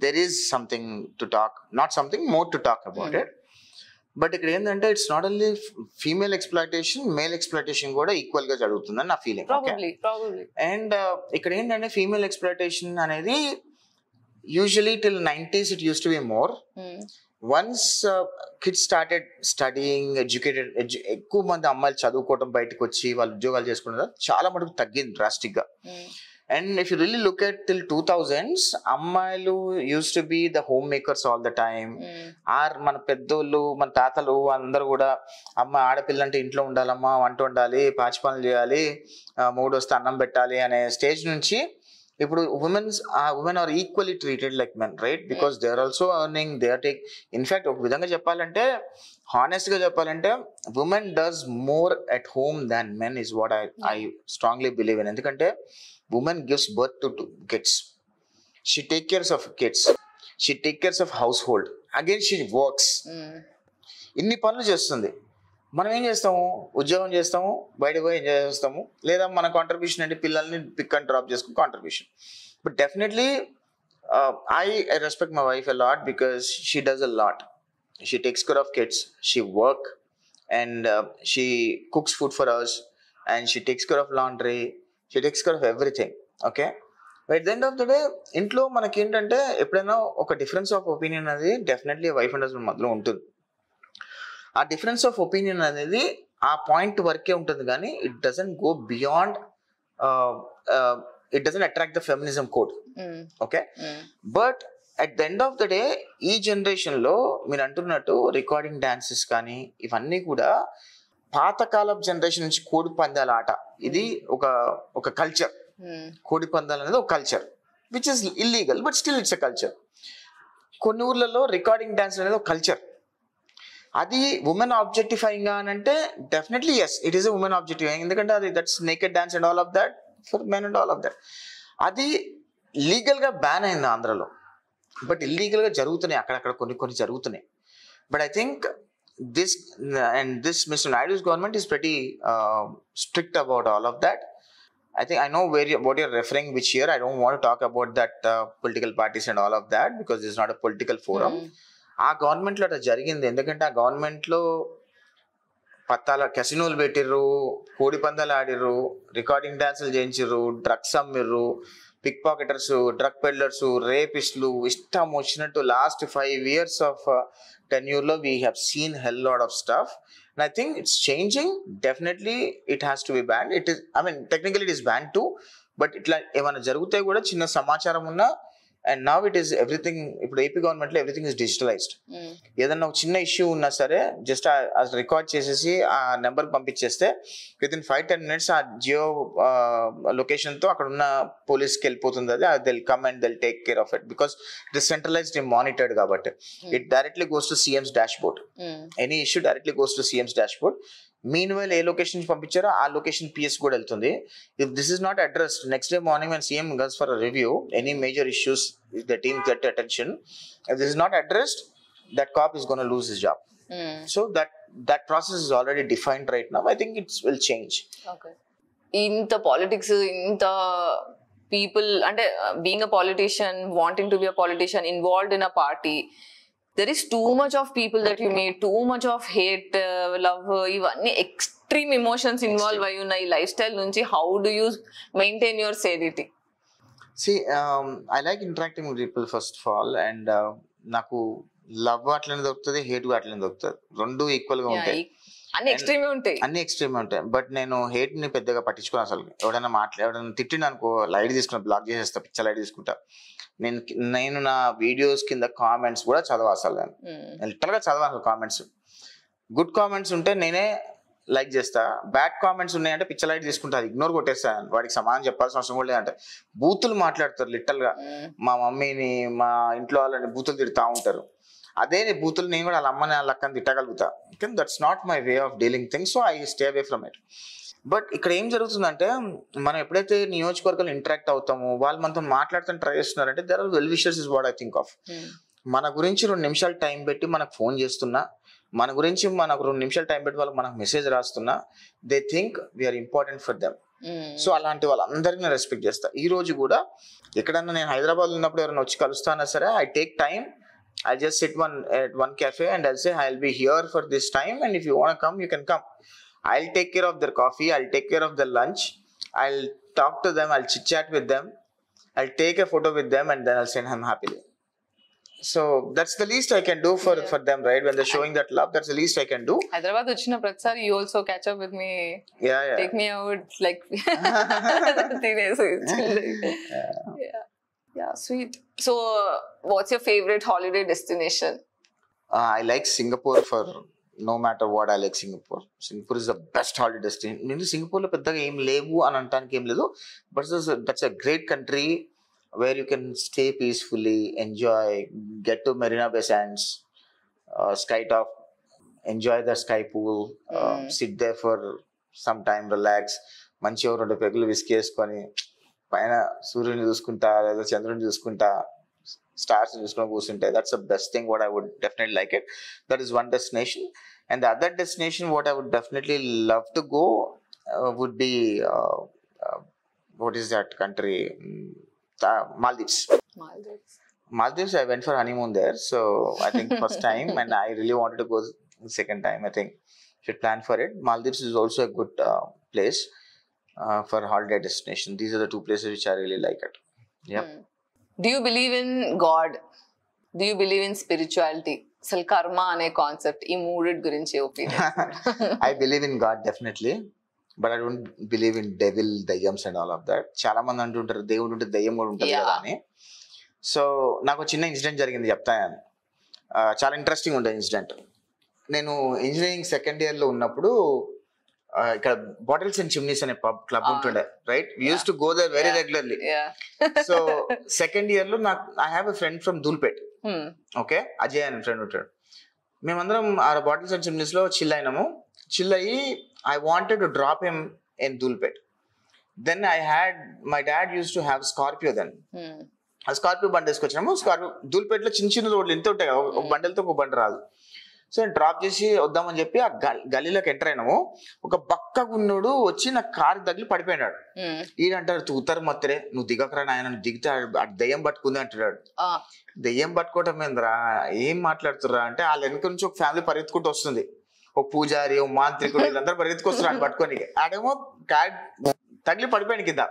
there is something to talk, not something more to talk about it. But ఇక్కడ ఏంటంటే it's not only female exploitation, male exploitation కూడా ఈక్వల్ గా జరుగుతుందని నా ఫీలింగ్. అండ్ ఇక్కడ ఏంటంటే ఫీమేల్ ఎక్స్ప్లాయిటేషన్ అనేది usually till 90s it use to be more. Once kids started studying, ఎక్కువ మంది అమ్మాయిలు చదువుకోవడం, బయటకు వచ్చి వాళ్ళు ఉద్యోగాలు చేసుకున్న చాలా మటుకు తగ్గింది డ్రాస్టిక్ గా. And if you really look at till 2000s, అమ్మాయిలు used to be the homemakers all the time. మన పెద్దోళ్ళు, మన తాతలు అందరూ కూడా అమ్మ ఆడపిల్ల అంటే ఇంట్లో ఉండాలమ్మా, వంట ఉండాలి, పాచి పనులు చేయాలి, మూడు వస్తే అన్నం పెట్టాలి అనే స్టేజ్ నుంచి ఇప్పుడు women are equally treated like men, right? Because they are also earning, they are take. In fact, ఒక విధంగా చెప్పాలంటే, honest గా చెప్పాలంటే, women does more at home than men is what I strongly believe in. ఎందుకంటే woman gives birth to kids, she take care of kids, she take care of household, again she works, ఇన్ని పనులు చేస్తుంది. మనం ఏం చేస్తాము, ఉద్యోగం చేస్తాము, బయట పోయి ఎంజాయ్ చేస్తాము, లేదా మన కాంట్రిబ్యూషన్ అంటే పిల్లల్ని పిక్ అండ్ డ్రాప్ చేసుకుని contribution. But definitely I respect my wife a lot because she does a lot. She takes care of kids, she work, and she cooks food for us, and she takes care of laundry, she takes care of everything. Okay, but at the end of the day ఇంట్లో మనకి ఏంటంటే ఎప్పుడైనా ఒక డిఫరెన్స్ ఆఫ్ ఒపీనియన్ అనేది డెఫినెట్లీ వైఫ్ అండ్ హస్బెండ్ మధ్యలో ఉంటుంది. ఆ డిఫరెన్స్ ఆఫ్ ఒపీనియన్ అనేది ఆ పాయింట్ వరకే ఉంటుంది కానీ it doesn't go beyond, it doesn't attract the feminism code. Okay, but at the end of the day ఈ జనరేషన్ లో మీరు అంటున్నట్టు రికార్డింగ్ డాన్సెస్ కానీ ఇవన్నీ కూడా పాతకాలపు జనరేషన్ నుంచి కోడి పందాల ఆట, ఇది ఒక కల్చర్. కోడి పందాలు అనేది ఒక culture which is illegal but still it's a culture. కొన్ని ఊర్లలో రికార్డింగ్ డాన్స్ అనేది ఒక కల్చర్. అది ఉమెన్ ఆబ్జెక్టిఫైయింగ్ అని అంటే definitely yes, it is a women objectifying. ఎందుకంటే అది that's naked dance and all of that for men and all of that. అది లీగల్ గా బ్యాన్ అయింది ఆంధ్రలో, బట్ ఇల్లీగల్ గా జరుగుతున్నాయి అక్కడక్కడ కొన్ని జరుగుతున్నాయి. But I think this Mr. Naidu's government is pretty strict about all of that. I think I know what you're referring which year. I don't want to talk about that political parties and all of that because this is not a political forum. ఆ గవర్నమెంట్ లో అట్లా జరిగింది. ఎందుకంటే ఆ గవర్నమెంట్ లో పత్తాల కెసినోలు పెట్టిర్రు, కోడి పందాలు ఆడిర్రు, రికార్డింగ్ డాన్సులు చేయించిర్రు, డ్రగ్స్ అమ్మిర్రు, పిక్ పాకెటర్స్, డ్రగ్ పెడ్లర్స్, రేపిస్టులు, ఇష్టం వచ్చినట్టు last 5 years of tenure lo we have seen hell lot of stuff, and I think it's changing. Definitely it has to be banned. It is, I mean technically it is banned too, but itla emana jarugute kuda chinna samacharam unna, and now it is everything. Ippudu AP government lo everything is digitalized. ఏదన్నా ఒక చిన్న ఇష్యూ ఉన్నా సరే జస్ట్ రికార్డ్ చేసేసి ఆ నెంబర్ పంపించేస్తే విత్ ఇన్ 5-10 minutes ఆ జియో లొకేషన్ తో అక్కడ ఉన్న పోలీస్కి వెళ్ళిపోతుంది. అది will come and will take care of it because it is centralised and monitored కాబట్టి it directly goes to CM's dashboard. Any issue directly goes to CM's dashboard. Meanwhile ఏ లొకేషన్ పంపించారో ఆ లొకేషన్ PS కూడా వెళ్తుంది. If this is not addressed next day morning when CM goes for a review, any major issues the team get attention. If this is not addressed, that cop is going to lose his job. So that process is already defined right now. I think it will change. Okay, inta politics, inta people and being a politician, wanting to be a politician, involved in a party, there is too much of people that you meet, too much of hate, love, ivanni extreme emotions involved ayi unna ee lifestyle nunchi. How do you maintain your sanity? See, I like interacting with people first of all, and నాకు లవ్ అట్లనే దొరుకుతుంది, హేట్ అట్లనే దొరుకుతుంది. రెండు ఈక్వల్ గా ఉంటాయి, అన్ని ఎక్స్ట్రీమ్ ఉంటాయి. బట్ నేను హేట్ ని పెద్దగా పట్టించుకోను అసలు. ఎవడైనా తిట్టిన అనుకో లైట్ తీసుకున్నా, బ్లాక్ చేసేస్తా, పిచ్చ లైట్ తీసుకుంటా. నేను నా వీడియోస్ కింద కామెంట్స్ కూడా చదవ, అసలు నేను లిటరల్ గా చదవాలి. కామెంట్స్ గుడ్ కామెంట్స్ ఉంటే నేనే లైక్ చేస్తా, బ్యాడ్ కామెంట్స్ ఉన్నాయంటే పిచ్చ లైట్ తీసుకుంటా, ఇగ్నోర్ కొట్టేస్తాను, వాడికి సమానం చెప్పాల్సిన అవసరం కూడా లేదంటే. బూతులు మాట్లాడతారు లిటరల్ గా, మా మమ్మీని మా ఇంట్లో వాళ్ళని బూతులు తిడతా ఉంటారు. అదే బూతులు నేను కూడా వాళ్ళ అమ్మని వాళ్ళ అక్కని తిట్టగలుగుతా, కానీ that's not my way of dealing things, so I stay away from it. But ఇక్కడ ఏం జరుగుతుందంటే, మనం ఎప్పుడైతే నియోజకవర్గాలు ఇంటరాక్ట్ అవుతామో వాళ్ళు మనతో మాట్లాడుతాను ట్రై చేస్తున్నారంటే there are well wishers is what I think of. మన గురించి 2 నిమిషాలు టైం పెట్టి మనకు ఫోన్ చేస్తున్నా, మన గురించి మనకు 2 నిమిషాలు టైం పెట్టి వాళ్ళకి మనకు మెసేజ్ రాస్తున్నా, they think we're important for them. So అలాంటి వాళ్ళందరికీ నేను రెస్పెక్ట్ చేస్తా. ఈ రోజు కూడా ఎక్కడన్నా నేను హైదరాబాద్ ఉన్నప్పుడు ఎవరైనా వచ్చి కలుస్తానా సరే, I take time, I'll just sit at one cafe and I'll say I'll be here for this time, and if you want to come you can come. I'll take care of their coffee, I'll take care of their lunch, I'll talk to them, I'll chit chat with them, I'll take a photo with them, and then I'll send them happily. So that's the least I can do for them, right? When they're showing that love, that's the least I can do. Hyderabad వచ్చిన ప్రతిసారి you also catch up with me, take me out like yeah, sweet. So what's your favorite holiday destination? I like Singapore. For no matter what, I like Singapore. Singapore is the best holiday destination. నేను సింగపూర్లో పెద్దగా ఏం లేవు అని అంటానికి ఏం లేదు, but that's a great country where you can stay peacefully, enjoy, get to Marina Bay Sands, skytop, enjoy the sky pool, sit there for some time, relax, మంచిగా 2 పెగ్గులు విస్కీ వేసుకొని పైన సూర్యుని చూసుకుంటా లేదా చంద్రుని చూసుకుంటా స్టార్స్ చూసుకొని కూర్చుంటే, that's the best thing what I would definitely like it. That is one destination. And the other destination what I would definitely love to go would be what is that country, Maldives. I went for honeymoon there, so I think first time, and I really wanted to go second time. I think should plan for it. Maldives is also a good place for holiday destination. These are the 2 places which I really like it. Yeah. Do you believe in God? Do you believe in spirituality? Asal karma ane concept ee mooded gurinchi opinion. I believe in God definitely, but I don't believe in devil, దయ్యమ్స్ and all of that. చాలా మంది అంటుంటారు దేవుడు ఉంటే దయ్యం కూడా ఉంటుంది కదా అని. సో నాకు చిన్న ఇన్సిడెంట్ జరిగింది చెప్తాను. చాలా ఇంట్రెస్టింగ్ ఉంటుంది ఇన్సిడెంట్. నేను ఇంజనీరింగ్ సెకండ్ ఇయర్లో ఉన్నప్పుడు ఇక్కడ బాటిల్స్ అండ్ చిమ్నీస్ అనే క్లబ్ ఉంటుండే, right? We use to go there very regularly. So second year లో నాకు I have a friend from Dhoolpet, okay, Ajay అనే ఫ్రెండ్ ఉంటాడు. మేమందరం ఆ బాటిల్స్ అండ్ చిమ్నీస్ లో చిల్ అయినాము. చిల్ అయ్యి I wanted to drop him in Dhulpet. Then my dad used to have Scorpio then. ఆ స్కార్పియో బండి వేసుకొచ్చినాము. స్కార్పియో ధూల్పేటలో చిన్న రోడ్లు ఎంత ఉంటాయి, ఒక బండిలతో ఒక బండి రాదు. సో నేను డ్రాప్ చేసి వద్దామని చెప్పి ఆ గలీలోకి ఎంటర్ అయినాము. ఒక బక్కగున్నోడు వచ్చి నా కారు తగిలి పడిపోయినాడు. ఈడంటాడు, తూతారు మత్తరే, నువ్వు దిగకరా నాయన, నువ్వు దిగితే దెయ్యం పట్టుకుంది అంటున్నాడు. దెయ్యం పట్టుకోవటం ఏంద్రా, ఏం మాట్లాడుతుర్రా అంటే, వాళ్ళ వెనక నుంచి ఒక ఫ్యామిలీ పరిగెత్తుకుంటూ వస్తుంది. ఓ పూజారి, ఓ మాంత్రికుడు, వీళ్ళందరూ పరిగెత్తుకొస్తున్నారు పట్టుకొని. ఆడేమో తగిలి పడిపోయాడు కింద.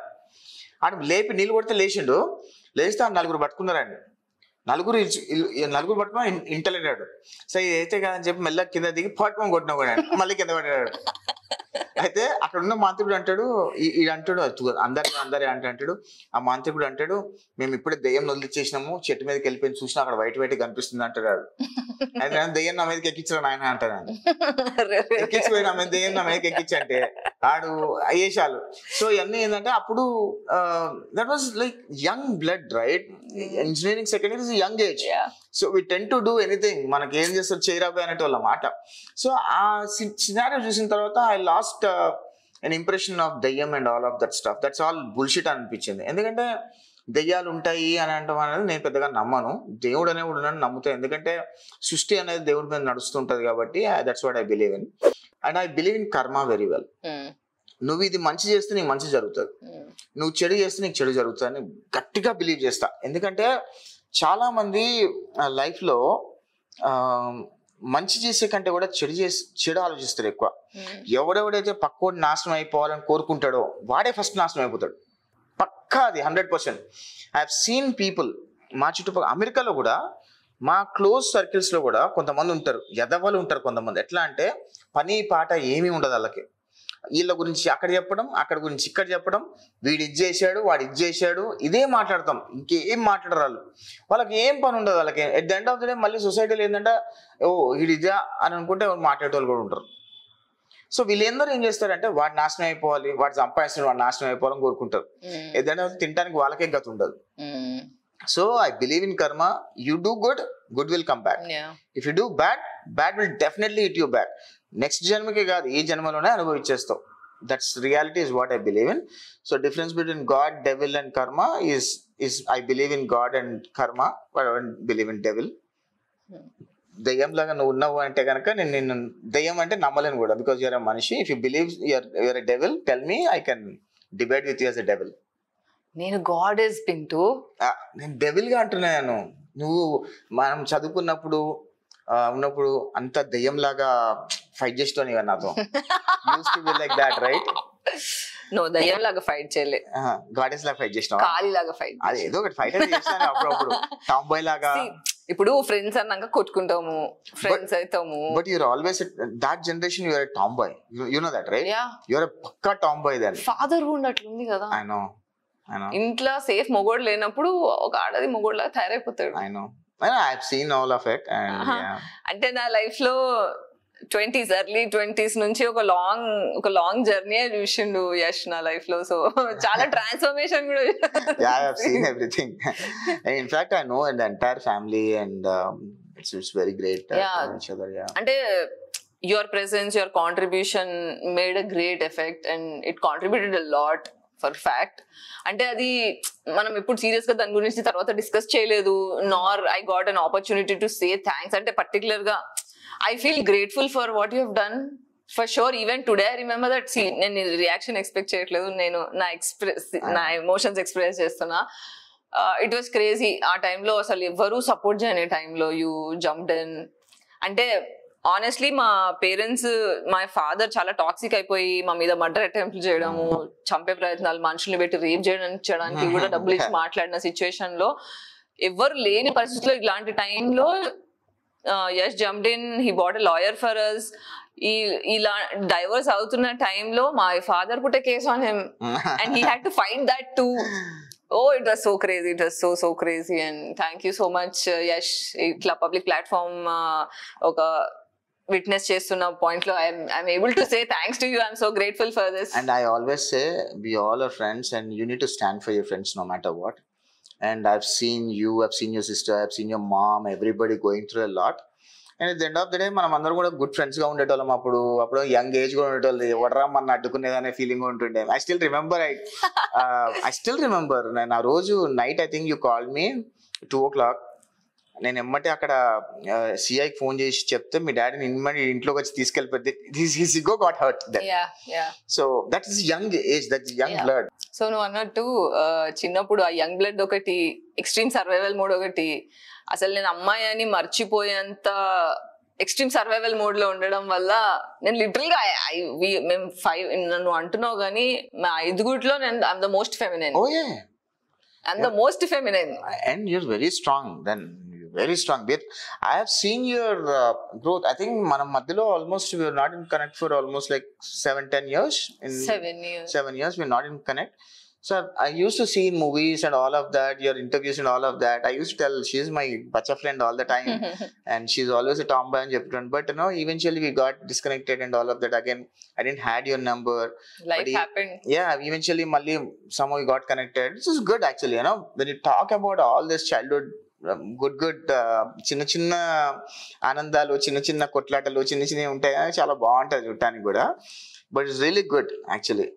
ఆడ లేపి నీళ్ళు కొడితే లేచిండు. లేస్తే 4 పట్టుకున్నారండి. 4 పట్టుకున్నా ఇంటలేడాడు. సో ఇది అయితే కాదని చెప్పి మెల్లగా కింద దిగి పట్టుకొని కొట్టినా కూడా మళ్ళీ కింద పడ్డాడు. అయితే అక్కడ ఉన్న మాంత్రికుడు అంటాడు, అంటాడు అందరే అంటాడు. ఆ మాంత్రికుడు అంటాడు, మేము ఇప్పుడే దెయ్యం వదిలిచ్చేసినాము, చెట్టు మీదకి వెళ్ళిపోయి చూసినా అక్కడ వైట్ కనిపిస్తుంది అంటాడు. అయితే దెయ్యం నా మీదకి ఎక్కించాడు ఆయన అంటాడు. ఎక్కించిపోయినా మేము దెయ్యం నా మీదకి ఎక్కించంటే ఆడు అయ్యేశాలు. సో ఇవన్నీ ఏంటంటే అప్పుడు that was like young blood, right? Engineering second year is young age. So we tend to do anything. మనకి ఏం చేస్తారు చేయరాబోయే అనేటోళ్ళ మాట. సో ఆ సినారియో చూసిన తర్వాత I last an impression of దెయ్యం and all of that stuff. That's all bullshit అనిపించింది. ఎందుకంటే దెయ్యాలు ఉంటాయి అని అంటాం అనేది నేను పెద్దగా నమ్మను. దేవుడు అనేవాడు నన్ను నమ్ముతాను, ఎందుకంటే సృష్టి అనేది దేవుడి మీద నడుస్తుంటది కాబట్టి. That's what I believe in. And I believe in karma very well. నువ్వు ఇది మంచి చేస్తే నీకు మంచి జరుగుతుంది, నువ్వు చెడు చేస్తే నీకు చెడు జరుగుతుంది అని గట్టిగా బిలీవ్ చేస్తా. ఎందుకంటే చాలా మంది లైఫ్లో మంచి చేసే కంటే కూడా చెడు ఆలోచిస్తారు ఎక్కువ. ఎవడెవడైతే పక్కోడు నాశనం అయిపోవాలని కోరుకుంటాడో వాడే ఫస్ట్ నాశనం అయిపోతాడు. పక్కా అది 100%. ఐ హావ్ సీన్ పీపుల్ మా చుట్టుపక్కల, అమెరికాలో కూడా మా క్లోజ్ సర్కిల్స్ లో కూడా కొంతమంది ఉంటారు, ఎదవలు ఉంటారు కొంతమంది. ఎట్లా అంటే పని పాట ఏమీ ఉండదు వాళ్ళకి. వీళ్ళ గురించి అక్కడ చెప్పడం, అక్కడ గురించి ఇక్కడ చెప్పడం, వీడు ఇది చేశాడు, వాడు ఇది చేశాడు, ఇదే మాట్లాడతాం, ఇంకేం మాట్లాడరు వాళ్ళు. వాళ్ళకి ఏం పని ఉండదు వాళ్ళకి. At the end of the day మళ్ళీ సొసైటీలో ఏంటంటే ఓ వీడు ఇదా అని అనుకుంటే మాట్లాడేటోళ్ళు కూడా ఉంటారు. సో వీళ్ళందరూ ఏం చేస్తారంటే వాడు నాశనం అయిపోవాలి, వాడు సంపాదిస్తున్న వాడు నాశనం అయిపోవాలని కోరుకుంటారు. ఏదైనా తినడానికి వాళ్ళకే గతి ఉండదు. So I believe in karma. You do good, good will come back. If you do bad, bad will definitely hit you back. Next జన్మకి కాదు, ఈ జన్మలోనే అనుభవించేస్తావు. That's reality is what I believe in. So difference between God, devil and karma is I believe in God and karma, but I don't believe in devil. దయ్యం లాగా నువ్వు ఉన్నావు అంటే కనుక నేను దయ్యం అంటే నమ్మలేను కూడా, బికాస్ యూఆర్ ఎ మనిషి. If you believe you're a devil, tell me, I can debate with you as a devil. నేను గాడెస్ పింటూ, నేను డెవిల్ గా అంటున్నాను. నువ్వు మనం చదువుకున్నప్పుడు ఉన్నప్పుడు అంత దయ్యం లాగా ఫైట్ చేస్తావు నీవు నాతో. Like that right? నువ్వు దయ్యం లాగా ఫైట్ చేయలే, గాడెస్ లాగా ఫైట్ చేసినావు, ఖాళీ లాగా ఫైట్. అది ఏదో ఒకటి ఫైట్ అయితే చేస్తాను అప్పుడప్పుడు, టామ్ బాయ్ లాగా. ఇప్పుడు ఫ్రెండ్స్ అన్నాక కొట్టుకుంటాము, ఫ్రెండ్స్ అవుతాము. But you're always that generation you're a tomboy, you know that right? You're a పక్కా టామ్ బాయ్. దెన్ ఫాదర్ కూడా అట్లుంది కదా. I know. ఇంట్లో సేఫ్ మొగోడు లేనప్పుడు ఒక ఆడది మొగోడు లాగా తయారైపోతాడు. I know, I have seen all of it. And అంటే నా లైఫ్ లో 20s ఎర్లీ 20s నుంచి ఒక లాంగ్ జర్నీ చూసిండు యష్ నా లైఫ్ లో. సో చాలా ట్రాన్స్ఫర్మేషన్ కూడా. I have seen everything. And in fact I know the entire family, and it's very great to know each other. అంటే your presence, your contribution made a great effect and it contributed a lot for fact. అంటే అది మనం ఇప్పుడు సీరియస్ గా దాని గురించి తర్వాత డిస్కస్ చేయలేదు. Nor I got an opportunity to say thanks. అంటే పర్టికులర్ గా I feel grateful for what you have done for sure. Even today I remember that scene. నేను రియాక్షన్ ఎక్స్పెక్ట్ చేయట్లేదు, నేను నా ఎమోషన్స్ ఎక్స్ప్రెస్ చేస్తున్నా. It was crazy. ఆ టైంలో అసలు ఎవరు సపోర్ట్ చేయని టైంలో యూ జంప్డ్ ఇన్. అంటే ఆనెస్ట్లీ మా పేరెంట్స్, మా ఫాదర్ చాలా టాక్సిక్ అయిపోయి మా మీద మర్డర్ అటెంప్ట్ చేయడము, చంపే ప్రయత్నాలు, మనుషుల్ని పెట్టి రేప్ చేయడానికి కూడా డబ్బులు ఇచ్చి మాట్లాడిన సిచ్యువేషన్ లో, ఎవరు లేని పరిస్థితుల్లో ఇలాంటి టైంలో Yash jumped in. He bought a lawyer for us. ఇలా డైవర్స్ అవుతున్న టైంలో మా father put a case on him and he had to fight that too. Oh, it was so crazy. It was so crazy. And thank you so much, Yash. Itla public platform oka witness chestunna point lo I'm able to say thanks to you. I'm so grateful for this. And I always say we all are friends and you need to stand for your friends no matter what. And I've seen you, I've seen your sister, I've seen your mom, everybody going through a lot. And at the end of the day మనం అందరం కూడా గుడ్ ఫ్రెండ్స్ గా ఉండేటోళ్ళం. అప్పుడు యంగ్ ఏజ్ కూడా ఉండేటోళ్ళు, ఎవడరా మన అడ్డుకునేదనే ఫీలింగ్ ఉంటుండే. ఐ స్టిల్ రిమెంబర్ నేను ఆ రోజు night, I think you call me 2 o'clock. నేను ఎమ్మటే అక్కడ సిఐకి ఫోన్ చేసి చెప్తే మీ డాడీని ఇంట్లోకి వచ్చి తీసుకెళ్ళిపోతే his ego got hurt. So that is young age, that is young blood. So నువ్వు అన్నట్టు చిన్నప్పుడు ఆ యంగ్ బ్లడ్ ఒకటి, ఎక్స్ట్రీమ్ సర్వైవల్ మోడ్ ఒకటి, అసలు నేను అమ్మాయి అని మర్చిపోయేంత ఎక్స్ట్రీమ్ సర్వైవల్ మోడ్ లో ఉండడం వల్ల నేను లిటరల్ గా మేము 5 నన్ను అంటున్నావు కానీ మా 5 నేను I'm the most feminine. I'm the most feminine. And you're very strong then. Very strong. I have seen your growth. I think manam madhyalo almost we are not in connect for almost like 7-10 years. 7 years we're not in connect. So I used to see in movies and all of that, your interviews and all of that. I used to tell she's my bacha friend all the time and she's always a tomboy and Jepton. But you know, eventually we got disconnected and all of that. Again, I didn't had your number. Life happened. Yeah, eventually malli somehow we got connected. This is good actually, you know, when you talk about all this childhood good చిన్న చిన్న ఆనందాలు, చిన్న చిన్న కొట్లాటలు, చిన్న చిన్నవి ఉంటాయి, చాలా బాగుంటది చూడటానికి కూడా. But it's really good actually.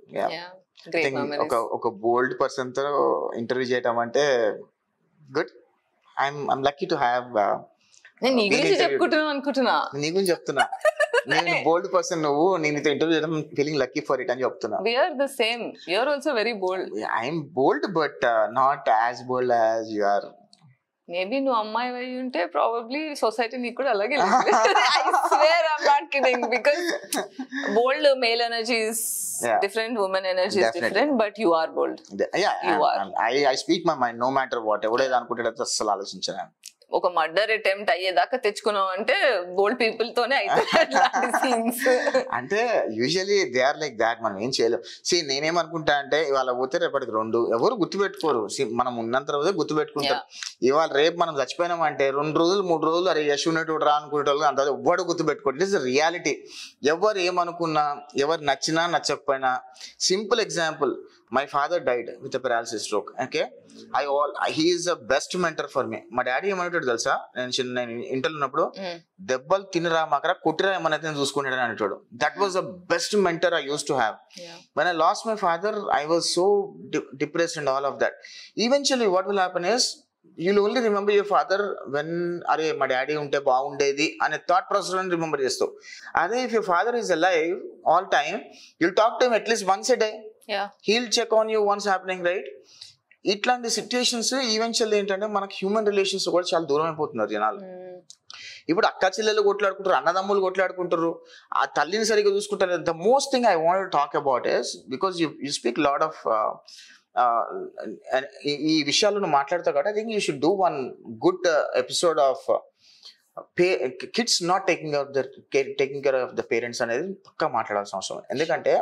ఒక బోల్డ్ పర్సన్ తో ఇంటర్వ్యూ చేయటం అంటే good. I'm lucky to have. నేను నీ గురించి చెప్తున్నా. నేను బోల్డ్ పర్సన్, నువ్వు నేను ఇంటర్వ్యూ చేయడం ఫీలింగ్ లక్కీ ఫర్ ఇట్ అని చెప్తున్నా. We are the same. You are also very bold. I am bold but not as bold as you are. Maybe నువ్వు అమ్మాయి అయి ఉంటే ప్రాబబ్లీ సొసైటీ నీకు కూడా అలాగే. I swear I'm not kidding, because bold male energy is different, woman energy is different, but you are bold. Yeah, you are. I speak my mind no matter what. ఎవడేది అనుకుంటాడో అసలు ఆలోచించను. ఒక మర్డర్ అటెంప్ట్ అయ్యేదాకా తెచ్చుకున్నాం అంటే బోల్డ్ పీపుల్ తోనే అవుతాయి సీన్స్. అంటే usually they are like that, మనం ఏం చేయలేం. నేనేమనుకుంటా అంటే ఇవాళ పోతే రేపటికి 2 ఎవరు గుర్తుపెట్టుకోరు. మనం ఉన్నంత రోజే గుర్తుపెట్టుకుంటారు. ఇవాళ రేపు మనం చచ్చిపోయినామంటే 2 రోజులు 3 రోజులు అరే యశ్ ఉన్నట్టు రా అనుకునే వాళ్ళు అంత ఎవ్వడు గుర్తుపెట్టుకోండి. It is reality. ఎవరు ఏమనుకున్నా, ఎవరు నచ్చినా నచ్చకపోయినా, simple example, my father died with paralysis stroke. Okay, he is the best mentor for me. మా డాడీ ఏమంటాడు తెలుసా, నేను ఇంటర్ ఉన్నప్పుడు, దెబ్బలు తినిరా మాకరా కొట్టిరా ఏమన్నైతే చూసుకుంటాడని అంటాడు. That was the best mentor I use to have. When I lost my father I was so depressed and all of that. Eventually what will happen is you'll only remember your father when అరే మా డాడీ ఉంటే బాగుండేది అనే థాట్ ప్రాసెస్ అని రిమెంబర్ చేస్తావు. అదే if your father is alive all time, you'll talk to him at least once a day, he'll check on you once happening, right? ఇట్లాంటి సిచ్యుయేషన్స్ ఈవెన్చువల్లీ ఏంటంటే మనకి హ్యూమన్ రిలేషన్స్ కూడా చాలా దూరం అయిపోతున్నారు జనాలు. ఇప్పుడు అక్క చెల్లెలు కొట్లాడుకుంటారు, అన్నదమ్ములు కొట్లాడుకుంటారు, ఆ తల్లిని సరిగ్గా చూసుకుంటారు. The most thing I want to talk about is because you speak lot of ఈ విషయాలు నువ్వు మాట్లాడతావు కాబట్టి I think you should do one good episode of kids not taking care of the parents అనేది పక్కా మాట్లాడాల్సిన అవసరం. ఎందుకంటే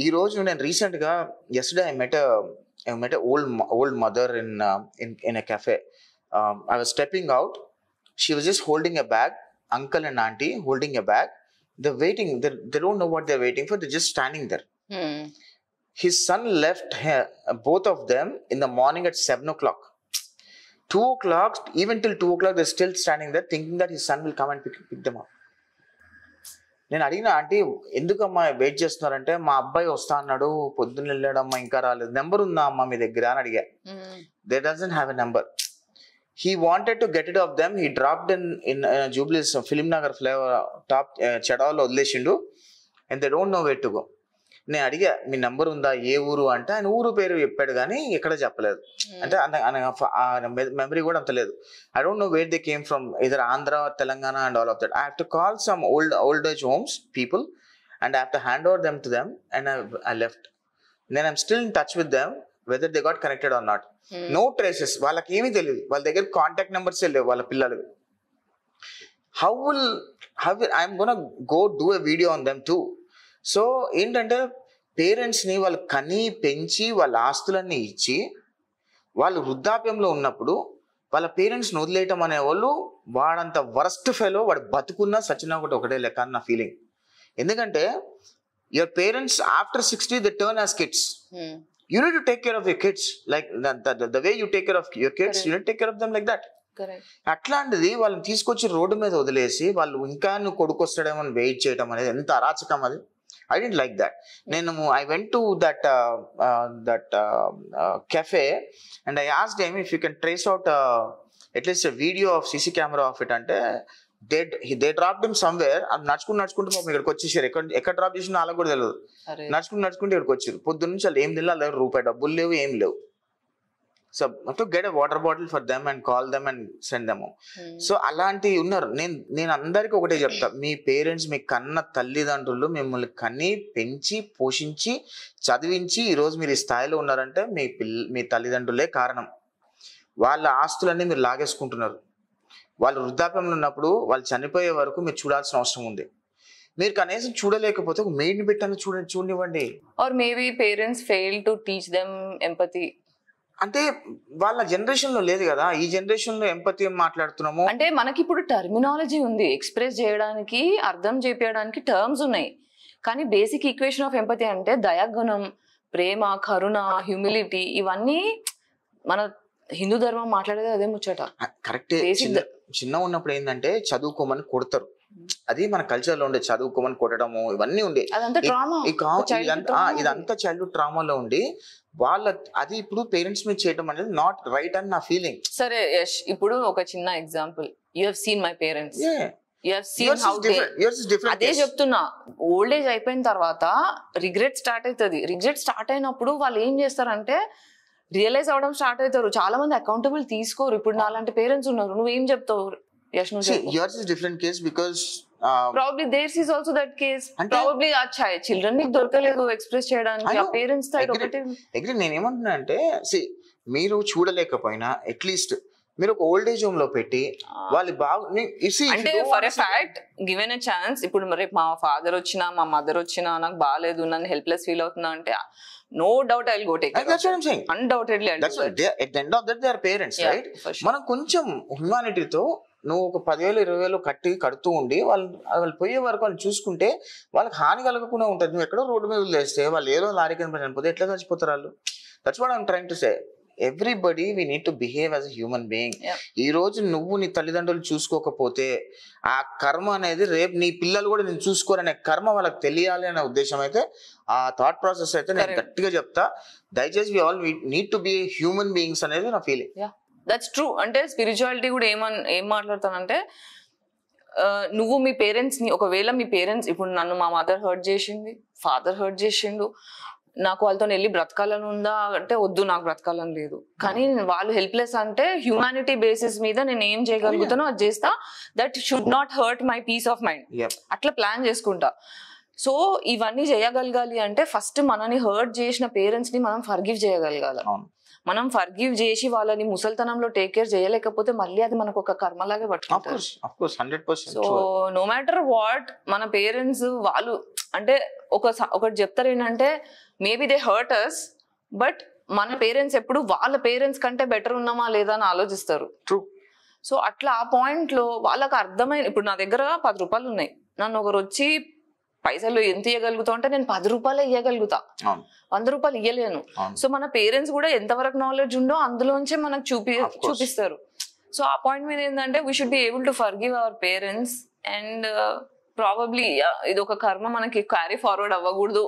ఈ రోజు నేను రీసెంట్గా yesterday I met a old mother in a cafe. I was stepping out. She was just holding a bag. Uncle and auntie holding a bag. They're waiting. They don't know what they're waiting for. They're just standing there. His son left both of them in the morning at 7 o'clock. 2 o'clock, even till 2 o'clock, they're still standing there thinking that his son will come and pick them up. నేను అడిగిన, ఆంటీ ఎందుకమ్మా వెయిట్ చేస్తున్నారంటే, మా అబ్బాయి వస్తా అన్నాడు, పొద్దున్న వెళ్ళాడమ్మా ఇంకా రాలేదు, నెంబర్ ఉందా అమ్మా మీ దగ్గర అని అడిగా. They doesn't have a number. He wanted to get rid of them. He dropped in Jubilee's Film Nagar flavor top Chadavalo వదిలేసిండు, and they don't know where to go. నేను అడిగా మీ నెంబర్ ఉందా, ఏ ఊరు అంటే ఆయన ఊరు పేరు చెప్పాడు కానీ ఎక్కడ చెప్పలేదు. అంటే మెమరీ కూడా అంత లేదు. I don't know where they came from, either Andhra, Telangana and all of that. I have to call some old age homes people and I have to hand over them to them and I left. నేను I'm still in touch with them whether they got connected or not. No traces. వాళ్ళకి ఏమీ తెలియదు, వాళ్ళ దగ్గర కాంటాక్ట్ నెంబర్స్ లేవు వాళ్ళ పిల్లలు. how I'm gonna go do a video on them too. So ఏంటంటే పేరెంట్స్ని వాళ్ళు కని పెంచి వాళ్ళ ఆస్తులన్నీ ఇచ్చి వాళ్ళు వృద్ధాప్యంలో ఉన్నప్పుడు వాళ్ళ పేరెంట్స్ని వదిలేయటం అనేవాళ్ళు వాడంత వరస్ట్ ఫెలో, వాడు బతుకున్నా సచినా ఒకటే లెక్క అని నా ఫీలింగ్. ఎందుకంటే your parents after 60 they turn as kids. You need to take care of your kids like the way you take care of your kids. Correct. You need to take care of them like that. Correct. అట్లాంటిది వాళ్ళని తీసుకొచ్చి రోడ్డు మీద వదిలేసి వాళ్ళు ఇంకా నువ్వు కొడుకు వస్తాడేమో అని వెయిట్ చేయడం అనేది ఎంత అరాచకం అది. I didn't like that. I went to that cafe and I asked him if you can trace out at least a video of CC camera of it. అంటే they dropped him somewhere. అది నడుచుకుంటూ ఇక్కడికి వచ్చేసారు. ఎక్కడ డ్రాప్ చేసినా వాళ్ళకి కూడా తెలియదు. నడుచుకుంటూ ఇక్కడికి వచ్చారు. పొద్దున్న నుంచి వాళ్ళు ఏం తెలియదు, రూపాయి డబ్బులు లేవు, ఏం లేవు. So to get a water bottle for them and call them and send them. So అలాంటివి ఉన్నారు. నేను అందరికీ ఒకటే చెప్తా, మీ పేరెంట్స్, మీ కన్న తల్లిదండ్రులు మిమ్మల్ని కని పెంచి పోషించి చదివించి ఈరోజు మీరు ఈ స్థాయిలో ఉన్నారంటే మీ తల్లిదండ్రులే కారణం. వాళ్ళ ఆస్తులన్నీ మీరు లాగేసుకుంటున్నారు. వాళ్ళు వృద్ధాప్యంలో ఉన్నప్పుడు వాళ్ళు చనిపోయే వరకు మీరు చూడాల్సిన అవసరం ఉంది. మీరు కనీసం చూడలేకపోతే ఒక మెయిడ్ని పెట్టని చూడనివ్వండి. Or maybe parents fail to teach them empathy. అంటే వాళ్ళ జనరేషన్ లో లేదు కదా, ఈ జనరేషన్ లో ఎంపతి మాట్లాడుతున్నాము. అంటే మనకి ఇప్పుడు టర్మినాలజీ ఉంది, ఎక్స్ప్రెస్ చేయడానికి, అర్థం చేయడానికి టర్మ్స్ ఉన్నాయి. కానీ బేసిక్ ఈక్వేషన్ ఆఫ్ ఎంపతి అంటే దయాగుణం, ప్రేమ, కరుణ, హ్యూమిలిటీ, ఇవన్నీ మన హిందూ ధర్మం మాట్లాడేది అదే ముచ్చట. కరెక్టే. చిన్న ఉన్నప్పుడు ఏంటంటే చదువుకోమని కొడతారు, అది మన కల్చర్ లో ఉండే, చదువుకోమని కొట్టడము ఇవన్నీ ఉండే. ఇదంతా చైల్డ్హుడ్ ట్రామాలో ఉండి వాళ్ళ అది ఇప్పుడు పేరెంట్స్ మీద చేయడం అనేది నాట్ రైట్ అని నా ఫీలింగ్. సరే యష్, ఇప్పుడు ఒక చిన్న example, you have seen my parents, you have seen how అదే చెప్తున్నా. ఓల్డ్ ఏజ్ అయిపోయిన తర్వాత రిగ్రెట్ స్టార్ట్ అవుతుంది. రిగ్రెట్ స్టార్ట్ అయినప్పుడు వాళ్ళు ఏం చేస్తారంటే రియలైజ్ అవడం స్టార్ట్ అవుతారు. చాలా మంది అకౌంటబుల్ తీసుకోరు. ఇప్పుడు నాలాంటి పేరెంట్స్ ఉన్నారు, నువ్వేం చెప్తావు Yash? yours is different case because probably theirs is also that case. Probably ఆ చిల్డ్రన్ నీకు దొరకలేదు ఎక్స్ప్రెస్ చేయడానికి, ఆ పేరెంట్స్ సైడ్ ఒకటి. నేను ఏమంటున్నా అంటే, మీరు చూడలేకపోయినా అట్లీస్ట్ మీరు ఒక ఓల్డ్ ఏజ్ హోమ్ లో పెట్టి వాళ్ళు అంటే for a fact given a chance, ఇప్పుడు మరి మా ఫాదర్ వచ్చినా మా మదర్ వచ్చినా నాకు బాగాలేదు, నన్ను హెల్ప్లెస్ ఫీల్ అవుతున్నా అంటే no doubt I'll go take care. That's what I'm saying. Undoubtedly I'll that's do what at the end of that they are parents, yeah, right? Sure. మనం కొంచెం హ్యుమానిటీతో నువ్వు ఒక 10,000-20,000 కడుతూ ఉండి వాళ్ళు పోయే వరకు వాళ్ళు చూసుకుంటే వాళ్ళకి హాని కలగకుండా ఉంటుంది. నువ్వు ఎక్కడో రోడ్డు మీద వదిలేస్తే వాళ్ళు ఏదో లారీ కింద చనిపోతే ఎట్లా చచ్చిపోతారు వాళ్ళు? That's what I'm trying to say. Everybody we need to behave as a human being. ఈ రోజు నువ్వు నీ తల్లిదండ్రులు చూసుకోకపోతే ఆ కర్మ అనేది రేపు నీ పిల్లలు కూడా నేను చూసుకోరనే కర్మ వాళ్ళకి తెలియాలి అనే ఉద్దేశం అయితే, ఆ థాట్ ప్రాసెస్ అయితే నేను గట్టిగా చెప్తా. దయచేసి we all need to be human beings అనేది నా ఫీలింగ్. That's true. అంటే స్పిరిచువాలిటీ కూడా ఏం మాట్లాడతానంటే, నువ్వు మీ పేరెంట్స్ ని, ఒకవేళ మీ పేరెంట్స్ ఇప్పుడు నన్ను మా మదర్ హర్ట్ చేసింది, ఫాదర్ హర్ట్ చేసిండు, నాకు వాళ్ళతో వెళ్ళి బ్రతకాలని ఉందా అంటే వద్దు, నాకు బ్రతకాలని లేదు. కానీ వాళ్ళు హెల్ప్లెస్ అంటే హ్యూమానిటీ బేసిస్ మీద నేను ఏం చేయగలుగుతానో అది చేస్తా. That should not hurt my peace of mind. అట్లా ప్లాన్ చేసుకుంటా. సో ఇవన్నీ చేయగలగాలి అంటే ఫస్ట్ మనని హర్ట్ చేసిన పేరెంట్స్ ని మనం ఫర్గివ్ చేయగలగాలి. మనం ఫర్గివ్ చేసి వాళ్ళని ముసల్తనంలో టేక్ కేర్ చేయలేకపోతే మళ్ళీ అది మనకు ఒక కర్మలాగే పట్టుకుంటారు. సో నో మ్యాటర్ వాట్ మన పేరెంట్స్ వాళ్ళు అంటే ఒకటి చెప్తారు ఏంటంటే, maybe they hurt us, but మన పేరెంట్స్ ఎప్పుడు వాళ్ళ పేరెంట్స్ కంటే బెటర్ ఉన్నామా లేదా అని ఆలోచిస్తారు. సో అట్లా ఆ పాయింట్ లో వాళ్ళకి అర్థమైన, ఇప్పుడు నా దగ్గర 10 రూపాయలు ఉన్నాయి, నన్ను ఒకరు వచ్చి పైసలు ఎంత ఇవ్వగలుగుతావు అంటే నేను 10 రూపాయలే ఇవ్వగలుగుతా, 100 రూపాయలు ఇవ్వలేను. సో మన పేరెంట్స్ కూడా ఎంతవరకు నాలెడ్జ్ ఉందో అందులోంచే మనకు చూపిస్తారు. సో ఆ పాయింట్ మీద ఏంటంటే we should be able to forgive our parents. And probably ఇది ఒక కర్మ మనకి క్యారీ ఫార్వర్డ్ అవ్వకూడదు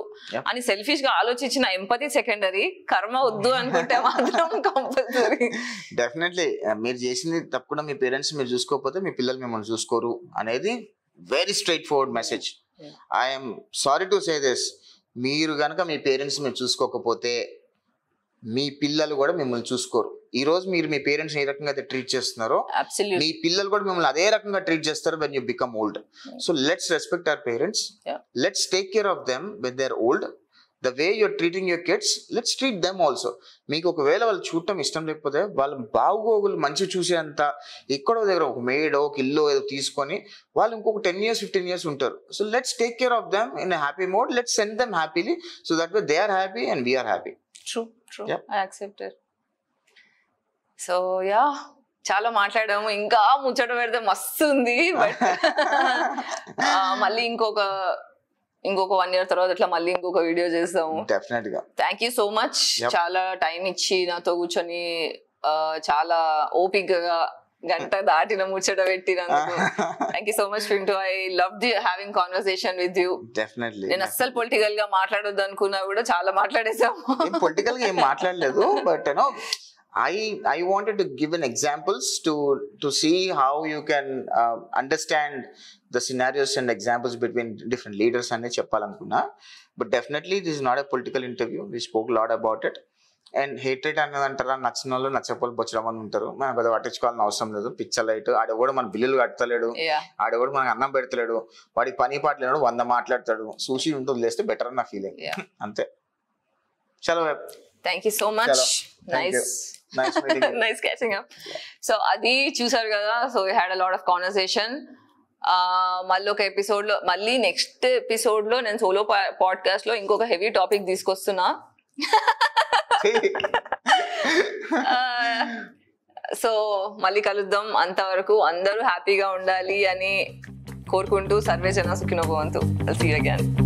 అని సెల్ఫిష్ గా ఆలోచించిన ఎంపతి సెకండరీ, కర్మ వద్దు అనుకుంటే మాత్రం కంపల్సరీ. డెఫినెట్లీ మీరు చేసింది తప్పకుండా మీ పేరెంట్స్ మీరు చూసుకోకపోతే మీ పిల్లలు మిమ్మల్ని చూసుకోరు అనేది very straight forward message. I'm sorry to say this, మీరు కనుక మీ పేరెంట్స్ మీరు చూసుకోకపోతే మీ పిల్లలు కూడా మిమ్మల్ని చూసుకోరు. ఈ రోజు మీరు మీ పేరెంట్స్ ఏ రకంగా అయితే ట్రీట్ చేస్తున్నారో మీ పిల్లలు కూడా మిమ్మల్ని అదే రకంగా ట్రీట్ చేస్తారు when you become old. So let's respect our parents. Let's take care of them when they're old. The way you're treating your kids, let's treat them also. మీకు ఒకవేళ వాళ్ళు చూడటం ఇష్టం లేకపోతే వాళ్ళ బాగోగులు మంచి చూసేంత ఎక్కడో దగ్గర ఒక మేడో ఒక ఇల్లు ఏదో తీసుకొని వాళ్ళు ఇంకొక 10 years 15 years ఉంటారు. So let's take care of them in a happy mode. Let's send them happily so that way they are happy and we are happy. True. I accept it. So yeah, చాలా మాట్లాడాము, ఇంకా ముచ్చట పెడితే మస్తు ఉంది. బట్ మళ్ళీ ఇంకొక 1 year తర్వాత ఇట్లా మళ్ళీ ఇంకొక వీడియో చేస్తాము. డెఫినెట్ గా. Thank you so much. చాలా టైం ఇచ్చి నాతో కూర్చొని చాలా ఓపికగా గంట దాటిన ముచ్చట పెట్టినందుకు thank you so much Pintu. I love the having conversation with you. Definitely. నేను అస్సలు పొలిటికల్ గా మాట్లాడొద్దు అనుకున్నా కూడా చాలా మాట్లాడేసాము. పొలిటికల్ గా ఏం మాట్లాడలేదు, but I wanted to give an examples to see how you can understand the scenarios and examples between different leaders ane cheppalanukunna. But definitely this is not a political interview. We spoke a lot about it. And hatred anadantara nachinollu nachapolu bochraman untaru. Mana bada pattichukovalina avasaram ledu. Pichalaite adevodu మన బిల్లులు కట్టలేడు, ఆడేవాడు మనకు అన్నం పెడతలేడు, వాడి పని పాట లేడు, 100 మాట్లాడతాడు, సూచి ఉంటుంది లేస్తే బెటర్ అన్న ఫీలింగ్ అంతే. చలో, thank you so much. Nice catching up. So అది చూసారు కదా. So we had a lot of conversation. మళ్ళీ ఒక ఎపిసోడ్ లో, మళ్ళీ నెక్స్ట్ ఎపిసోడ్ లో నేను సోలో పాడ్కాస్ట్ లో ఇంకొక హెవీ టాపిక్ తీసుకొస్తున్నా. సో మళ్ళీ కలుద్దాం. అంతవరకు అందరూ హ్యాపీగా ఉండాలి అని కోరుకుంటూ సర్వే జన సుఖినో భవంతు. I'll see you again.